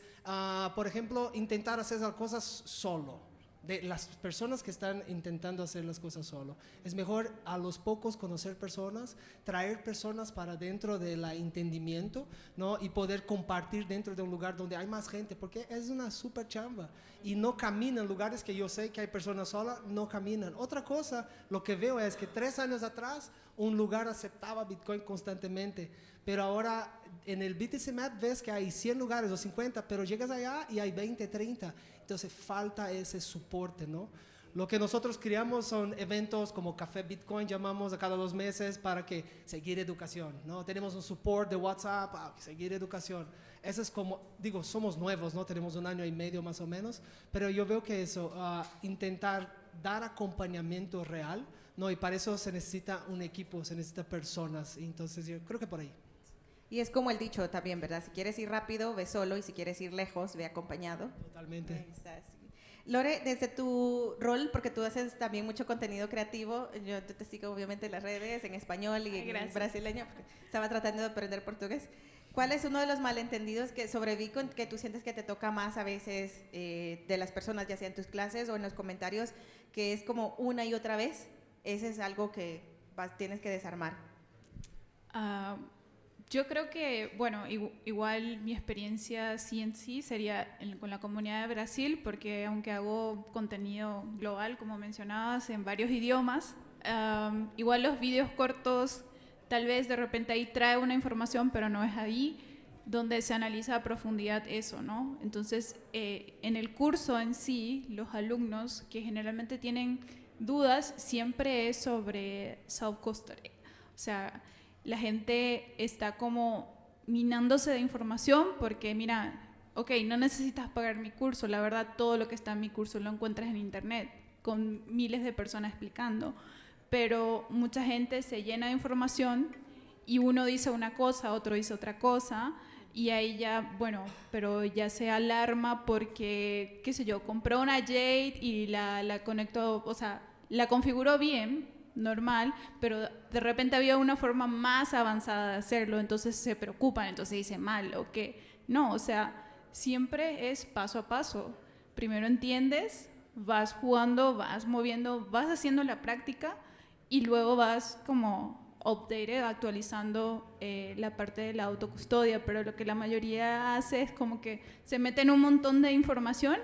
por ejemplo, intentar hacer las cosas solo. De las personas que están intentando hacer las cosas solo. Es mejor a los pocos conocer personas, traer personas para dentro del entendimiento, ¿no? Y poder compartir dentro de un lugar donde hay más gente, porque es una super chamba. Y no caminan lugares que yo sé que hay personas solas, no caminan. Otra cosa, lo que veo es que 3 años atrás un lugar aceptaba Bitcoin constantemente, pero ahora en el BTC Map ves que hay 100 lugares o 50, pero llegas allá y hay 20, 30. Entonces falta ese soporte, ¿no? Lo que nosotros creamos son eventos como Café Bitcoin, llamamos a cada 2 meses para que seguir educación, ¿no? Tenemos un support de WhatsApp, seguir educación. Eso es como, digo, somos nuevos, ¿no? Tenemos 1 año y medio más o menos, pero yo veo que eso, intentar dar acompañamiento real, ¿no? Y para eso se necesita un equipo, se necesita personas, entonces yo creo que por ahí. Y es como el dicho también, ¿verdad? Si quieres ir rápido, ve solo, y si quieres ir lejos, ve acompañado. Totalmente. Lore, desde tu rol, porque tú haces también mucho contenido creativo, yo te sigo obviamente en las redes, en español y en brasileño, porque estaba tratando de aprender portugués. ¿Cuál es uno de los malentendidos que sobre Bitcoin que tú sientes que te toca más a veces de las personas, ya sea en tus clases o en los comentarios, que es como una y otra vez? Ese es algo que tienes que desarmar. Yo creo que, bueno, igual mi experiencia sí en sí sería con la comunidad de Brasil, porque aunque hago contenido global, como mencionabas, en varios idiomas, igual los vídeos cortos, tal vez de repente ahí trae una información, pero no es ahí donde se analiza a profundidad eso, ¿no? Entonces, en el curso en sí, los alumnos que generalmente tienen dudas, siempre es sobre self-custody, o sea, la gente está como minándose de información porque, mira, ok, no necesitas pagar mi curso, la verdad todo lo que está en mi curso lo encuentras en internet, con miles de personas explicando, pero mucha gente se llena de información y uno dice una cosa, otro dice otra cosa, y ahí ya, bueno, pero ya se alarma porque, qué sé yo, compró una Jade y la conectó, o sea, la configuró bien, normal, pero de repente había una forma más avanzada de hacerlo, entonces se preocupan, entonces dicen mal o qué. No, o sea, siempre es paso a paso. Primero entiendes, vas jugando, vas moviendo, vas haciendo la práctica y luego vas como actualizando la parte de la autocustodia, pero lo que la mayoría hace es como que se meten un montón de información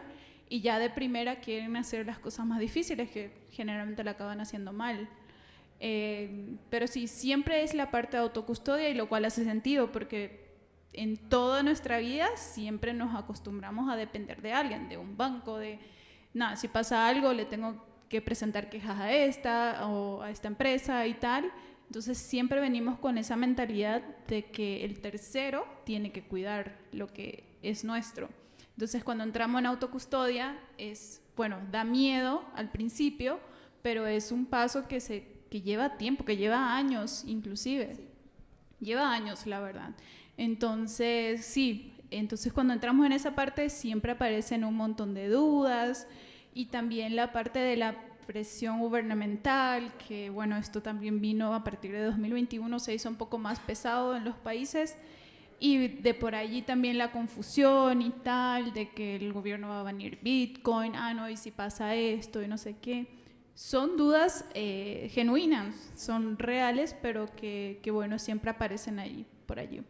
y ya de primera quieren hacer las cosas más difíciles que generalmente la acaban haciendo mal. Pero sí, siempre es la parte de autocustodia, y lo cual hace sentido porque en toda nuestra vida siempre nos acostumbramos a depender de alguien, de un banco, de nada, si pasa algo le tengo que presentar quejas a esta o a esta empresa y tal. Entonces siempre venimos con esa mentalidad de que el tercero tiene que cuidar lo que es nuestro. Entonces cuando entramos en autocustodia es bueno, da miedo al principio, pero es un paso que lleva tiempo, que lleva años inclusive. Sí. Lleva años, la verdad. Entonces, sí, entonces cuando entramos en esa parte siempre aparecen un montón de dudas y también la parte de la presión gubernamental, que bueno, esto también vino a partir de 2021, se hizo un poco más pesado en los países y de por allí también la confusión y tal, de que el gobierno va a banir Bitcoin, no, y si pasa esto y no sé qué. Son dudas genuinas, son reales, pero que bueno, siempre aparecen ahí, por allí.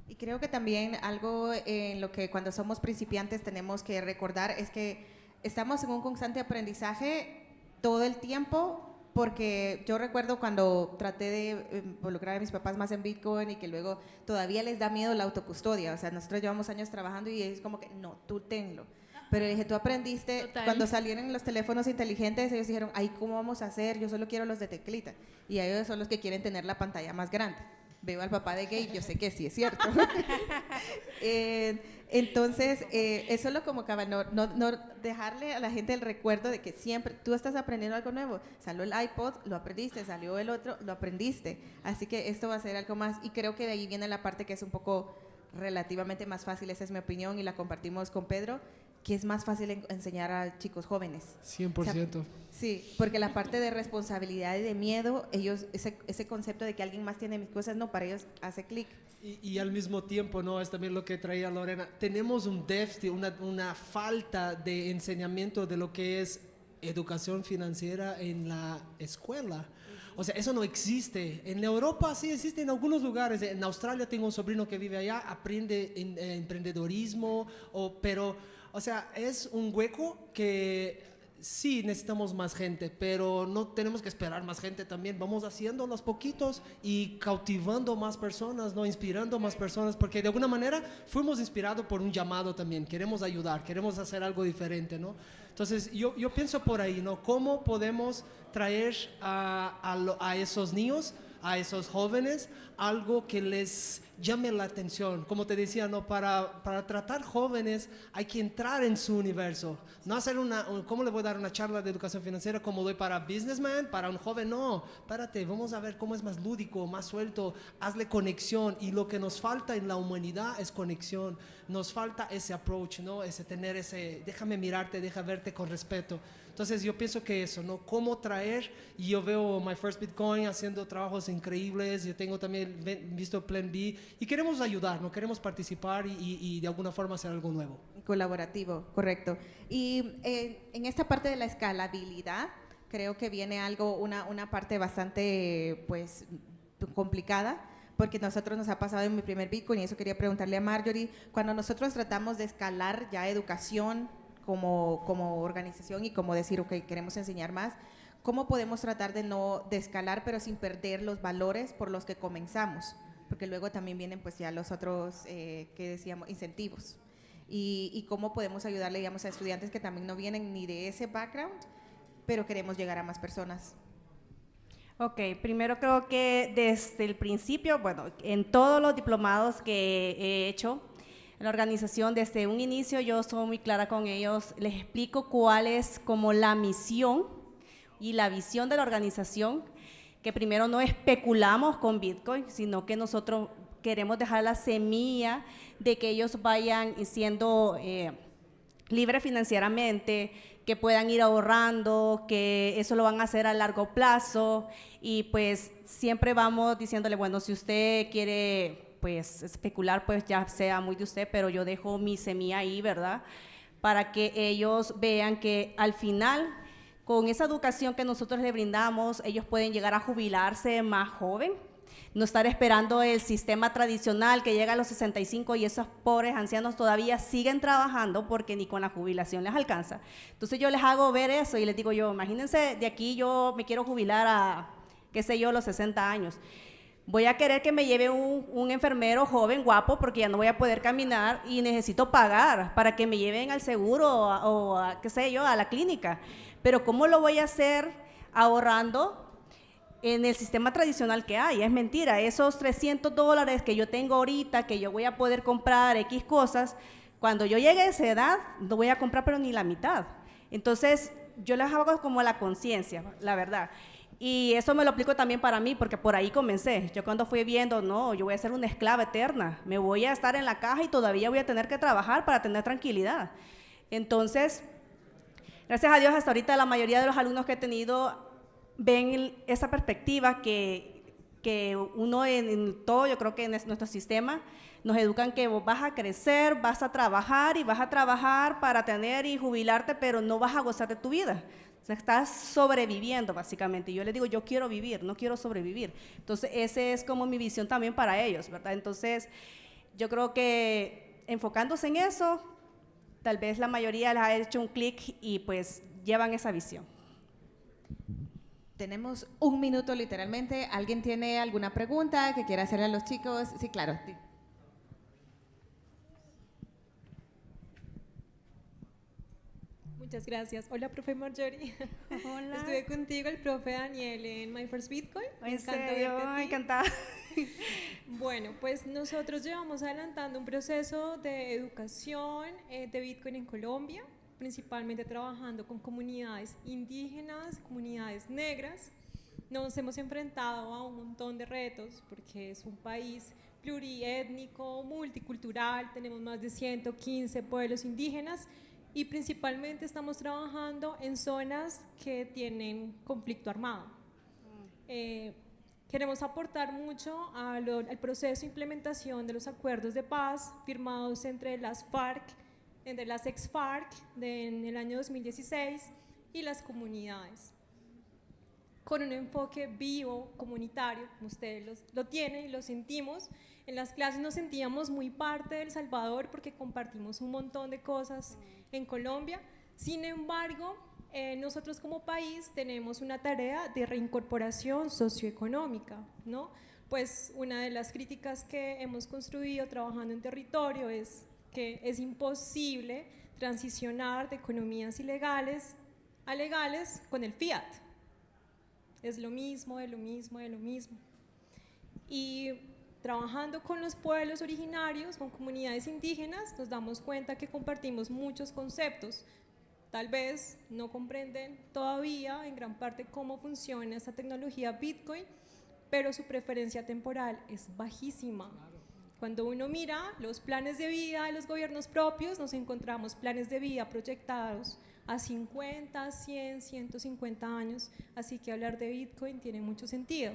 Y creo que también algo en lo que cuando somos principiantes tenemos que recordar es que estamos en un constante aprendizaje todo el tiempo, porque yo recuerdo cuando traté de involucrar a mis papás más en Bitcoin y que luego todavía les da miedo la autocustodia, o sea, nosotros llevamos años trabajando y es como que, no, tú tenlo. Pero dije, tú aprendiste, total. Cuando salieron los teléfonos inteligentes, ellos dijeron, ay, ¿cómo vamos a hacer? Yo solo quiero los de teclita. Y ellos son los que quieren tener la pantalla más grande. Veo al papá de Gabe, yo sé que sí es cierto. Entonces, eso es lo como que no dejarle a la gente el recuerdo de que siempre tú estás aprendiendo algo nuevo. Salió el iPod, lo aprendiste, salió el otro, lo aprendiste. Así que esto va a ser algo más. Y creo que de ahí viene la parte que es un poco relativamente más fácil, esa es mi opinión y la compartimos con Pedro, que es más fácil enseñar a chicos jóvenes. 100%. O sea, sí, porque la parte de responsabilidad y de miedo, ellos, ese concepto de que alguien más tiene mis cosas, no, para ellos hace clic. Y al mismo tiempo, ¿no? Es también lo que traía Lorena, tenemos un déficit, una falta de enseñamiento de lo que es educación financiera en la escuela. O sea, eso no existe. En Europa sí existe en algunos lugares. En Australia tengo un sobrino que vive allá, aprende emprendedorismo, pero, o sea, es un hueco que sí necesitamos más gente, pero no tenemos que esperar más gente también. Vamos haciendo los poquitos y cautivando más personas, ¿no? Inspirando más personas, porque de alguna manera fuimos inspirados por un llamado también. Queremos ayudar, queremos hacer algo diferente, ¿no? Entonces, yo pienso por ahí, ¿no? ¿Cómo podemos traer a esos niños, a esos jóvenes, algo que les llame la atención? Como te decía, ¿no? Para tratar jóvenes hay que entrar en su universo. No hacer ¿cómo le voy a dar una charla de educación financiera como doy para businessman, para un joven? No, párate, vamos a ver cómo es más lúdico, más suelto, hazle conexión. Y lo que nos falta en la humanidad es conexión. Nos falta ese approach, ¿no? Tener ese, déjame mirarte, déjame verte con respeto. Entonces yo pienso que eso, ¿no? Cómo traer, y yo veo My First Bitcoin haciendo trabajos increíbles, yo tengo también visto Plan B, y queremos ayudar, ¿no? Queremos participar y de alguna forma hacer algo nuevo. Colaborativo, correcto. Y en esta parte de la escalabilidad, creo que viene una parte bastante, pues, complicada, porque nosotros nos ha pasado en mi primer Bitcoin, y eso quería preguntarle a Marjorie, cuando nosotros tratamos de escalar ya educación, como organización y como decir, ok, queremos enseñar más, ¿cómo podemos tratar de escalar pero sin perder los valores por los que comenzamos? Porque luego también vienen pues ya los otros, que decíamos, incentivos. Y cómo podemos ayudarle, digamos, a estudiantes que también no vienen ni de ese background, pero queremos llegar a más personas. Ok, primero creo que desde el principio, bueno, en todos los diplomados que he hecho, la organización desde un inicio yo soy muy clara con ellos, les explico cuál es como la misión y la visión de la organización, que primero no especulamos con Bitcoin, sino que nosotros queremos dejar la semilla de que ellos vayan siendo libres financieramente, que puedan ir ahorrando, que eso lo van a hacer a largo plazo, y pues siempre vamos diciéndole, bueno, si usted quiere pues especular, pues ya sea muy de usted, pero yo dejo mi semilla ahí, ¿verdad? Para que ellos vean que al final, con esa educación que nosotros les brindamos, ellos pueden llegar a jubilarse más joven, no estar esperando el sistema tradicional que llega a los 65 y esos pobres ancianos todavía siguen trabajando porque ni con la jubilación les alcanza. Entonces yo les hago ver eso y les digo yo, imagínense, de aquí yo me quiero jubilar a, qué sé yo, los 60 años. Voy a querer que me lleve un enfermero joven, guapo, porque ya no voy a poder caminar y necesito pagar para que me lleven al seguro o a, qué sé yo, a la clínica. Pero ¿cómo lo voy a hacer ahorrando en el sistema tradicional que hay? Es mentira, esos $300 que yo tengo ahorita, que yo voy a poder comprar X cosas, cuando yo llegue a esa edad, no voy a comprar pero ni la mitad. Entonces, yo les hago como la conciencia, la verdad. Y eso me lo aplico también para mí, porque por ahí comencé. Yo cuando fui viendo, no, yo voy a ser una esclava eterna, me voy a estar en la caja y todavía voy a tener que trabajar para tener tranquilidad. Entonces, gracias a Dios, hasta ahorita la mayoría de los alumnos que he tenido ven esa perspectiva que uno en todo, yo creo que en nuestro sistema, nos educan que vos vas a crecer, vas a trabajar y vas a trabajar para tener y jubilarte, pero no vas a gozar de tu vida. O sea, estás sobreviviendo básicamente. Y yo les digo, yo quiero vivir, no quiero sobrevivir. Entonces, esa es como mi visión también para ellos, ¿verdad? Entonces, yo creo que enfocándose en eso, tal vez la mayoría les ha hecho un clic y pues llevan esa visión. Tenemos un minuto literalmente. ¿Alguien tiene alguna pregunta que quiera hacerle a los chicos? Sí, claro. Muchas gracias. Hola, profe Marjorie. Hola. Estuve contigo, el profe Daniel, en My First Bitcoin. Me encanta verte a ti. Encantada. Bueno, pues nosotros llevamos adelantando un proceso de educación de Bitcoin en Colombia, principalmente trabajando con comunidades indígenas, comunidades negras. Nos hemos enfrentado a un montón de retos porque es un país pluriétnico, multicultural, tenemos más de 115 pueblos indígenas y principalmente estamos trabajando en zonas que tienen conflicto armado. Queremos aportar mucho al proceso de implementación de los acuerdos de paz firmados entre las FARC, entre las ex-FARC en el año 2016 y las comunidades, con un enfoque vivo, comunitario, como ustedes lo tienen y lo sentimos. En las clases nos sentíamos muy parte de El Salvador porque compartimos un montón de cosas en Colombia. Sin embargo, nosotros como país tenemos una tarea de reincorporación socioeconómica, ¿no? Pues una de las críticas que hemos construido trabajando en territorio es que es imposible transicionar de economías ilegales a legales con el fiat. Es lo mismo, de lo mismo, de lo mismo. Y trabajando con los pueblos originarios, con comunidades indígenas, nos damos cuenta que compartimos muchos conceptos. Tal vez no comprenden todavía en gran parte cómo funciona esta tecnología Bitcoin, pero su preferencia temporal es bajísima. Cuando uno mira los planes de vida de los gobiernos propios, nos encontramos planes de vida proyectados a 50, 100, 150 años, así que hablar de Bitcoin tiene mucho sentido.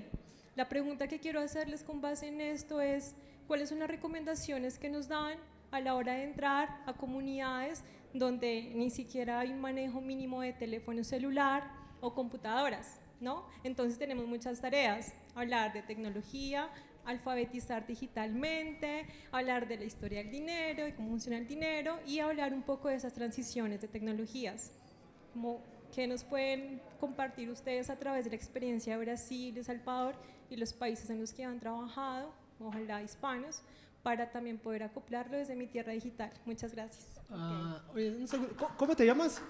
La pregunta que quiero hacerles con base en esto es, ¿cuáles son las recomendaciones que nos dan a la hora de entrar a comunidades donde ni siquiera hay un manejo mínimo de teléfono celular o computadoras, ¿no? Entonces tenemos muchas tareas, hablar de tecnología, alfabetizar digitalmente, hablar de la historia del dinero, de cómo funciona el dinero y hablar un poco de esas transiciones de tecnologías. Como ¿qué nos pueden compartir ustedes a través de la experiencia de Brasil, de El Salvador y los países en los que han trabajado, ojalá hispanos, para también poder acoplarlo desde mi tierra digital? Muchas gracias. Oye, un segundo. ¿Cómo te llamas?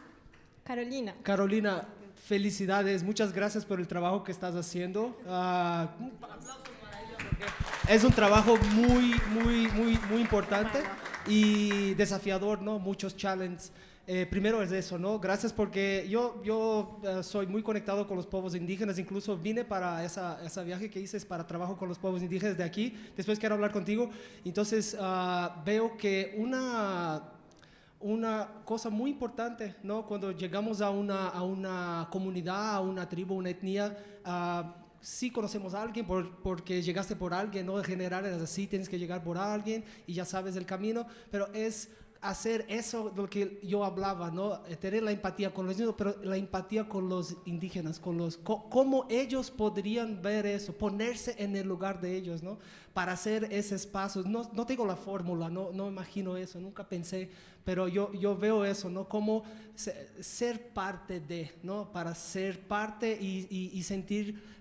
Carolina. Carolina, felicidades, muchas gracias por el trabajo que estás haciendo. Es un trabajo muy importante y desafiador, ¿no? Muchos challenges. Primero es eso, ¿no? Gracias porque yo soy muy conectado con los pueblos indígenas, incluso vine para ese viaje que hice para trabajo con los pueblos indígenas de aquí, después quiero hablar contigo. Entonces veo que una cosa muy importante, ¿no? Cuando llegamos a una comunidad, a una tribu, una etnia, sí conocemos a alguien porque llegaste por alguien, ¿no? En general es así, tienes que llegar por alguien y ya sabes el camino, pero es hacer eso de lo que yo hablaba, ¿no? Tener la empatía con los niños, pero la empatía con los indígenas, cómo ellos podrían ver eso, ponerse en el lugar de ellos, ¿no? Para hacer ese espacio. No tengo la fórmula, no imagino eso, nunca pensé, pero yo veo eso, ¿no? Como ser parte de, ¿no? Para ser parte y sentir,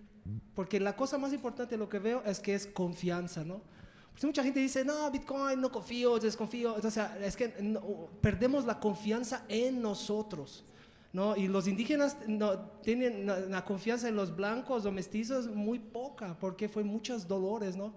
porque la cosa más importante lo que veo es que es confianza, ¿no? Pues mucha gente dice, no, Bitcoin, no confío, desconfío. O sea, es que perdemos la confianza en nosotros, ¿no? Y los indígenas tienen la confianza en los blancos o mestizos muy poca, porque fue muchos dolores, ¿no?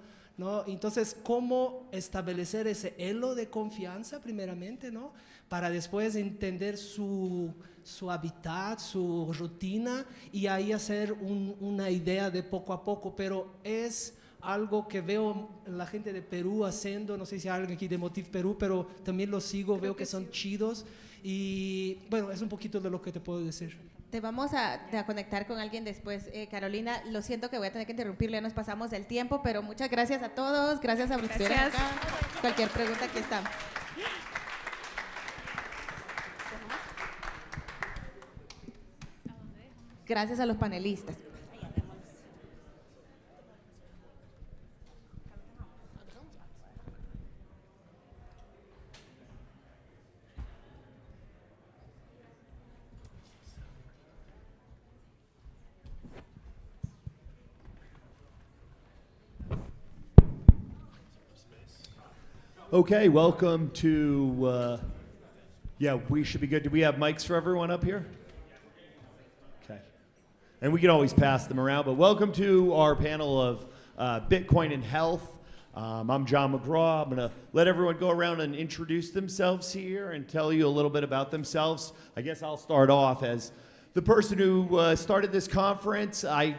Entonces, ¿cómo establecer ese elo de confianza primeramente, ¿no? Para después entender su su hábitat, su rutina, y ahí hacer una idea de poco a poco, pero es algo que veo la gente de Perú haciendo, no sé si hay alguien aquí de Motif Perú, pero también los sigo, veo que son chidos, y bueno, es un poquito de lo que te puedo decir. Te vamos a conectar con alguien después, Carolina. Lo siento que voy a tener que interrumpirle, ya nos pasamos del tiempo, pero muchas gracias a todos, gracias a los que estuvieron acá. Cualquier pregunta, aquí estamos. Gracias a los panelistas. Okay, welcome to, yeah, we should be good. Do we have mics for everyone up here? Okay. And we can always pass them around, but welcome to our panel of Bitcoin and health. I'm John McGraw. I'm going to let everyone go around and introduce themselves here and tell you a little bit about themselves. I guess I'll start off as the person who started this conference. I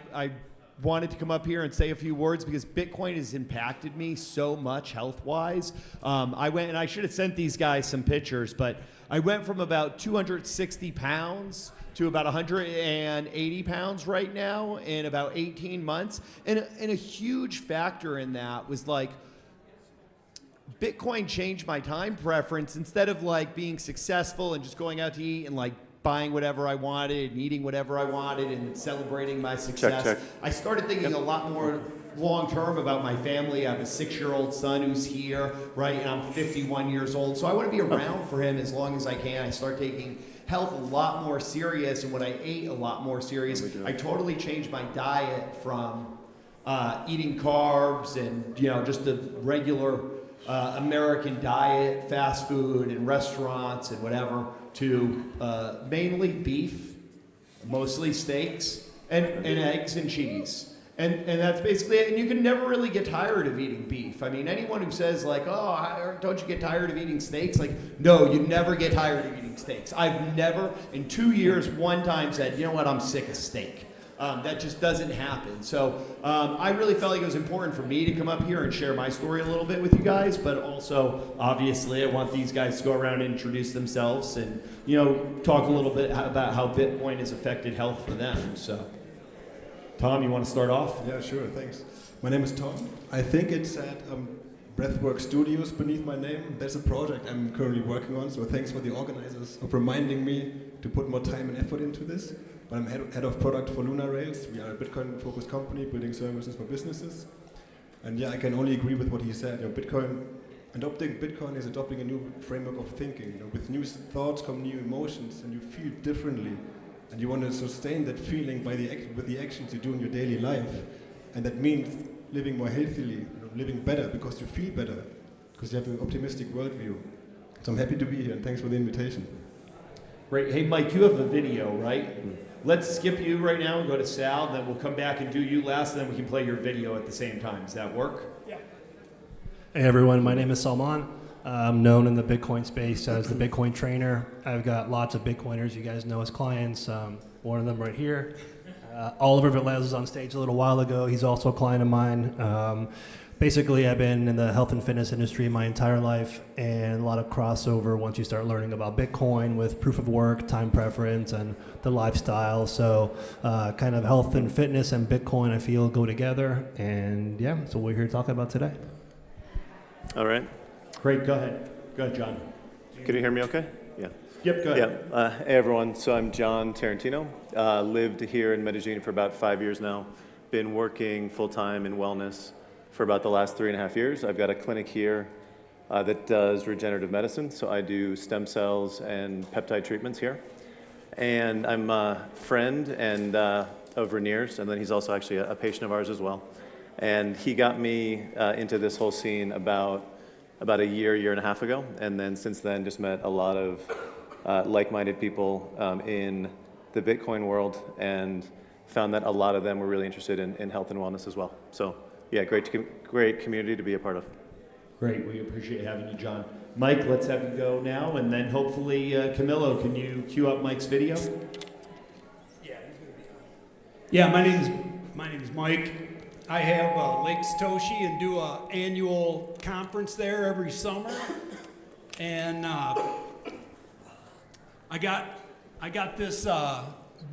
wanted to come up here and say a few words because Bitcoin has impacted me so much health-wise. I went, and I should have sent these guys some pictures, but I went from about 260 pounds to about 180 pounds right now in about 18 months. And a huge factor in that was like, Bitcoin changed my time preference. Instead of like being successful and just going out to eat and like buying whatever I wanted and eating whatever I wanted and celebrating my success, Check. I started thinking a lot more long term about my family. I have a 6-year-old son who's here, right? And I'm 51 years old. So I want to be around for him as long as I can. I start taking health a lot more serious and what I ate a lot more serious. I totally changed my diet from eating carbs and, you know, just the regular American diet, fast food and restaurants and whatever, to mainly beef, mostly steaks, and eggs and cheese. And that's basically it. And you can never really get tired of eating beef. I mean, anyone who says like, oh, don't you get tired of eating steaks? Like, no, you never get tired of eating steaks. I've never, in 2 years, one time said, you know what, I'm sick of steak. That just doesn't happen. So I really felt like it was important for me to come up here and share my story a little bit with you guys, but also, obviously, I want these guys to go around and introduce themselves and, you know, talk a little bit about how Bitcoin has affected health for them. So, Tom, you want to start off? Yeah, sure, thanks. My name is Tom. I think it's at Breathwork Studios beneath my name. There's a project I'm currently working on, so thanks for the organizers of reminding me to put more time and effort into this. But I'm head of product for Luna Rails. We are a Bitcoin-focused company building services for businesses. And yeah, I can only agree with what he said. You know, adopting Bitcoin is adopting a new framework of thinking. You know, with new thoughts come new emotions, and you feel differently. And you want to sustain that feeling with the actions you do in your daily life. And that means living more healthily, you know, living better because you feel better, because you have an optimistic worldview. So I'm happy to be here, and thanks for the invitation. Great. Hey, Mike, you have a video, right? Let's skip you right now and go to Sal, and then we'll come back and do you last, and then we can play your video at the same time. Does that work? Yeah. Hey everyone, my name is Salman. I'm known in the Bitcoin space as the Bitcoin trainer. I've got lots of Bitcoiners you guys know as clients. One of them right here. Oliver Velez was on stage a little while ago. He's also a client of mine. Basically, I've been in the health and fitness industry my entire life, and a lot of crossover once you start learning about Bitcoin with proof of work, time preference, and the lifestyle. So kind of health and fitness and Bitcoin, I feel, go together. And yeah, so we're here talking about today. All right. Great, go ahead. Go ahead, John. Can you hear me okay? Yeah. Yep, go ahead. Yeah. Hey everyone, so I'm John Tarantino. Lived here in Medellin for about 5 years now. Been working full-time in wellness for about the last 3.5 years. I've got a clinic here that does regenerative medicine. So I do stem cells and peptide treatments here. And I'm a friend and of Rainier's, and then he's also actually a patient of ours as well. And he got me into this whole scene about a year and a half ago. And then since then, just met a lot of like-minded people in the Bitcoin world, and found that a lot of them were really interested in health and wellness as well. So yeah, great community to be a part of. Great, we appreciate having you, John. Mike, let's have you go now, and then hopefully, Camilo, can you cue up Mike's video? Yeah, my name's Mike. I have Lake Satoshi and do a annual conference there every summer, and I got this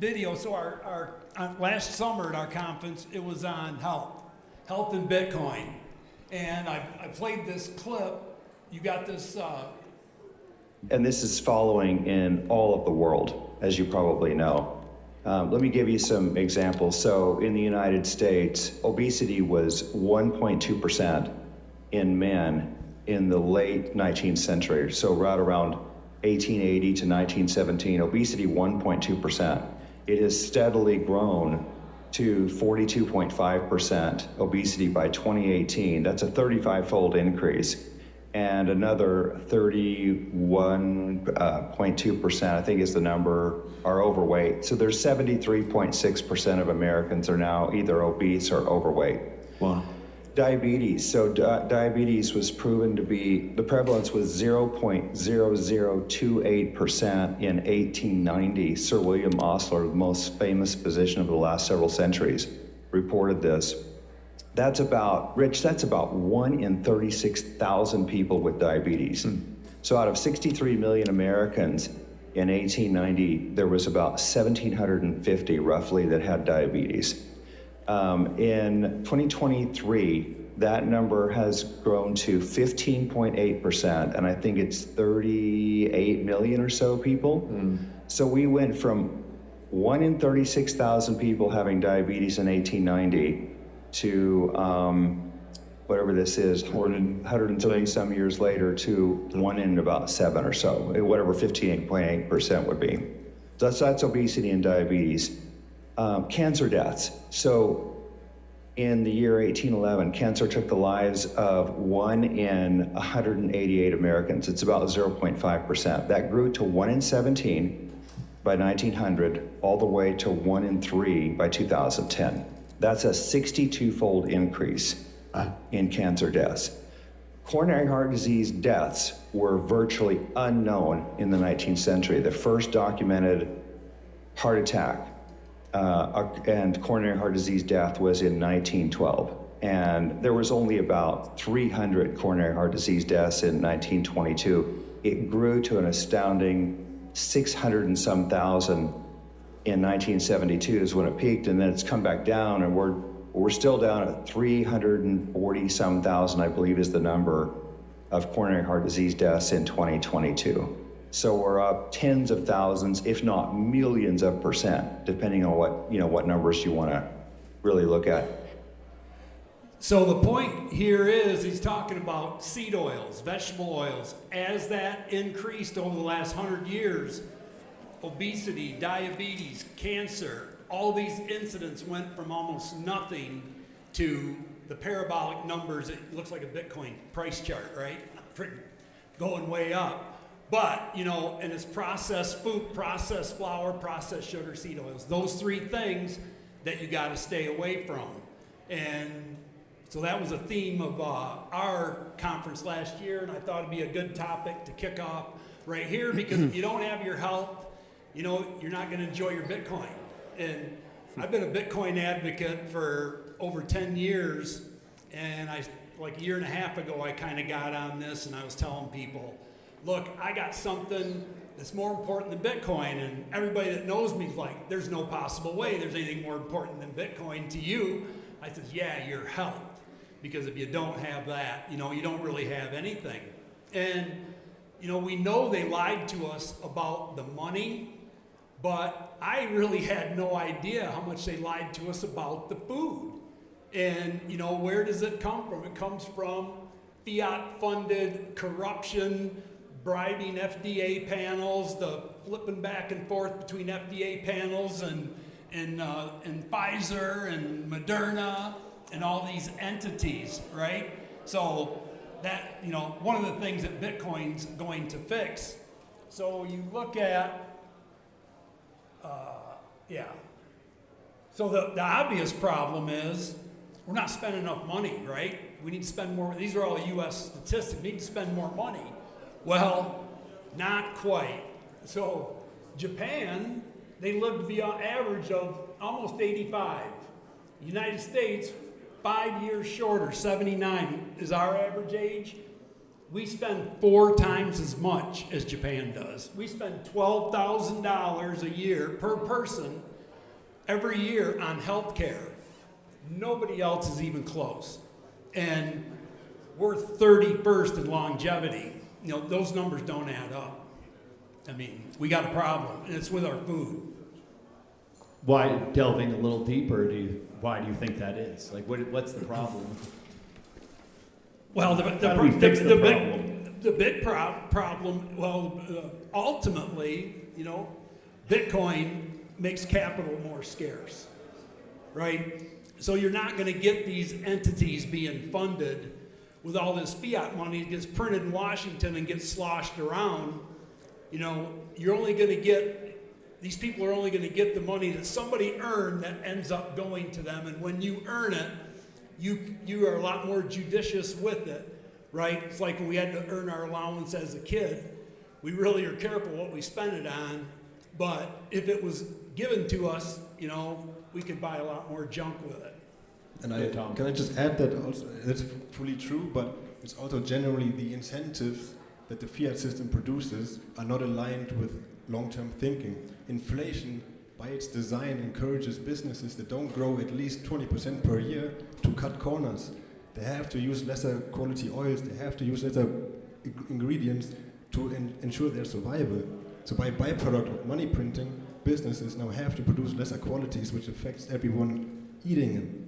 video. So our last summer at our conference, it was on health and Bitcoin, and I played this clip. You got this. And this is following in all of the world, as you probably know. Let me give you some examples. So in the United States, obesity was 1.2% in men in the late 19th century. So right around 1880 to 1917, obesity 1.2%. It has steadily grown to 42.5% obesity by 2018. That's a 35-fold increase. And another 31.2%, I think is the number, are overweight. So there's 73.6% of Americans are now either obese or overweight. Wow. Diabetes. So diabetes was proven to be, the prevalence was 0.0028% in 1890. Sir William Osler, the most famous physician of the last several centuries, reported this. That's about, Rich, that's about 1 in 36,000 people with diabetes. So out of 63 million Americans in 1890, there was about 1,750 roughly that had diabetes. In 2023, that number has grown to 15.8%, and I think it's 38 million or so people. So we went from 1 in 36,000 people having diabetes in 1890 to whatever this is, 130 some years later, to 1 in about 7 or so, whatever 15.8% would be. So that's obesity and diabetes. Cancer deaths. So in the year 1811, cancer took the lives of 1 in 188 Americans. It's about 0.5%. That grew to 1 in 17 by 1900, all the way to 1 in 3 by 2010. That's a 62-fold increase in cancer deaths. Coronary heart disease deaths were virtually unknown in the 19th century. The first documented heart attack and coronary heart disease death was in 1912. And there was only about 300 coronary heart disease deaths in 1922. It grew to an astounding 600 and some thousand in 1972 is when it peaked, and then it's come back down, and we're still down at 340 some thousand, I believe is the number, of coronary heart disease deaths in 2022. So we're up tens of thousands, if not millions of percent, depending on what numbers you want to really look at. So the point here is he's talking about seed oils, vegetable oils. As that increased over the last 100 years, obesity, diabetes, cancer, all these incidents went from almost nothing to the parabolic numbers. It looks like a Bitcoin price chart, right? Going way up. But, and it's processed food, processed flour, processed sugar, seed oils. Those three things that you got to stay away from. And so that was a theme of our conference last year, and I thought it'd be a good topic to kick off right here, because if you don't have your health, you're not going to enjoy your Bitcoin. And I've been a Bitcoin advocate for over 10 years, and like a year and a half ago, I kind of got on this, and I was telling people, look, I got something that's more important than Bitcoin, and everybody that knows me is like, there's no possible way there's anything more important than Bitcoin to you. I said, yeah, your health, because if you don't have that, you don't really have anything. And, we know they lied to us about the money, but I really had no idea how much they lied to us about the food. And, where does it come from? It comes from fiat-funded corruption, bribing FDA panels, the flipping back and forth between FDA panels and Pfizer and Moderna and all these entities, right? So that, one of the things that Bitcoin's going to fix. So you look at, So the obvious problem is we're not spending enough money, right? We need to spend more. These are all U.S. statistics. We need to spend more money. Well, not quite. So Japan, they live to be on average of almost 85. United States, 5 years shorter, 79 is our average age. We spend 4 times as much as Japan does. We spend $12,000 a year per person every year on health care. Nobody else is even close. And we're 31st in longevity. You know, those numbers don't add up. I mean, we got a problem, and it's with our food. Why, delving a little deeper, why do you think that is? Like, what's the problem? Well, How do we fix the problem? the big problem, well, ultimately, you know, Bitcoin makes capital more scarce, right? So you're not going to get these entities being funded with all this fiat money that gets printed in Washington and gets sloshed around. You know, you're only going to get, these people are only going to get the money that somebody earned that ends up going to them. And when you earn it, you are a lot more judicious with it, right? It's like when we had to earn our allowance as a kid. We really are careful what we spend it on. But if it was given to us, you know, we could buy a lot more junk with it. And can I just add that also, that's fully true, but it's also generally the incentives that the fiat system produces are not aligned with long-term thinking. Inflation, by its design, encourages businesses that don't grow at least 20% per year to cut corners. They have to use lesser quality oils, they have to use lesser ingredients to ensure their survival. So by byproduct of money printing, businesses now have to produce lesser qualities, which affects everyone eating them.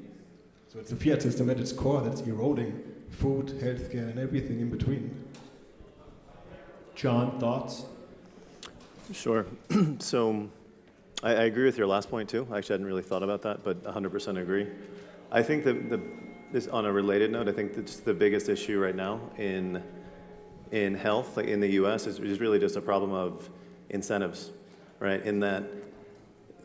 So it's a fiat system at its core that's eroding food, healthcare, and everything in between. John, thoughts? Sure. So I agree with your last point too. Actually, I hadn't really thought about that, but 100% agree. I think that this, on a related note, I think that's the biggest issue right now in health, like in the U.S., is really just a problem of incentives, right? In that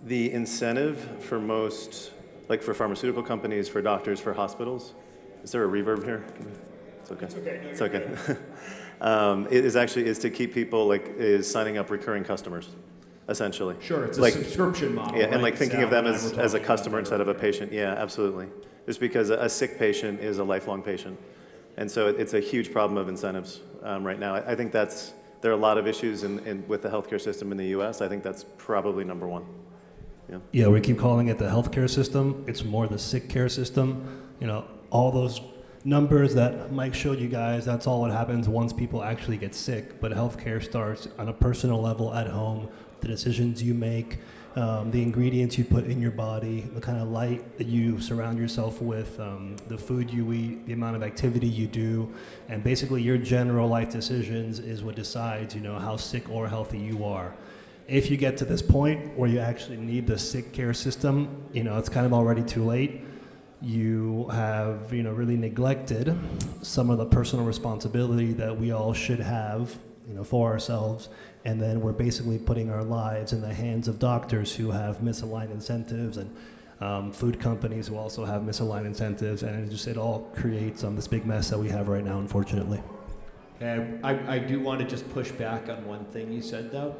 the incentive for most, like for pharmaceutical companies, for doctors, for hospitals, is there a reverb here? It's okay. It's okay. It's okay. It is actually is to keep people is signing up recurring customers, essentially. Sure, it's a subscription model. Yeah, and right? thinking of them as a customer instead of a patient. Yeah, absolutely. Just because a sick patient is a lifelong patient, and so it's a huge problem of incentives right now. I think there are a lot of issues with the healthcare system in the U.S. I think that's probably number one. Yeah. Yeah, we keep calling it the healthcare system. It's more the sick care system. You know, all those numbers that Mike showed you guys, that's all what happens once people actually get sick. But healthcare starts on a personal level at home, the decisions you make, the ingredients you put in your body, the kind of light that you surround yourself with, the food you eat, the amount of activity you do, and basically your general life decisions is what decides, you know, how sick or healthy you are. If you get to this point where you actually need the sick care system, you know, it's kind of already too late. You have, you know, really neglected some of the personal responsibility that we all should have, you know, for ourselves. And then we're basically putting our lives in the hands of doctors who have misaligned incentives and food companies who also have misaligned incentives. And it all creates this big mess that we have right now, unfortunately. I do want to just push back on one thing you said, though.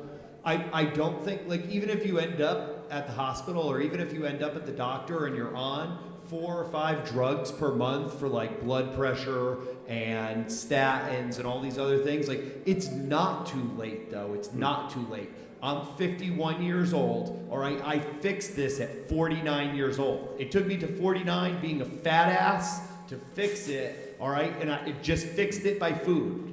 I don't think, like, even if you end up at the hospital or even if you end up at the doctor and you're on 4 or 5 drugs per month for like blood pressure and statins and all these other things, like, it's not too late, though. It's not too late. I'm 51 years old, all right? I fixed this at 49 years old. It took me to 49 being a fat ass to fix it, all right? And I just fixed it by food.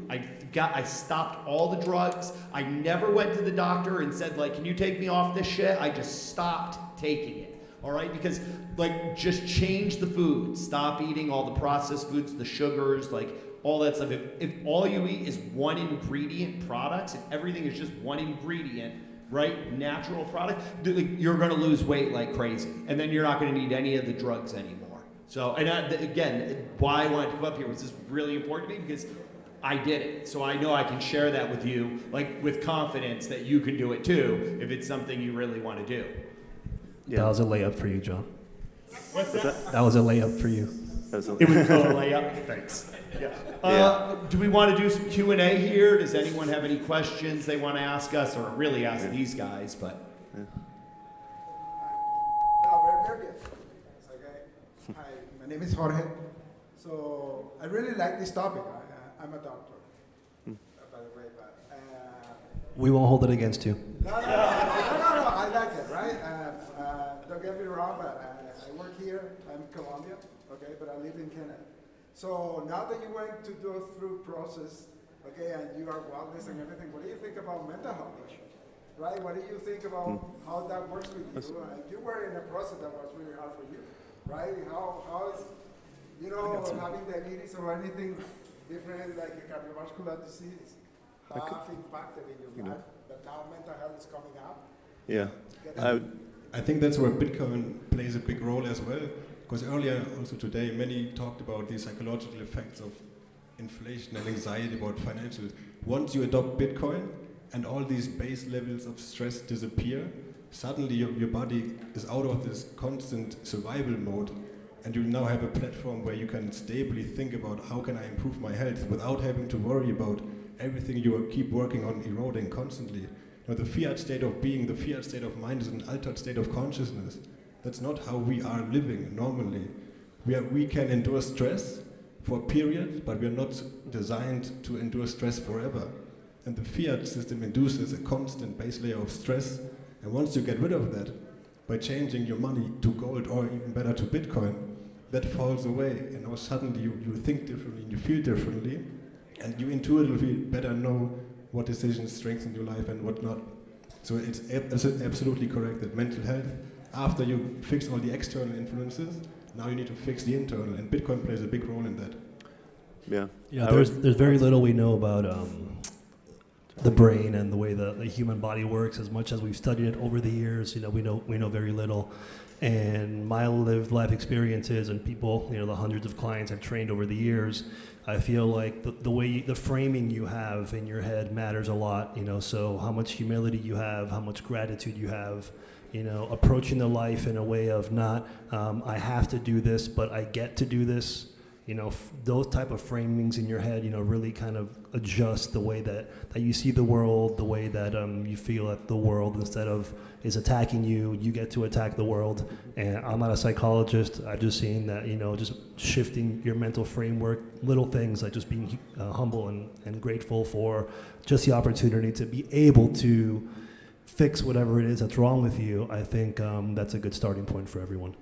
I stopped all the drugs. I never went to the doctor and said, like, can you take me off this shit? I just stopped taking it, all right? Because, like, just change the food. Stop eating all the processed foods, the sugars, like, all that stuff. If all you eat is one ingredient products, if everything is just one ingredient, right, natural product, you're going to lose weight like crazy. And then you're not going to need any of the drugs anymore. So, and again, why I wanted to come up here was this really important to me because I did it. So I know I can share that with you, like, with confidence that you can do it too if it's something you really want to do. Yeah. That was a layup for you, John. What's that? That was a layup for you. Absolutely. It would go a layup. Thanks. Yeah. Do we want to do some Q&A here? Does anyone have any questions they want to ask us, or really ask these guys? But No, very good. Okay. Hi, my name is Jorge. So I really like this topic. I'm a doctor, by the way. But, We won't hold it against you. no, I like it, right? Don't get me wrong, but I work here. I'm Colombian, okay, but I live in Canada. So now that you went to go through process, okay, and you are wellness and everything, what do you think about mental health issues, right? What do you think about how that works with you? You were in a process that was really hard for you, right? How is, having diabetes or anything different like a cardiovascular disease, how have impacted in your life? But now mental health is coming up. Yeah. I think that's where Bitcoin plays a big role as well. Because earlier, also today, many talked about the psychological effects of inflation and anxiety about financials. Once you adopt Bitcoin and all these base levels of stress disappear, suddenly your body is out of this constant survival mode, and you now have a platform where you can stably think about how can I improve my health without having to worry about everything you keep working on eroding constantly. The fiat state of being, the fiat state of mind is an altered state of consciousness. That's not how we are living normally. We can endure stress for a period, but we are not designed to endure stress forever. And the fiat system induces a constant base layer of stress. And once you get rid of that, by changing your money to gold or even better to Bitcoin, that falls away. And now suddenly you think differently, you feel differently, and you intuitively better know what decisions strengthen your life and what not. So it's absolutely correct that mental health, after you fix all the external influences, now you need to fix the internal, and Bitcoin plays a big role in that. Yeah. Yeah, there's very little we know about the brain and the way the human body works. As much as we've studied it over the years, we know very little. And my lived life experiences and people, the hundreds of clients I've trained over the years, I feel like the framing you have in your head matters a lot. So how much humility you have, how much gratitude you have, approaching the life in a way of not I have to do this, but I get to do this. Those type of framings in your head, really kind of adjust the way that you see the world, the way that you feel that the world, instead of is attacking you, you get to attack the world. And I'm not a psychologist. I've just seen that, just shifting your mental framework, little things like just being humble and grateful for just the opportunity to be able to fix whatever it is that's wrong with you. I think that's a good starting point for everyone.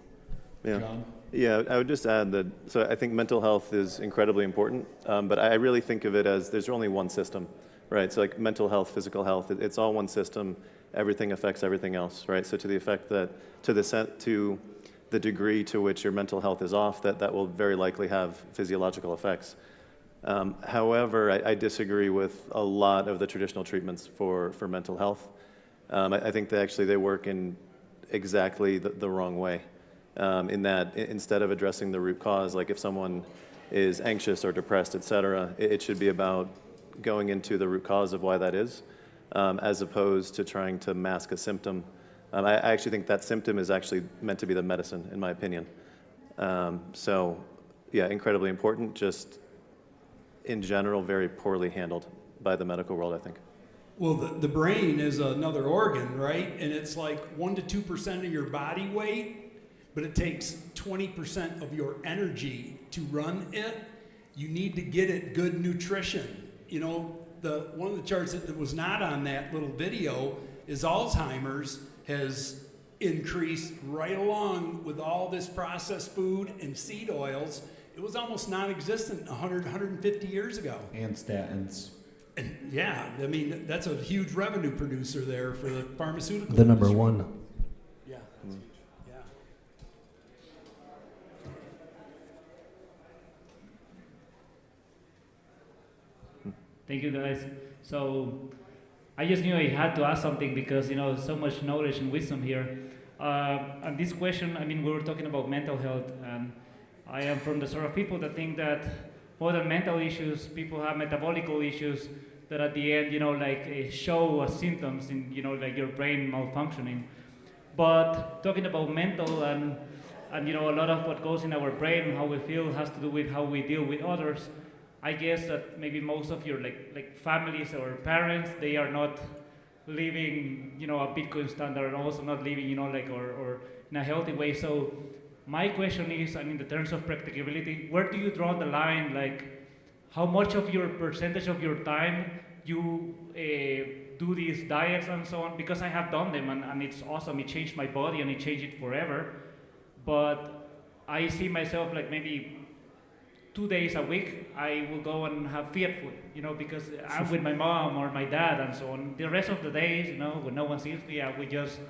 Yeah. John? Yeah, I would just add that, so I think mental health is incredibly important, but I really think of it as there's only one system, right? So like mental health, physical health, it's all one system. Everything affects everything else, right? So to the effect that, to the degree to which your mental health is off, that will very likely have physiological effects. However, I disagree with a lot of the traditional treatments for mental health. I think that actually they work in exactly the wrong way. In that instead of addressing the root cause, like if someone is anxious or depressed, et cetera, it should be about going into the root cause of why that is, as opposed to trying to mask a symptom. I actually think that symptom is actually meant to be the medicine, in my opinion. So, yeah, incredibly important, just in general, very poorly handled by the medical world, I think. Well, the brain is another organ, right? And it's like 1 to 2% of your body weight, but it takes 20% of your energy to run it. You need to get it good nutrition. One of the charts that was not on that little video is Alzheimer's has increased right along with all this processed food and seed oils. It was almost non-existent 100, 150 years ago. And statins. And yeah, I mean, that's a huge revenue producer there for the pharmaceutical The number industry. one. Yeah. Yeah. Thank you, guys. So I just knew I had to ask something because, so much knowledge and wisdom here. And this question, we were talking about mental health, and I am from the sort of people that think that more than mental issues, people have metabolical issues that at the end, show as symptoms in, like your brain malfunctioning. But talking about mental and and you know, a lot of what goes in our brain and how we feel has to do with how we deal with others. I guess that maybe most of your like families or parents, they are not living, you know, a Bitcoin standard, and also not living, you know, like or in a healthy way. So my question is, I mean, in terms of practicability, where do you draw the line? Like, how much of your percentage of your time you do these diets and so on? Because I have done them, and it's awesome. It changed my body, and it changed it forever. But I see myself like maybe 2 days a week, I will go and have fiat food, you know, because I'm with my mom or my dad and so on. The rest of the days, you know, when no one sees me, we just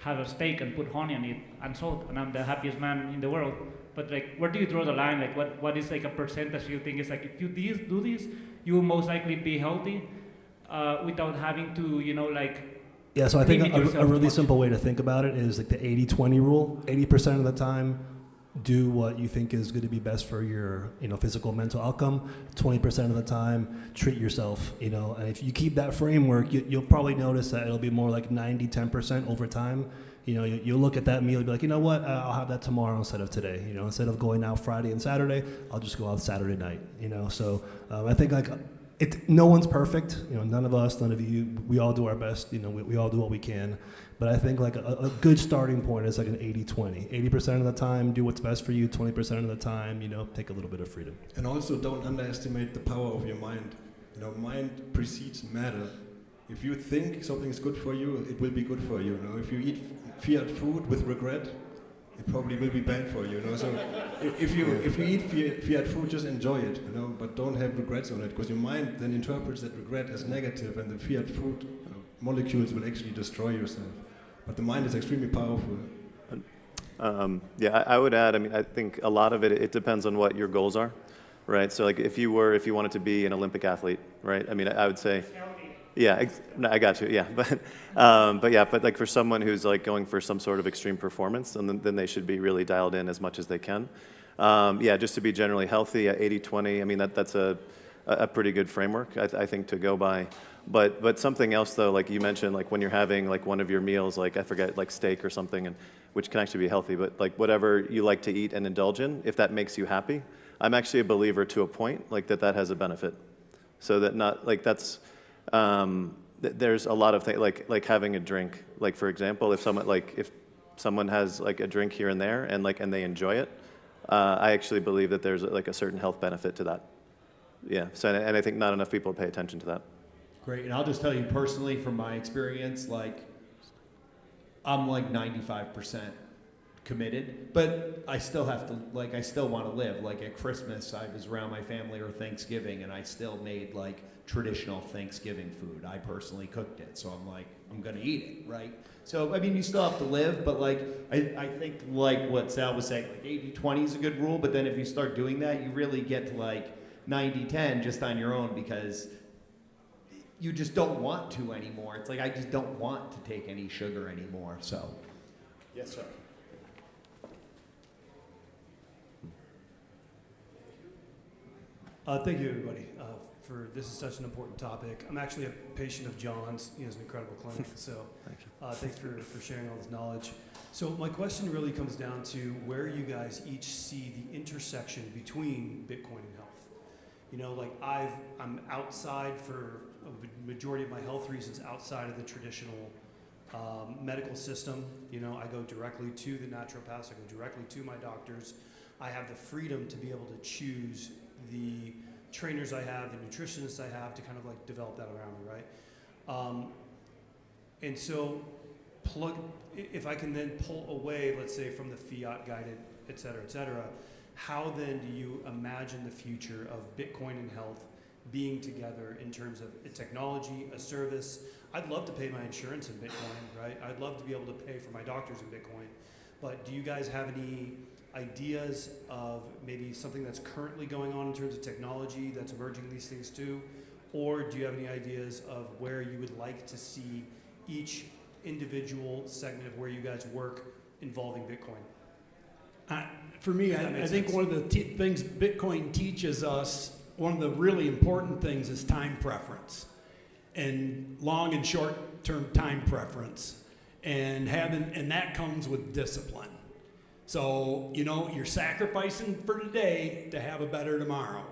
have a steak and put honey on it and salt, and I'm the happiest man in the world. But like, where do you draw the line? Like, what is like a percentage you think is like, if you do this, you will most likely be healthy without having to, you know, like. Yeah, so I think limit yourself a really too much? simple way to think about it is like the 80-20 rule. 80% of the time, do what you think is going to be best for your, you know, physical, mental outcome. 20% of the time, treat yourself, you know. And if you keep that framework, you'll probably notice that it'll be more like 90-10% over time. You know, you'll look at that meal and be like, you know what, I'll have that tomorrow instead of today. You know, instead of going out Friday and Saturday, I'll just go out Saturday night, you know. So I think like no one's perfect, you know, none of us, none of you, we all do our best, you know, we all do what we can. But I think like a good starting point is like an 80-20. 80% of the time, do what's best for you. 20% of the time, you know, take a little bit of freedom. And also don't underestimate the power of your mind. You know, mind precedes matter. If you think something is good for you, it will be good for you. You know, if you eat fiat food with regret, it probably will be bad for you. You know, so if you eat fiat food, just enjoy it. You know, but don't have regrets on it, because your mind then interprets that regret as negative, and the fiat food molecules will actually destroy yourself. But the mind is extremely powerful. Yeah, I would add, I mean, I think a lot of it depends on what your goals are, right? So like if you wanted to be an Olympic athlete, right? I mean, I would say, yeah, no, I got you, yeah. But like for someone who's like going for some sort of extreme performance, and then they should be really dialed in as much as they can. Yeah, just to be generally healthy at 80-20, I mean, that's a pretty good framework, I think, to go by. But something else though, like you mentioned, like when you're having like one of your meals, like I forget, like steak or something, and which can actually be healthy, but like whatever you like to eat and indulge in, if that makes you happy, I'm actually a believer to a point, like that has a benefit. So that not like that's there's a lot of things like having a drink, like for example, if someone has like a drink here and there and they enjoy it, I actually believe that there's like a certain health benefit to that. Yeah. So and I think not enough people pay attention to that. Great, and I'll just tell you personally from my experience, like, I'm like 95% committed, but I still have to, like, I still want to live. Like at Christmas, I was around my family, or Thanksgiving, and I still made like traditional Thanksgiving food. I personally cooked it, so I'm like, I'm gonna eat it, right? So, I mean, you still have to live, but like, I think like what Sal was saying, like 80-20 is a good rule, but then if you start doing that, you really get to like 90-10 just on your own, because you just don't want to anymore. It's like, I just don't want to take any sugar anymore, so. Yes, sir. Thank you, everybody, this is such an important topic. I'm actually a patient of John's. He has an incredible clinic, so thanks for sharing all this knowledge. So my question really comes down to where you guys each see the intersection between Bitcoin and health. You know, like I'm outside for a majority of my health reasons outside of the traditional medical system. You know, I go directly to the naturopaths, I go directly to my doctors. I have the freedom to be able to choose the trainers I have, the nutritionists I have, to kind of like develop that around me, right? And so if I can then pull away, let's say, from the fiat guided, et cetera, how then do you imagine the future of Bitcoin and health being together in terms of a technology, a service? I'd love to pay my insurance in Bitcoin, right? I'd love to be able to pay for my doctors in Bitcoin. But do you guys have any ideas of maybe something that's currently going on in terms of technology that's emerging these things too? Or do you have any ideas of where you would like to see each individual segment of where you guys work involving Bitcoin? For me, I think one of the things Bitcoin teaches us, one of the really important things is time preference, and long and short term time preference, and that comes with discipline. So, you know, you're sacrificing for today to have a better tomorrow.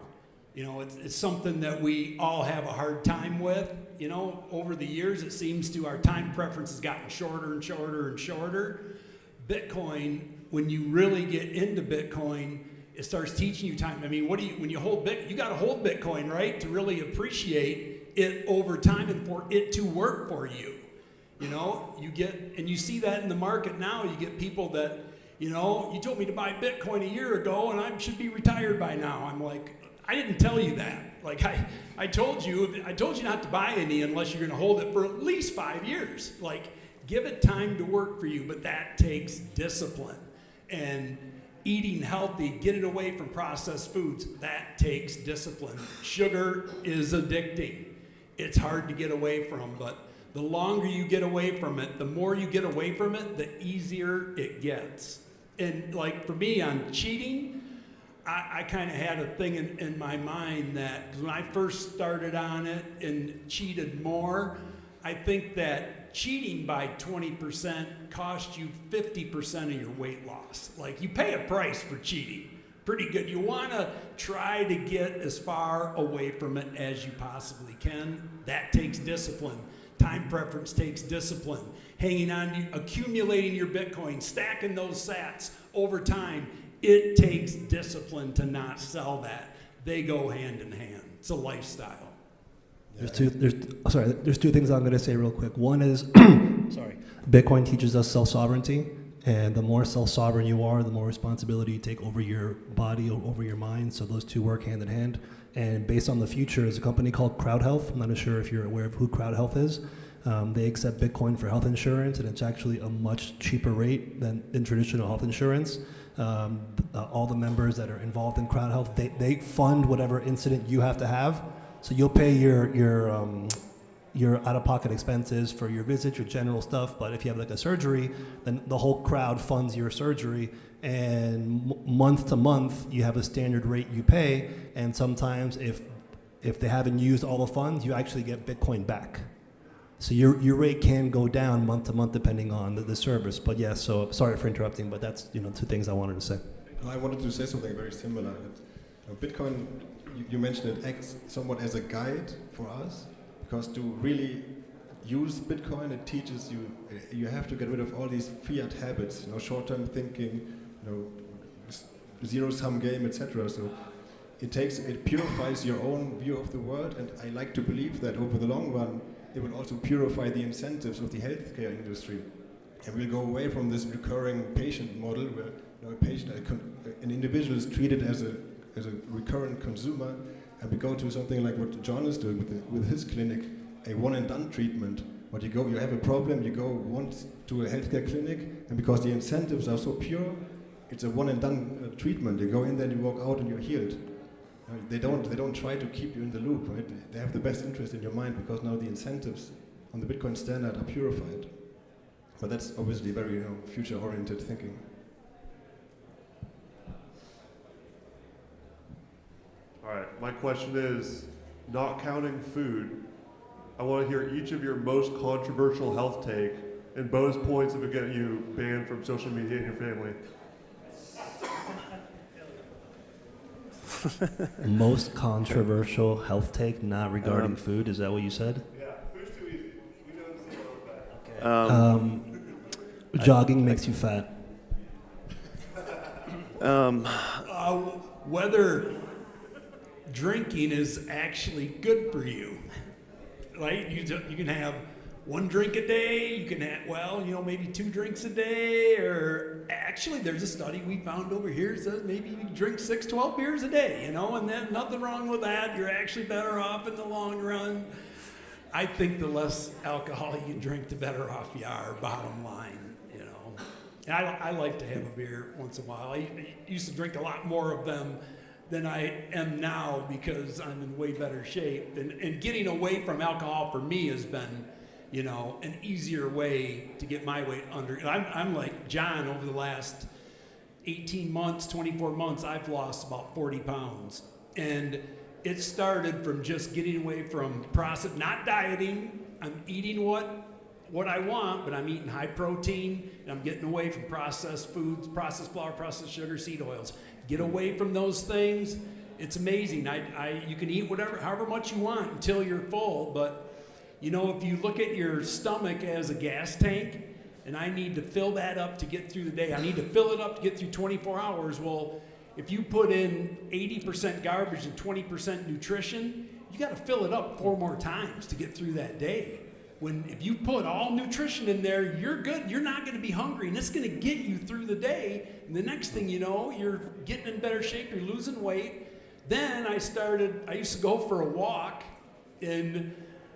You know, it's something that we all have a hard time with. You know, over the years, it seems to our time preference has gotten shorter and shorter and shorter. Bitcoin, when you really get into Bitcoin, it starts teaching you time. I mean, when you hold you got to hold Bitcoin, right, to really appreciate it over time and for it to work for you. You know, and you see that in the market now. You get people that, you know, you told me to buy Bitcoin a year ago and I should be retired by now. I'm like, I didn't tell you that. Like I told you not to buy any unless you're going to hold it for at least 5 years. Like, give it time to work for you, but that takes discipline. And eating healthy, get it away from processed foods, that takes discipline. Sugar is addicting. It's hard to get away from, but the longer you get away from it, the more you get away from it, the easier it gets. And like for me on cheating, I kind of had a thing in my mind that when I first started on it and cheated more, I think that cheating by 20% cost you 50% of your weight loss. Like, you pay a price for cheating. Pretty good. You want to try to get as far away from it as you possibly can. That takes discipline. Time preference takes discipline. Hanging on, accumulating your Bitcoin, stacking those sats over time. It takes discipline to not sell that. They go hand in hand. It's a lifestyle. There's two things I'm going to say real quick. One is, sorry, Bitcoin teaches us self-sovereignty, and the more self-sovereign you are, the more responsibility you take over your body, over your mind. So those two work hand in hand. And based on the future, there's a company called Crowd Health. I'm not sure if you're aware of who Crowd Health is. They accept Bitcoin for health insurance, and it's actually a much cheaper rate than in traditional health insurance. All the members that are involved in Crowd Health, they fund whatever incident you have to have. So you'll pay your out-of-pocket expenses for your visit, your general stuff. But if you have like a surgery, then the whole crowd funds your surgery. And month to month, you have a standard rate you pay. And sometimes if they haven't used all the funds, you actually get Bitcoin back. So your rate can go down month to month depending on the service. But yeah, so sorry for interrupting, but that's two things I wanted to say. I wanted to say something very similar. Bitcoin, you mentioned it acts somewhat as a guide for us, because to really use Bitcoin, it teaches you have to get rid of all these fiat habits, short-term thinking, zero-sum game, etc. So it purifies your own view of the world, and I like to believe that over the long run, it will also purify the incentives of the healthcare industry, and we'll go away from this recurring patient model where an individual is treated as a recurrent consumer, and we go to something like what John is doing with his clinic, a one-and-done treatment. But you have a problem, you go once to a healthcare clinic, and because the incentives are so pure, it's a one-and-done treatment. You go in there, you walk out, and you're healed. They don't try to keep you in the loop, right? They have the best interest in your mind, because now the incentives on the Bitcoin standard are purified. But that's obviously very future-oriented thinking. All right, my question is, not counting food, I want to hear each of your most controversial health take and bonus points if it get you banned from social media and your family. Most controversial health take not regarding food, is that what you said? Yeah, food's too easy. We know this is bad. Jogging makes you fat. Whether drinking is actually good for you, right? You can have one drink a day, you can have, maybe 2 drinks a day, or actually there's a study we found over here that says maybe you drink 12 beers a day, and then nothing wrong with that. You're actually better off in the long run. I think the less alcohol you drink, the better off you are, bottom line, And I like to have a beer once in a while. I used to drink a lot more of them than I am now because I'm in way better shape. And getting away from alcohol for me has been, an easier way to get my weight under. I'm like John, over the last 18 months, 24 months, I've lost about 40 pounds. And it started from just getting away from processed, not dieting. I'm eating what what I want, but I'm eating high protein, and I'm getting away from processed foods, processed flour, processed sugar, seed oils. Get away from those things. It's amazing. You can eat however much you want until you're full, but you know, if you look at your stomach as a gas tank, and I need to fill that up to get through the day, I need to fill it up to get through 24 hours. Well, if you put in 80% garbage and 20% nutrition, you got to fill it up 4 more times to get through that day. If you put all nutrition in there, you're good. You're not going to be hungry, and it's going to get you through the day. And the next thing you know, you're getting in better shape, you're losing weight. Then I used to go for a walk in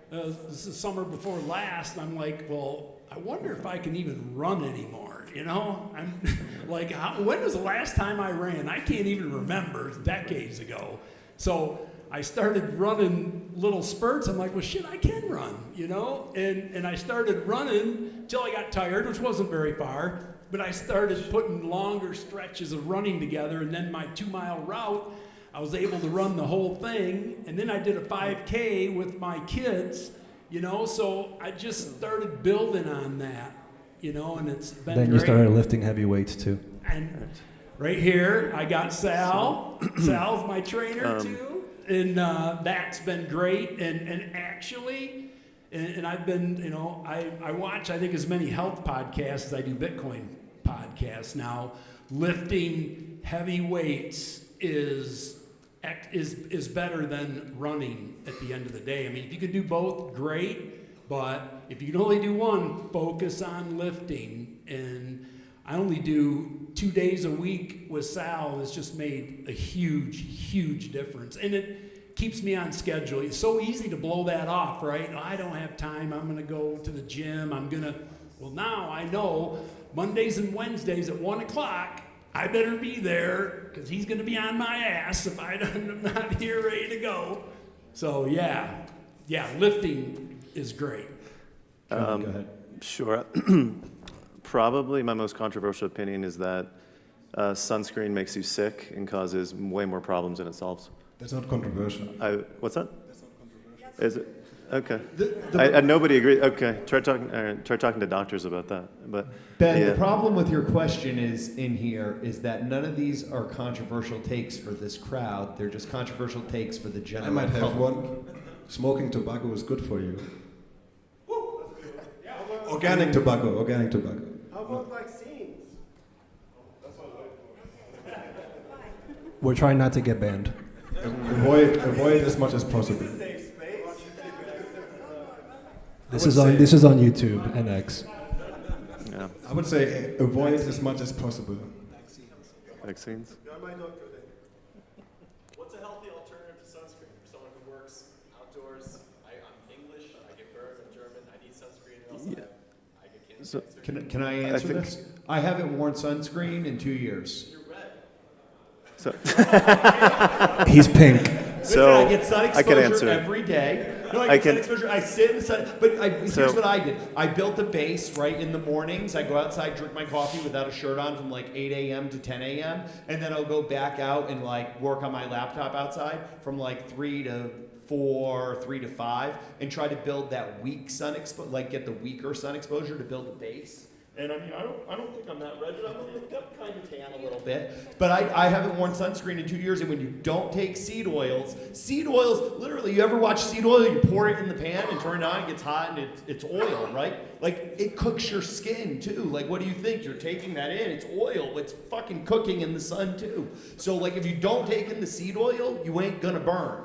this is summer before last, and I'm like, well, I wonder if I can even run anymore, you know? I'm like, when was the last time I ran? I can't even remember, decades ago. So I started running little spurts. I'm like, well, shit, I can run, you know? And I started running until I got tired, which wasn't very far, but I started putting longer stretches of running together, and then my 2-mile route, I was able to run the whole thing, and then I did a 5K with my kids, you know, so I just started building on that, you know, and it's been Then great. you started lifting heavy weights too. And right here, I got Sal. Sal's my trainer too, and that's been great. And actually, and I've been, you know, I watch, I think, as many health podcasts as I do Bitcoin podcasts now. Lifting heavy weights is better than running at the end of the day. I mean, if you could do both, great, but if you can only do one, focus on lifting. And I only do 2 days a week with Sal, and it's just made a huge, huge difference. And it keeps me on schedule. It's so easy to blow that off, right? I don't have time, I'm gonna go to the gym, well, now I know Mondays and Wednesdays at 1 o'clock, I better be there, because he's going to be on my ass if I'm not here ready to go. So, yeah, lifting is great. Go ahead. Sure. Probably my most controversial opinion is that sunscreen makes you sick and causes way more problems than it solves. That's not controversial. What's that? That's not controversial. Is it? Okay. Nobody agrees. Okay, try talking to doctors about that. But Ben, yeah. the problem with your question is that none of these are controversial takes for this crowd. They're just controversial takes for the general I might have public. one. Smoking tobacco is good for you. Organic tobacco. How about vaccines? We're trying not to get banned. Avoid as much as possible. This is on YouTube and X. Yeah. I would say avoid as much as possible. Vaccines? You're my doctor then. What's a healthy alternative to sunscreen for someone who works outdoors? I'm English, I get burned, I'm German, I need sunscreen, and also I get cancer. Can I answer this? I haven't worn sunscreen in 2 years. You're red. So he's pink. Listen, I get sun I can exposure answer it. every day. No, I get sun exposure. I sit in the sun. But here's what I did. I built a base right in the mornings. I go outside, drink my coffee without a shirt on from like 8 a.m. to 10 a.m. And then I'll go back out and like work on my laptop outside from like 3 to 4, 3 to 5, and try to build that weak sun exposure, like get the weaker sun exposure to build a base. And I mean, I don't think I'm that red, but I'm kind of tan a little bit. But I haven't worn sunscreen in 2 years, and when you don't take seed oils, literally, you ever watch seed oil, you pour it in the pan and turn it on, it gets hot, and it's oil, right? Like, it cooks your skin, too. Like, what do you think? You're taking that in, it's oil, it's fucking cooking in the sun, too. So, like, if you don't take in the seed oil, you ain't gonna burn.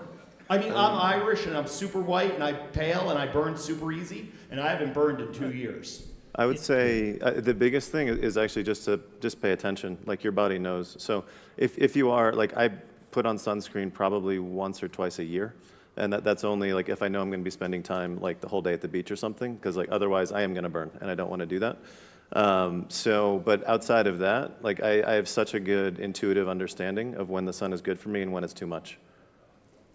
I mean, I'm Irish, and I'm super white, and I'm pale, and I burn super easy, and I haven't burned in 2 years. I would say the biggest thing is actually just to pay attention, like your body knows. So if you are, like I put on sunscreen probably once or twice a year, and that's only like if I know I'm going to be spending time like the whole day at the beach or something, because like otherwise I am going to burn, and I don't want to do that. But outside of that, like I have such a good intuitive understanding of when the sun is good for me and when it's too much.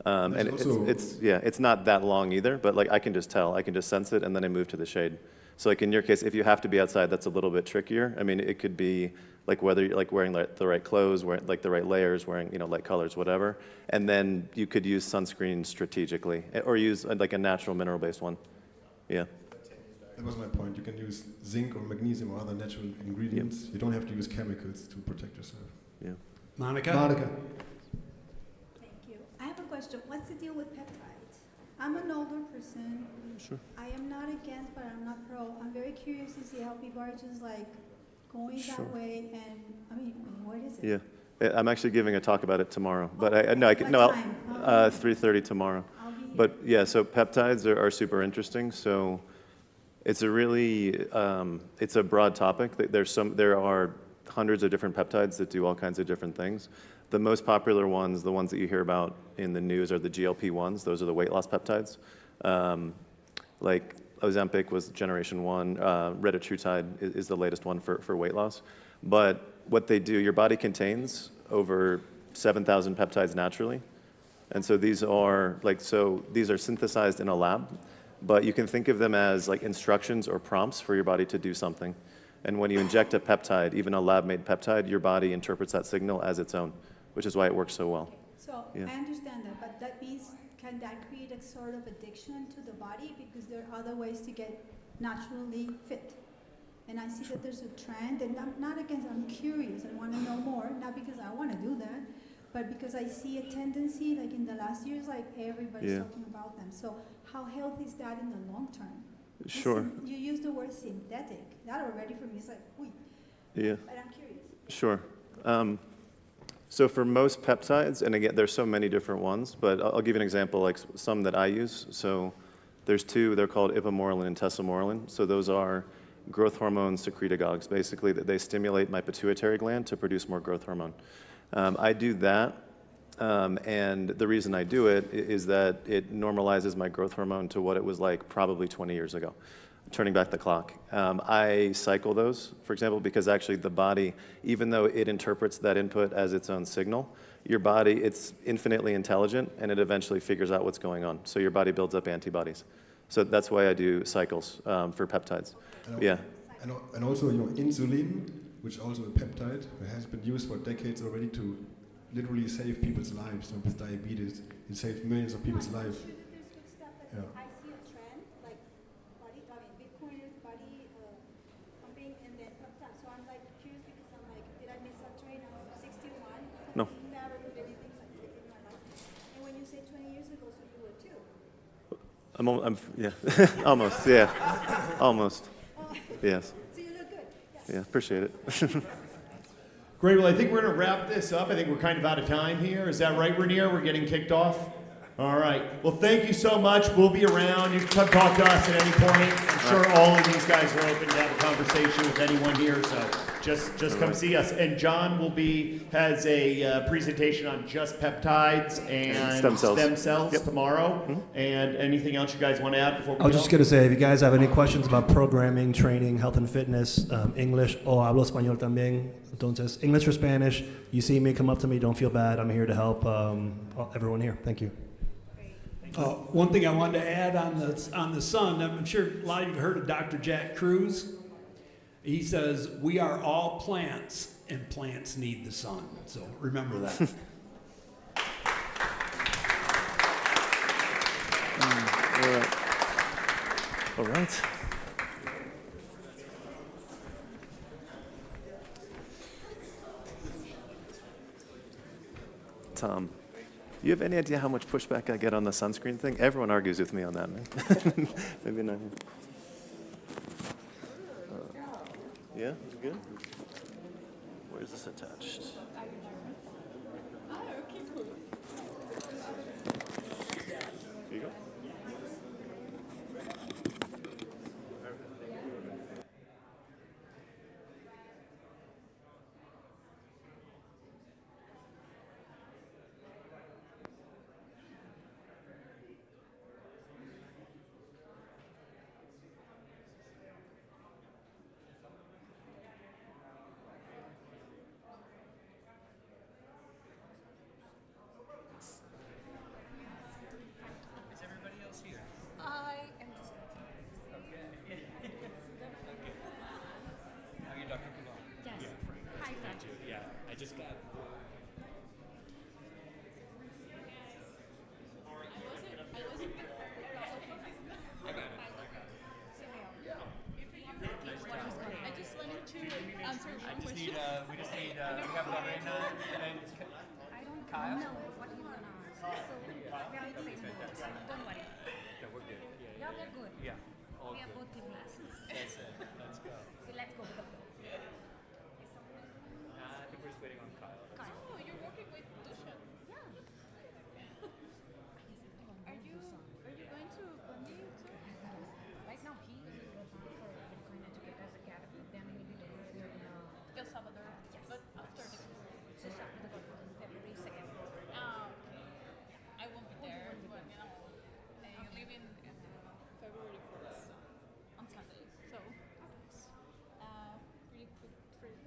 And it's not that long either, but like I can just tell, I can just sense it, and then I move to the shade. So like in your case, if you have to be outside, that's a little bit trickier. I mean, it could be like whether you're like wearing the right clothes, wearing like the right layers, wearing light colors, whatever. And then you could use sunscreen strategically, or use like a natural mineral-based one. Yeah. that was my point. You can use zinc or magnesium or other natural ingredients. You don't have to use chemicals to protect yourself. Yeah. Monica? Monica. Thank you. I have a question. What's the deal with peptides? I'm an older person. Sure. I am not against, but I'm not pro. I'm very curious to see how people are just like going Sure. that way, and I mean, what is it? Yeah. I'm actually giving a talk about it tomorrow, but I 3:30 tomorrow. But yeah, so peptides are super interesting. So it's a really it's a broad topic. There are hundreds of different peptides that do all kinds of different things. The most popular ones, the ones that you hear about in the news, are the GLP-1s. Those are the weight loss peptides. Like Ozempic was generation 1. Retatrutide is the latest one for weight loss. But what they do, your body contains over 7,000 peptides naturally. And so these are synthesized in a lab, but you can think of them as like instructions or prompts for your body to do something. And when you inject a peptide, even a lab-made peptide, your body interprets that signal as its own, which is why it works so well. So Yeah. I understand that, but that means, can that create a sort of addiction to the body? Because there are other ways to get naturally fit. And I see that there's a trend, and I'm not against, I'm curious, I want to know more, not because I want to do that, but because I see a tendency, like in the last years, like everybody's Yeah. talking about them. So how healthy is that in the long term? Sure. You use the word synthetic. That already for me is like, wait. Yeah. But I'm curious. Sure. So for most peptides, and again, there's so many different ones, but I'll give you an example, like some that I use. So there's two, they're called ipamorelin and tesamorelin. So those are growth hormone secretagogues. Basically, they stimulate my pituitary gland to produce more growth hormone. I do that, and the reason I do it is that it normalizes my growth hormone to what it was like probably 20 years ago, turning back the clock. I cycle those, for example, because actually the body, even though it interprets that input as its own signal, your body, it's infinitely intelligent, and it eventually figures out what's going on. So your body builds up antibodies. So that's why I do cycles for peptides. Yeah. And also, insulin, which is also a peptide, has been used for decades already to literally save people's lives. So with diabetes, it saves millions of people's lives. Yeah. I see a trend, like Bitcoiners, body pumping, and then peptides. So I'm like curious because I'm like, did I miss that train? I'm 61. No. Never did anything like in my life. And when you say 20 years ago, so you were too. Yeah, almost, yeah, almost, yes. So you look good. Yeah, appreciate it. Great. Well, I think we're going to wrap this up. I think we're kind of out of time here. Is that right, Rainier? We're getting kicked off? All right. Well, thank you so much. We'll be around. You can come talk to us at any point. I'm sure all of these guys are open to have a conversation with anyone here, so just come see us. And John has a presentation on just peptides and stem cells tomorrow. Mm-hmm. And anything else you guys want to add before we I was just going to say, if you guys have any questions about programming, training, health and fitness, English, hablo español también. Entonces, English or Spanish, you see me, come up to me, don't feel bad. I'm here to help everyone here. Thank you. One thing I wanted to add on the sun, I'm sure a lot of you have heard of Dr. Jack Kruse. He says, we are all plants, and plants need the sun. So remember that. All right. Tom, you have any idea how much pushback I get on the sunscreen thing? Everyone argues with me on that, man. Maybe not. Yeah, good. Where's this attached? Here you go. we have Lorena and then Kyle. No, what he's gonna ask. So we are in the same boat. Don't worry. Yeah, we're good. Yeah, we're good. Yeah, all We are good. both team glasses. That's it. Let's go. So let's go with the flow. I think we're just waiting on Kyle. Oh, you're working with Dushan. Yeah. Are you going to Condi too? Right now he is in Rotan for Bitcoin Educators Academy. Then he'll be doing it in El Salvador. Yes. But after the just after the conference, February 2nd. okay. I won't be there, but you leave in February 4th, so on Sunday. So pretty quick trip.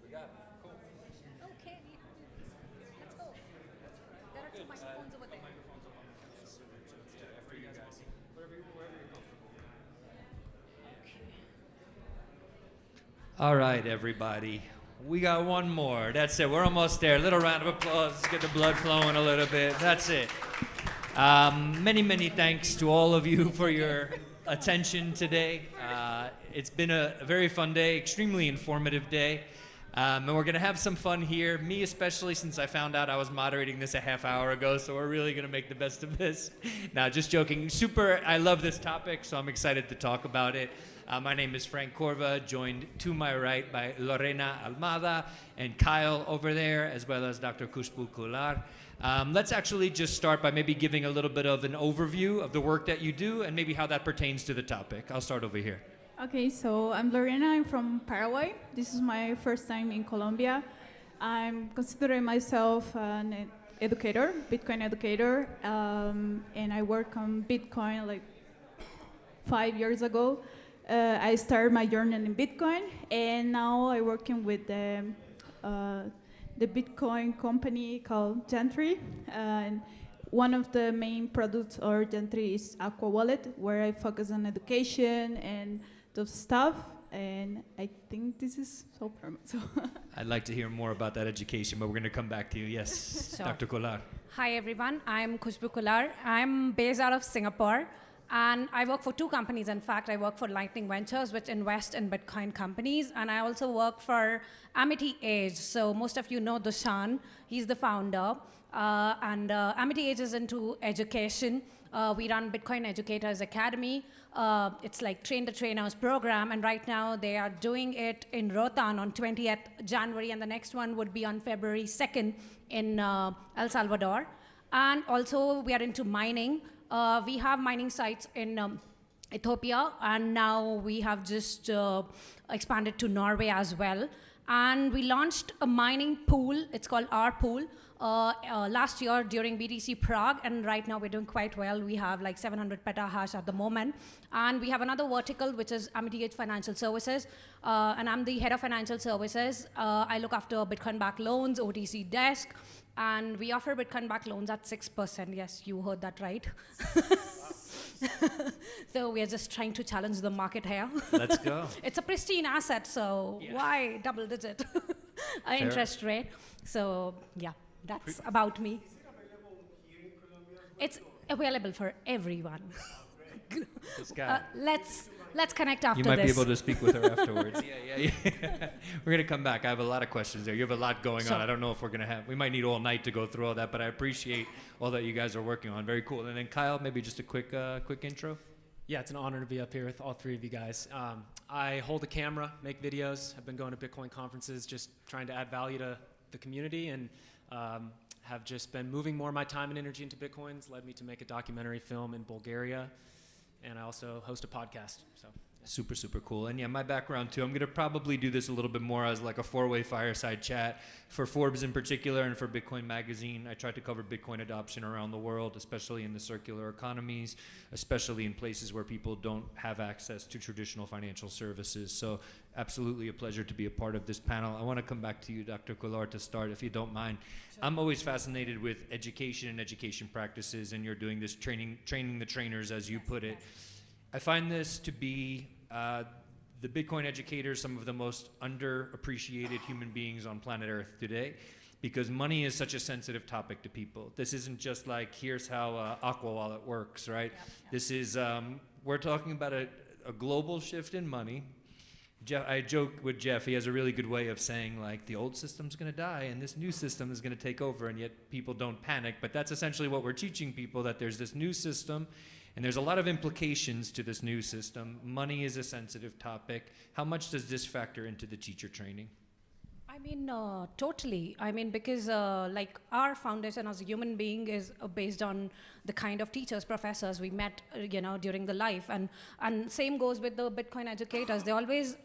We got it. Cool. Okay, let's go. There are two microphones over there. After you guys, wherever you're comfortable. All right, everybody. We got one more. That's it. We're almost there. Little round of applause. Let's get the blood flowing a little bit. That's it. Many thanks to all of you for your attention today. It's been a very fun day, extremely informative day. And we're going to have some fun here, me especially, since I found out I was moderating this a half hour ago, so we're really going to make the best of this. Now, just joking. I love this topic, so I'm excited to talk about it. My name is Frank Corva, joined to my right by Lorena Almada and Kyle over there, as well as Dr. Khushbu Kular. Let's actually just start by maybe giving a little bit of an overview of the work that you do and maybe how that pertains to the topic. I'll start over here. Okay, so I'm Lorena. I'm from Paraguay. This is my first time in Colombia. I'm considering myself an educator, Bitcoin educator, and I work on Bitcoin like 5 years ago. I started my journey in Bitcoin, and now I'm working with the Bitcoin company called Gentry. And one of the main products or Gentry is Aqua Wallet, where I focus on education and those stuff. And I think this is so permanent. So I'd like to hear more about that education, but we're going to come back to you. Yes, Sure. Dr. Kular. Hi everyone, I'm Khushbu Kular. I'm based out of Singapore and I work for two companies. In fact, I work for Lightning Ventures, which invest in Bitcoin companies, and I also work for Amity Age. So most of you know Dushan, he's the founder. And Amity Age is into education. We run Bitcoin Educators Academy. It's like Train the Trainers program, and right now they are doing it in Rotan on 20th January, and the next one would be on February 2nd in El Salvador. And also we are into mining. We have mining sites in Ethiopia, and now we have just expanded to Norway as well. And we launched a mining pool, it's called our pool, last year during BTC Prague, and right now we're doing quite well. We have like 700 petahash at the moment. And we have another vertical, which is Amity Age Financial Services, and I'm the head of financial services. I look after Bitcoin-backed loans, OTC desk, and we offer Bitcoin-backed loans at 6%. Yes, you heard that right. So we are just trying to challenge the market here. Let's go. It's a pristine asset, so why double digit interest rate? So yeah, that's about me. It's available for everyone. This guy. Let's connect after You this. might be able to speak with her afterwards. Yeah. We're going to come back. I have a lot of questions there. You have a lot going on. I don't know if we're going to have, we might need all night to go through all that, but I appreciate all that you guys are working on. Very cool. And then Kyle, maybe just a quick intro. Yeah, it's an honor to be up here with all three of you guys. I hold a camera, make videos. I've been going to Bitcoin conferences, just trying to add value to the community, and have just been moving more of my time and energy into Bitcoins. Led me to make a documentary film in Bulgaria, and I also host a podcast. So Super, super cool. And yeah, my background too, I'm going to probably do this a little bit more as like a four-way fireside chat for Forbes in particular and for Bitcoin Magazine. I tried to cover Bitcoin adoption around the world, especially in the circular economies, especially in places where people don't have access to traditional financial services. So absolutely a pleasure to be a part of this panel. I want to come back to you, Dr. Kular, to start, if you don't mind. Sure. I'm always fascinated with education and education practices, and you're doing this training the trainers, as you put it. I find this to be the Bitcoin educators, some of the most underappreciated human beings on planet Earth today, because money is such a sensitive topic to people. This isn't just like, here's how Aqua Wallet works, right? Yep. This is, we're talking about a global shift in money, Jeff, I joke with Jeff. He has a really good way of saying, like, the old system's going to die and this new system is going to take over, and yet people don't panic. But that's essentially what we're teaching people, that there's this new system, and there's a lot of implications to this new system. Money is a sensitive topic. How much does this factor into the teacher training? I mean, totally. I mean, because like our foundation as a human being is based on the kind of teachers, professors we met, during the life, and same goes with the Bitcoin educators. They always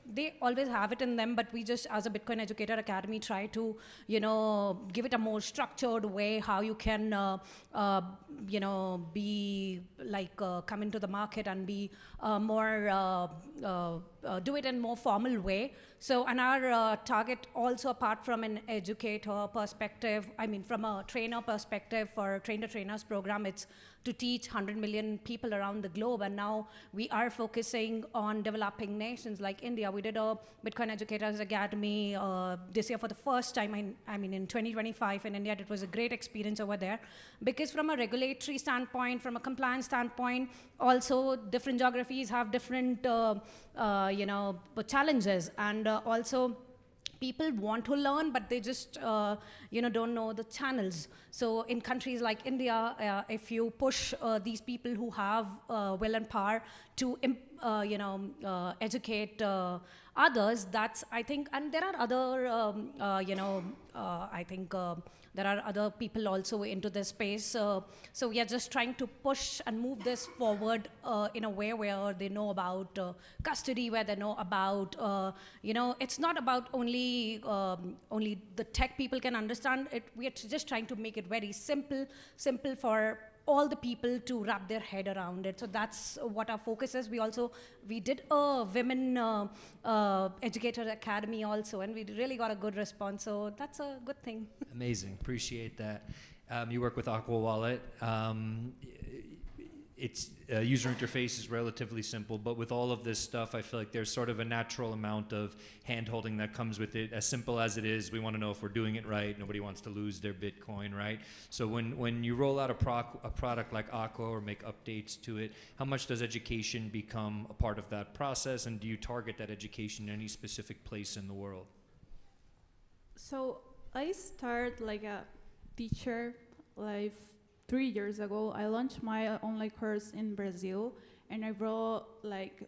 have it in them, but we just, as a Bitcoin Educator Academy, try to, give it a more structured way how you can, be like come into the market and be more do it in more formal way. So, and our target also, apart from an educator perspective, I mean, from a trainer perspective for train-the-trainers program, it's to teach 100 million people around the globe. And now we are focusing on developing nations like India. We did a Bitcoin Educators Academy this year for the first time, I mean, in 2025 in India. It was a great experience over there, because from a regulatory standpoint, from a compliance standpoint, also different geographies have different, challenges. And also, people want to learn, but they just, don't know the channels. So in countries like India, if you push these people who have will and power to, educate others, that's, I think, and there are other, I think, there are other people also into this space. So we are just trying to push and move this forward in a way where they know about custody, where they know about, it's not about only the tech people can understand it. We are just trying to make it very simple for all the people to wrap their head around it. So that's what our focus is. We did a women educator academy also, and we really got a good response. So that's a good thing. Amazing, appreciate that. You work with Aqua Wallet. Its user interface is relatively simple, but with all of this stuff, I feel like there's sort of a natural amount of hand-holding that comes with it. As simple as it is, we want to know if we're doing it right. Nobody wants to lose their Bitcoin, right? So when you roll out a product like Aqua or make updates to it, how much does education become a part of that process, and do you target that education in any specific place in the world? So I start like a teacher, like 3 years ago. I launched my online course in Brazil, and I brought like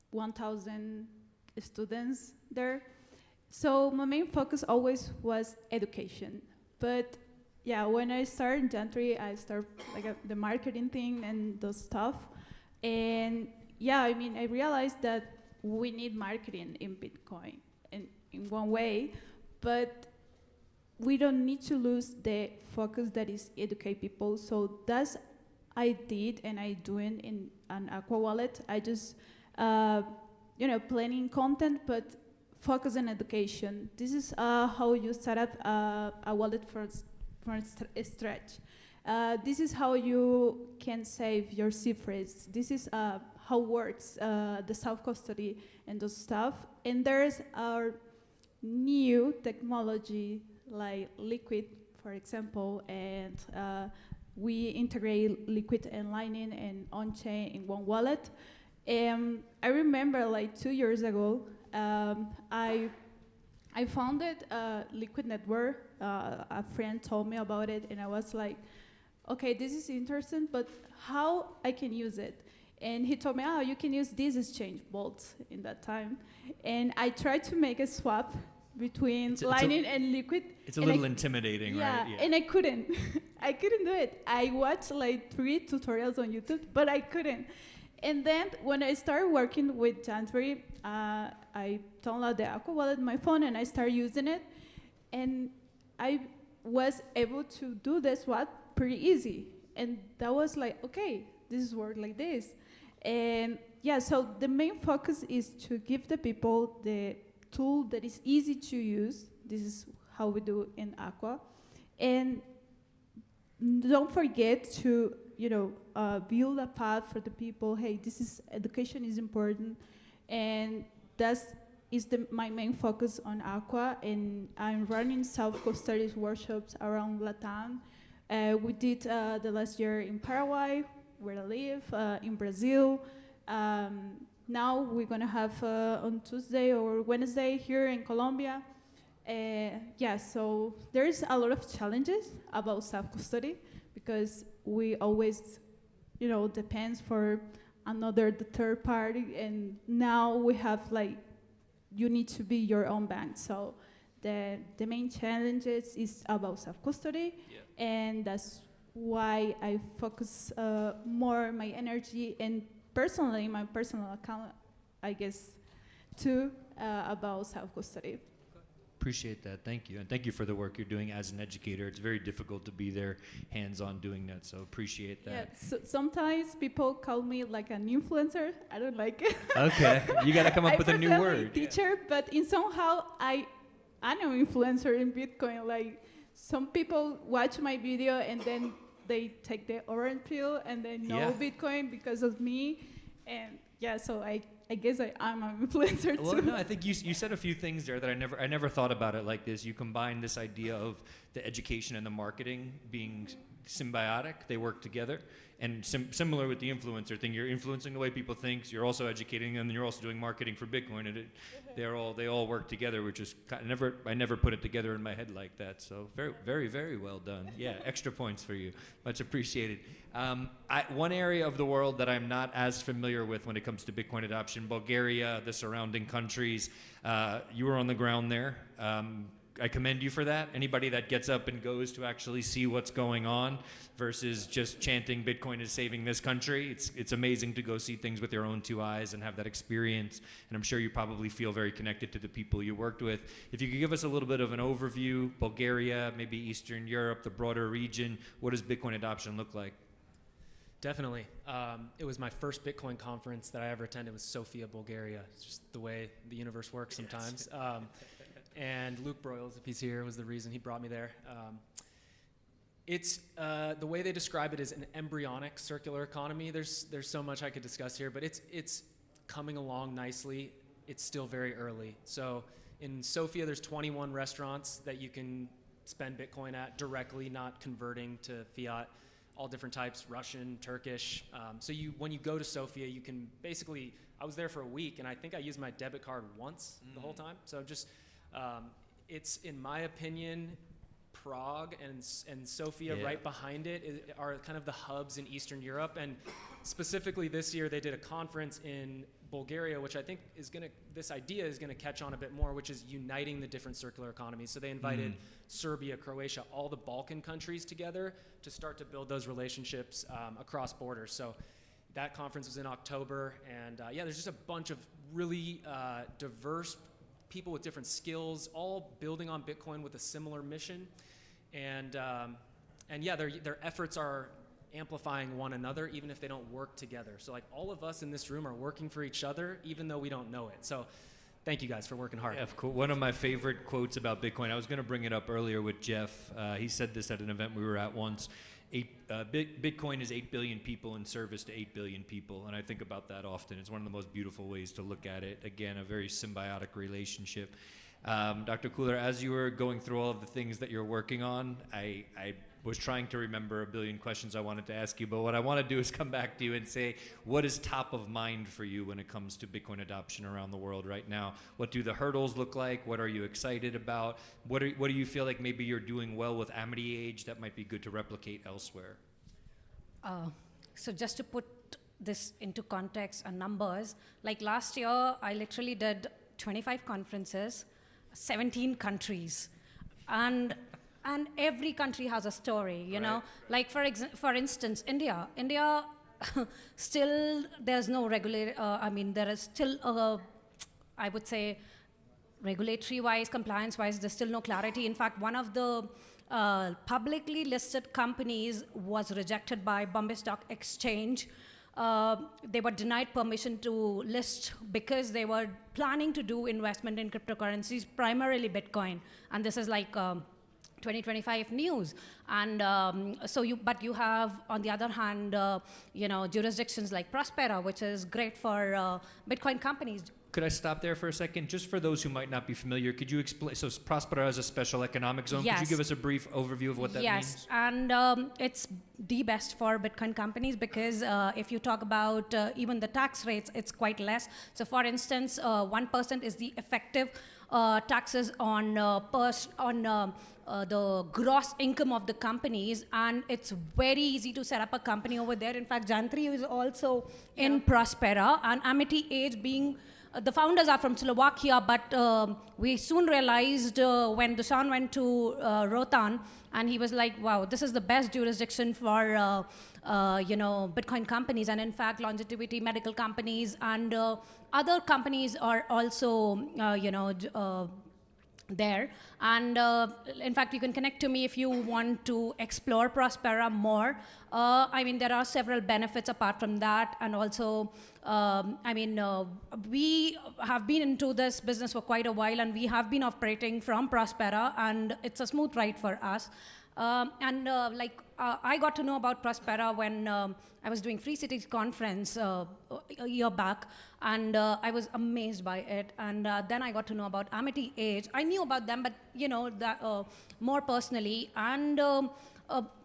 1,000 students there. So my main focus always was education. But yeah, when I started in January, I started like the marketing thing and those stuff. And yeah, I mean, I realized that we need marketing in Bitcoin in one way, but we don't need to lose the focus that is educate people. So that's I did and I doing in an Aqua Wallet. I just, planning content, but focus on education. This is how you set up a wallet for stretch. This is how you can save your seed phrase. This is how works the self-custody and those stuff. And there's our new technology like Liquid, for example, and we integrate Liquid and Lightning and on-chain in one wallet. I remember like 2 years ago, I founded Liquid Network. A friend told me about it, and I was like, okay, this is interesting, but how I can use it? And he told me, oh, you can use this exchange, Bolt, in that time. And I tried to make a swap between Lightning and Liquid. It's a little intimidating, right? Yeah, and I couldn't. I couldn't do it. I watched like 3 tutorials on YouTube, but I couldn't. And then when I started working with January, I downloaded the Aqua Wallet on my phone and I started using it. And I was able to do this swap pretty easy. And that was like, okay, this is work like this. And yeah, so the main focus is to give the people the tool that is easy to use. This is how we do in Aqua. And don't forget to, build a path for the people. Hey, education is important. And that is my main focus on Aqua. And I'm running self-custody workshops around Latam. We did the last year in Paraguay, where I live, in Brazil, now we're gonna have on Tuesday or Wednesday here in Colombia. Yeah, so there's a lot of challenges about self-custody because we always, depends for the third party, and now we have you need to be your own bank. So the main challenges is about self-custody, and that's why I focus more my energy and personally my personal account, I guess, too, about self-custody. Appreciate that. Thank you. And thank you for the work you're doing as an educator. It's very difficult to be there hands-on doing that, so appreciate that. Yeah, so sometimes people call me like an influencer. I don't like it. Okay, you got to come up with a new prefer word. Teacher, but in somehow I'm an influencer in Bitcoin. Like some people watch my video and then they take the orange pill and they know Bitcoin because of me. And yeah, so I guess I'm an influencer too. Well, no, I think you said a few things there that I never thought about it like this. You combine this idea of the education and the marketing being symbiotic; they work together. And similar with the influencer thing, you're influencing the way people think. You're also educating them, and you're also doing marketing for Bitcoin. And they all work together, which is I never put it together in my head like that. So very, very, very well done. Yeah, extra points for you. Much appreciated. One area of the world that I'm not as familiar with when it comes to Bitcoin adoption, Bulgaria, the surrounding countries. You were on the ground there. I commend you for that. Anybody that gets up and goes to actually see what's going on versus just chanting Bitcoin is saving this country. It's amazing to go see things with your own two eyes and have that experience. And I'm sure you probably feel very connected to the people you worked with. If you could give us a little bit of an overview, Bulgaria, maybe Eastern Europe, the broader region, what does Bitcoin adoption look like? Definitely. It was my first Bitcoin conference that I ever attended. It was Sofia, Bulgaria. It's just the way the universe works sometimes. And Luke Broyles, if he's here, was the reason he brought me there. It's the way they describe it is an embryonic circular economy. There's so much I could discuss here, but it's coming along nicely. It's still very early. So in Sofia, there's 21 restaurants that you can spend Bitcoin at directly, not converting to fiat. All different types, Russian, Turkish. So when you go to Sofia, you can basically, I was there for a week, and I think I used my debit card once the whole time. So just, it's, in my opinion, Prague and Sofia right behind it are kind of the hubs in Eastern Europe. And specifically this year, they did a conference in Bulgaria, which I think this idea is gonna catch on a bit more, which is uniting the different circular economies. So they invited Serbia, Croatia, all the Balkan countries together to start to build those relationships across borders. So that conference was in October, and there's just a bunch of really diverse people with different skills, all building on Bitcoin with a similar mission. And their efforts are amplifying one another, even if they don't work together. So like all of us in this room are working for each other, even though we don't know it. So thank you guys for working hard. Yeah, cool. One of my favorite quotes about Bitcoin, I was going to bring it up earlier with Jeff. He said this at an event we were at once. Bitcoin is 8 billion people in service to 8 billion people. And I think about that often. It's one of the most beautiful ways to look at it. Again, a very symbiotic relationship. Dr. Kuhler, as you were going through all of the things that you're working on, I was trying to remember a billion questions I wanted to ask you, but what I want to do is come back to you and say, what is top of mind for you when it comes to Bitcoin adoption around the world right now? What do the hurdles look like? What are you excited about? What do you feel like maybe you're doing well with Amity Age that might be good to replicate elsewhere? So just to put this into context and numbers, like last year, I literally did 25 conferences, 17 countries, and every country has a story, you know? Like for instance, India, still there's no there is still I would say regulatory-wise, compliance-wise, there's still no clarity. In fact, one of the publicly listed companies was rejected by Bombay Stock Exchange. They were denied permission to list because they were planning to do investment in cryptocurrencies, primarily Bitcoin. And this is like 2025 news. And but you have, on the other hand, jurisdictions like Prospera, which is great for Bitcoin companies. could I stop there for a second? Just for those who might not be familiar, could you explain? So Prospera is a special economic zone. Yes. Could you give us a brief overview of what that means? Yes, and it's the best for Bitcoin companies because if you talk about even the tax rates, it's quite less. So for instance, 1% is the effective taxes on the gross income of the companies, and it's very easy to set up a company over there. In fact, Jantri is also in Prospera, and Amity Age being the founders are from Slovakia, but we soon realized when Dushan went to Rotan, and he was like, wow, this is the best jurisdiction for Bitcoin companies. And in fact, longevity medical companies and other companies are also, there. And in fact, you can connect to me if you want to explore Prospera more. I mean, there are several benefits apart from that. And also, we have been into this business for quite a while, and we have been operating from Prospera, and it's a smooth ride for us. I got to know about Prospera when I was doing Free Cities conference a year back, and I was amazed by it. And then I got to know about Amity Age. I knew about them, but more personally. And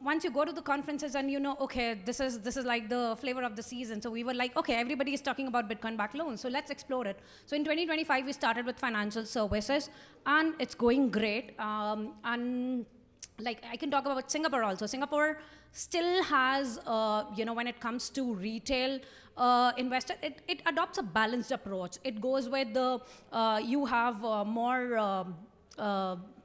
once you go to the conferences and okay, this is like the flavor of the season. So we were like, okay, everybody is talking about Bitcoin-backed loans, so let's explore it. So in 2025, we started with financial services, and it's going great. And like I can talk about Singapore also. Singapore still has, when it comes to retail investor, it adopts a balanced approach. It goes with you have more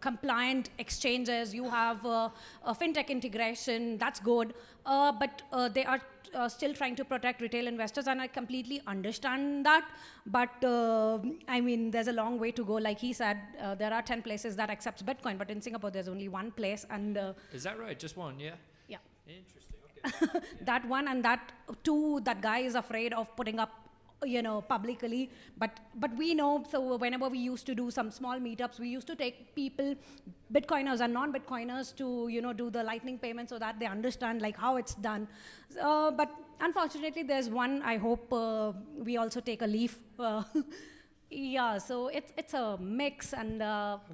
compliant exchanges, you have a fintech integration, that's good, but they are still trying to protect retail investors, and I completely understand that. But there's a long way to go. Like he said, there are 10 places that accepts Bitcoin, but in Singapore there's only one place. And is that right? Just one? Yeah. Yeah. Interesting. Okay. That one, and that two, that guy is afraid of putting up publicly, but we know. So whenever we used to do some small meetups, we used to take people, Bitcoiners and non-Bitcoiners, to do the lightning payment so that they understand like how it's done. But unfortunately, there's one. I hope we also take a leaf. Yeah, so it's a mix, and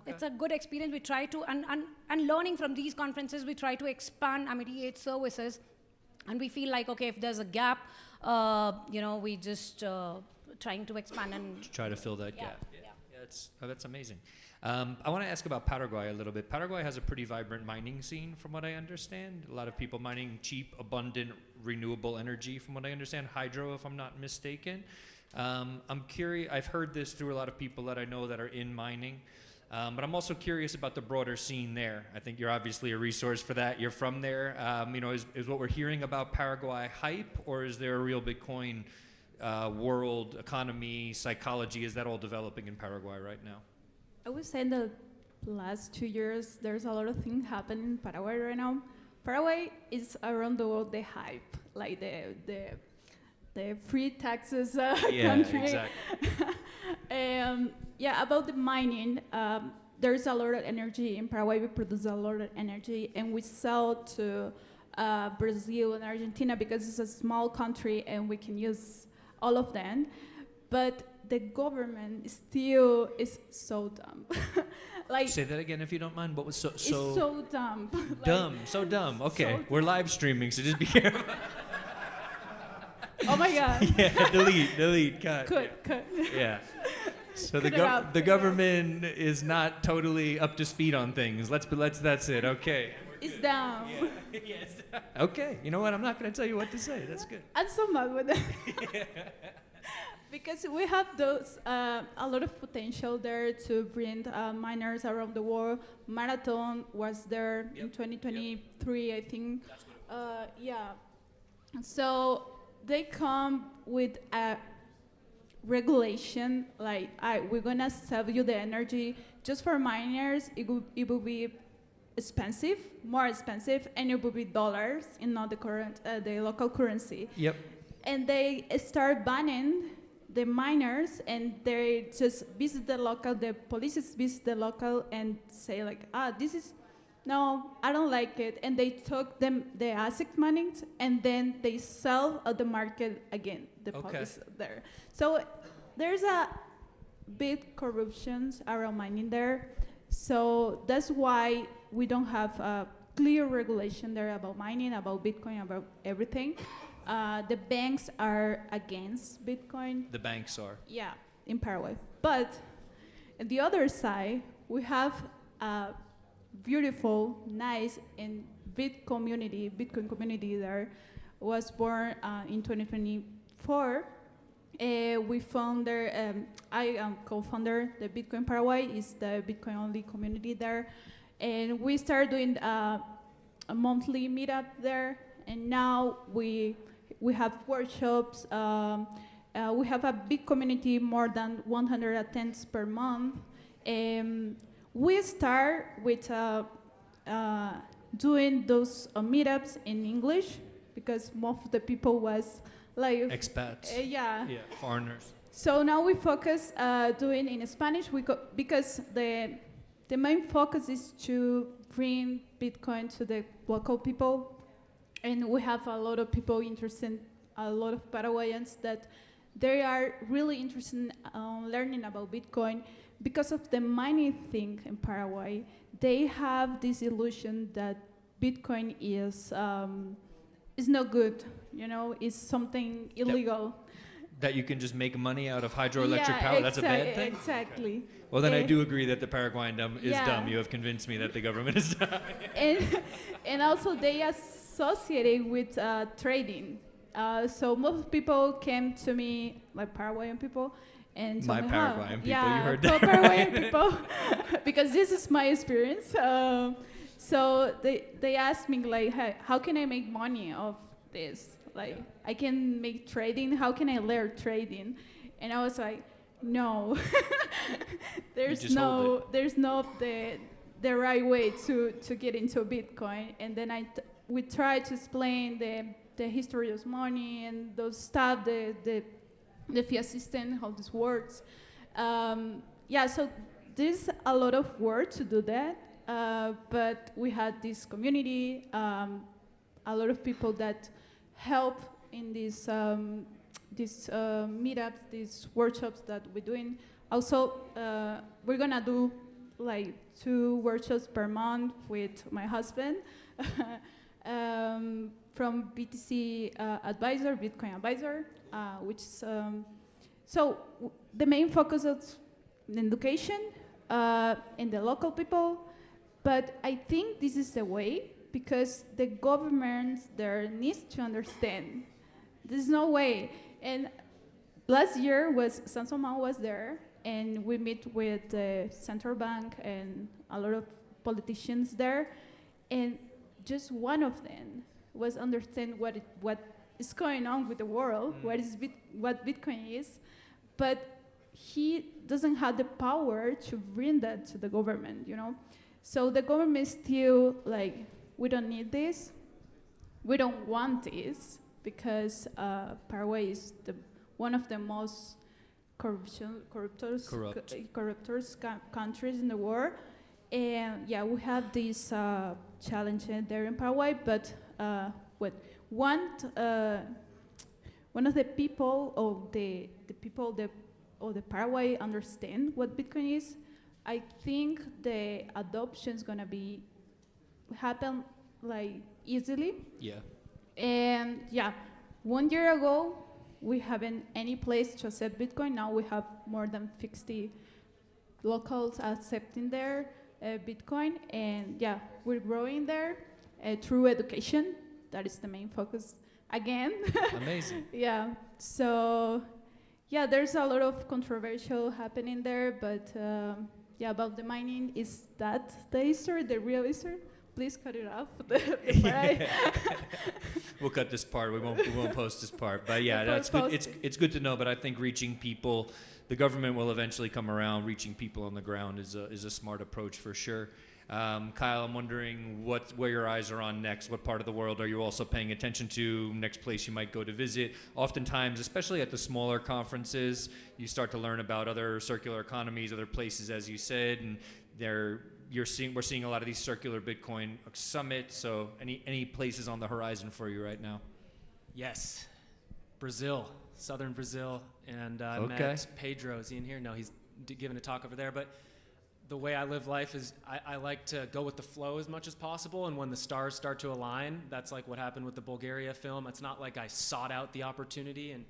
it's a good experience. We try to and learning from these conferences, we try to expand Amity Age services, and we feel like, okay, if there's a gap, we just trying to expand and try to fill that gap. Yeah, that's amazing. I want to ask about Paraguay a little bit. Paraguay has a pretty vibrant mining scene, from what I understand. A lot of people mining cheap, abundant, renewable energy, from what I understand. Hydro, if I'm not mistaken. I'm curious. I've heard this through a lot of people that I know that are in mining. But I'm also curious about the broader scene there. I think you're obviously a resource for that. You're from there. Is what we're hearing about Paraguay hype, or is there a real Bitcoin world economy, psychology? Is that all developing in Paraguay right now? I would say in the last 2 years, there's a lot of things happening in Paraguay right now. Paraguay is around the world the hype, like the free taxes country. Exactly. About the mining, there's a lot of energy in Paraguay. We produce a lot of energy, and we sell to Brazil and Argentina because it's a small country and we can use all of them. But the government still is so dumb. Like, say that again if you don't mind. What was so it's so dumb. Dumb, so dumb. Okay, so we're live streaming, so just be careful. Oh my God. Yeah, delete, cut. Cut. Yeah. So Cut the government is not totally up to speed on things. That's it. Okay. It's dumb. Yeah. Yes. Okay. You know what? I'm not going to tell you what to say. That's good. I'm so mad with that. Because we have those a lot of potential there to bring miners around the world. Marathon was there in 2023, I think. So they come with a regulation like, we're gonna sell you the energy just for miners. It will be expensive, more expensive, and it will be dollars and not the local currency. Yep. And they start banning the miners, and they just visit the local. The police visit the local and say like, no, I don't like it. And they took the asset money, and then they sell at the market again, the police there. So there's a big corruptions around mining there. So that's why we don't have a clear regulation there about mining, about Bitcoin, about everything. The banks are against Bitcoin. The banks are. Yeah, in Paraguay. But on the other side, we have a beautiful, nice, and Bitcoin community there. Was born in 2024. We founder, I am co-founder, the Bitcoin Paraguay is the Bitcoin only community there. And we started doing a monthly meetup there. And now we have workshops. We have a big community, more than 100 attendance per month. We start with doing those meetups in English because most of the people was like expats. Yeah, foreigners. So now we focus doing in Spanish because the main focus is to bring Bitcoin to the local people, and we have a lot of people interested, a lot of Paraguayans that they are really interested in learning about Bitcoin because of the mining thing in Paraguay. They have this illusion that Bitcoin is not good, you know, it's something illegal. That you can just make money out of hydroelectric power. That's a bad thing? Exactly. Well, then I do agree that the Paraguayan is dumb. You have convinced me that the government is dumb. and also they associate with trading. So most people came to me, like Paraguayan people, and told me, Paraguayan people, yeah, you heard that. Paraguayan people, because this is my experience. So they asked me like, hey, how can I make money of this? Like, I can make trading. How can I learn trading? And I was like, no, there's no the right way to get into Bitcoin. And then we tried to explain the history of money and those stuff, the fiat system, how this works. So there's a lot of work to do that. But we had this community, a lot of people that help in these meetups, these workshops that we're doing. Also, we're gonna do like 2 workshops per month with my husband from BTC Advisor, Bitcoin Advisor, which is, the main focus of education in the local people. But I think this is the way, because the government there needs to understand. There's no way. And last year Sansoman was there, and we meet with the central bank and a lot of politicians there, and just one of them was understand what is going on with the world, what Bitcoin is, but he doesn't have the power to bring that to the government, you know. So the government is still like, we don't need this, we don't want this, because Paraguay is one of the most corrupt countries in the world. And yeah, we have this challenge there in Paraguay, but one of the people, or the people of the Paraguay understand what Bitcoin is. I think the adoption is gonna happen like easily. Yeah. And yeah, 1 year ago, we haven't any place to accept Bitcoin. Now we have more than 60 locals accepting their Bitcoin. And yeah, we're growing there through education. That is the main focus again. Amazing. Yeah, so yeah, there's a lot of controversial happening there, but about the mining, is that the history, the real history? Please cut it off. We'll cut this part. We won't post this part. But yeah, that's good. It's good to know. But I think reaching people, the government will eventually come around. Reaching people on the ground is a smart approach for sure. Kyle, I'm wondering where your eyes are on next. What part of the world are you also paying attention to? Next place you might go to visit? Oftentimes, especially at the smaller conferences, you start to learn about other circular economies, other places, as you said, and we're seeing a lot of these circular Bitcoin summits. So any places on the horizon for you right now? Yes, Brazil, southern Brazil, and Okay. met Pedro. Is he in here? No, he's giving a talk over there, but the way I live life is I like to go with the flow as much as possible, and when the stars start to align, that's like what happened with the Bulgaria film. It's not like I sought out the opportunity, and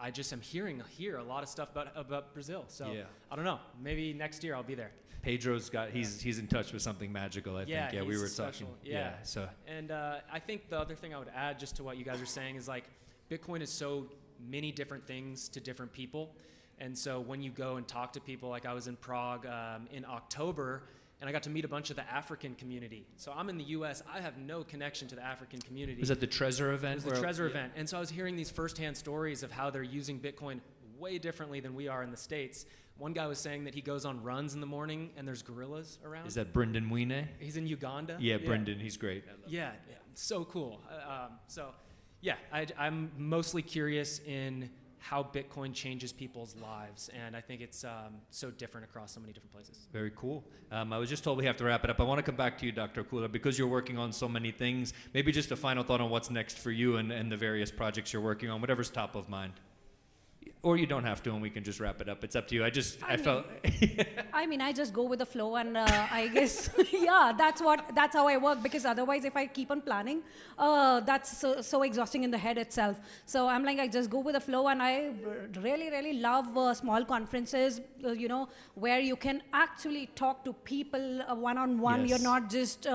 I just am hearing here a lot of stuff about Brazil. So Yeah. I don't know. Maybe next year I'll be there. Pedro's got he's in touch with something magical. I think. Yeah, we he's were special. talking. Yeah. So And I think the other thing I would add just to what you guys are saying is like Bitcoin is so many different things to different people. And so when you go and talk to people, like I was in Prague in October, and I got to meet a bunch of the African community. So I'm in the US, I have no connection to the African community. was that the Trezor event? It was the Trezor event. And so I was hearing these firsthand stories of how they're using Bitcoin way differently than we are in the States. One guy was saying that he goes on runs in the morning and there's gorillas around. Is that Brendan Wine? He's in Uganda. Yeah, Brendan, he's great. Yeah, so cool. I'm mostly curious in how Bitcoin changes people's lives, and I think it's so different across so many different places. Very cool. I was just told we have to wrap it up. I want to come back to you, Dr. Kula, because you're working on so many things. Maybe just a final thought on what's next for you and the various projects you're working on, whatever's top of mind. Or you don't have to, and we can just wrap it up. It's up to you. I felt. I mean, I just go with the flow, and I guess, yeah, that's how I work, because otherwise, if I keep on planning, that's so exhausting in the head itself. So I'm like, I just go with the flow, and I really, really love small conferences, where you can actually talk to people one-on-one. Yes. You're not just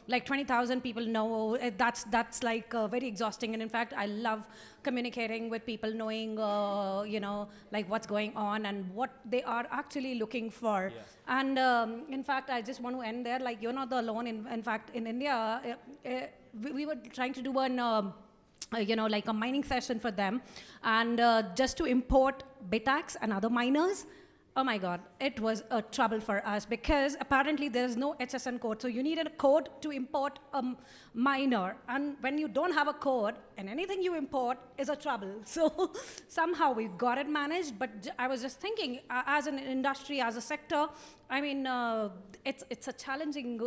like 20,000 people know. That's like very exhausting. And in fact, I love communicating with people, knowing, like what's going on and what they are actually looking for. Yeah. And in fact, I just want to end there. Like, you're not the alone. In fact, in India, we were trying to do like a mining session for them, and just to import BitAx and other miners. Oh my God, it was a trouble for us, because apparently there's no HSN code. So you need a code to import a miner. And when you don't have a code, and anything you import is a trouble. So somehow we got it managed, but I was just thinking, as an industry, as a sector, I mean, it's a challenging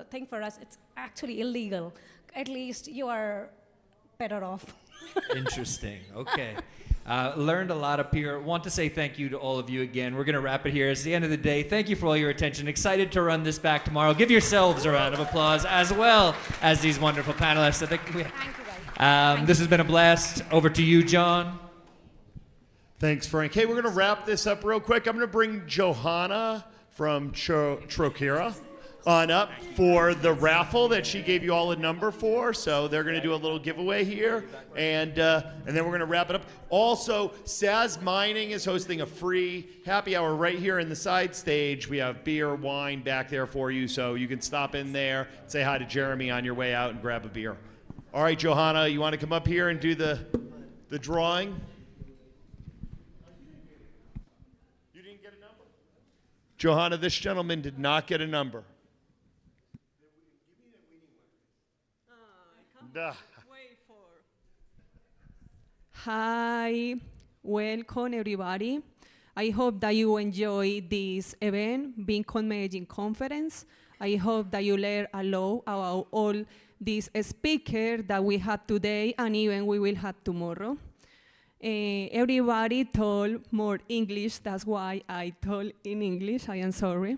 thing for us. It's actually illegal. At least you are better off. Interesting. Okay. Learned a lot up here. Want to say thank you to all of you again. We're going to wrap it here. It's the end of the day. Thank you for all your attention. Excited to run this back tomorrow. Give yourselves a round of applause, as well as these wonderful panelists. Thank you, guys. This has been a blast. Over to you, John. Thanks, Frank. Hey, we're going to wrap this up real quick. I'm going to bring Johanna from Trocera on up for the raffle that she gave you all a number for. So they're going to do a little giveaway here, and then we're going to wrap it up. Also, Saz Mining is hosting a free happy hour right here in the side stage. We have beer, wine back there for you, so you can stop in there, say hi to Jeremy on your way out, and grab a beer. All right, Johanna, you want to come up here and do the drawing? You didn't get a number? Johanna, this gentleman did not get a number. Hi, welcome everybody. I hope that you enjoy this event, Bitcoin Medellin Conference. I hope that you learn a lot about all these speakers that we have today and even we will have tomorrow. Everybody told more English, that's why I told in English, I am sorry.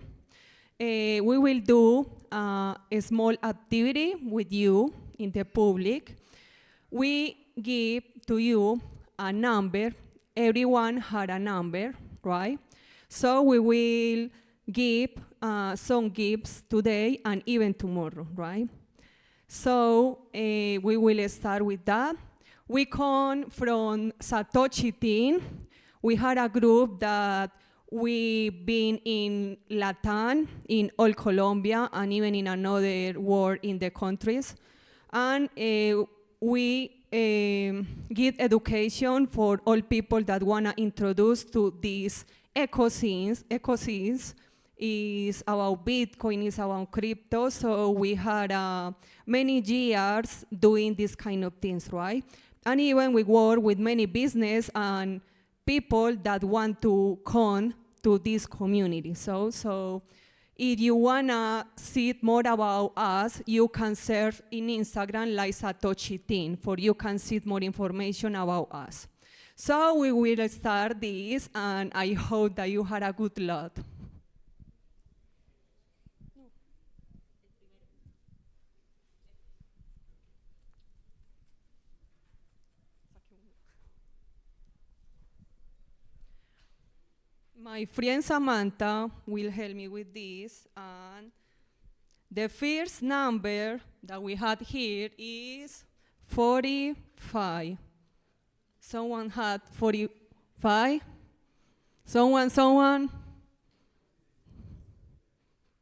We will do a small activity with you in the public. We give to you a number. Everyone had a number, right? So we will give some gifts today and even tomorrow, right? So we will start with that. We come from Satoshi team. We had a group that we've been in Latin, in all Colombia, and even in another world in the countries. And we give education for all people that want to introduce to these ecoscenes. Ecoscenes is about Bitcoin, is about crypto. So we had many years doing this kind of things, right? And even we work with many business and people that want to come to this community. So if you wanna see more about us, you can search in Instagram like Satoshi Team, for you can see more information about us. So we will start this, and I hope that you had a good lot. My friend Samantha will help me with this, and the first number that we had here is 45. Someone had 45? Someone?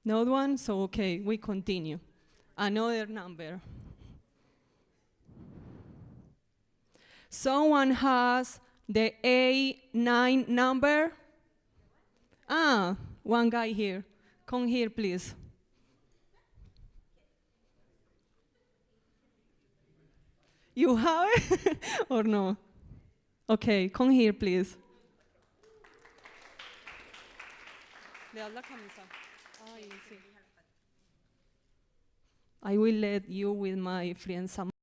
No one? So okay, we continue. Another number. Someone has the A9 number? Ah, one guy here. Come here, please. You have it or no? Okay, come here, please. Le das la camisa. Ay, sí. I will let you with my friend Sam.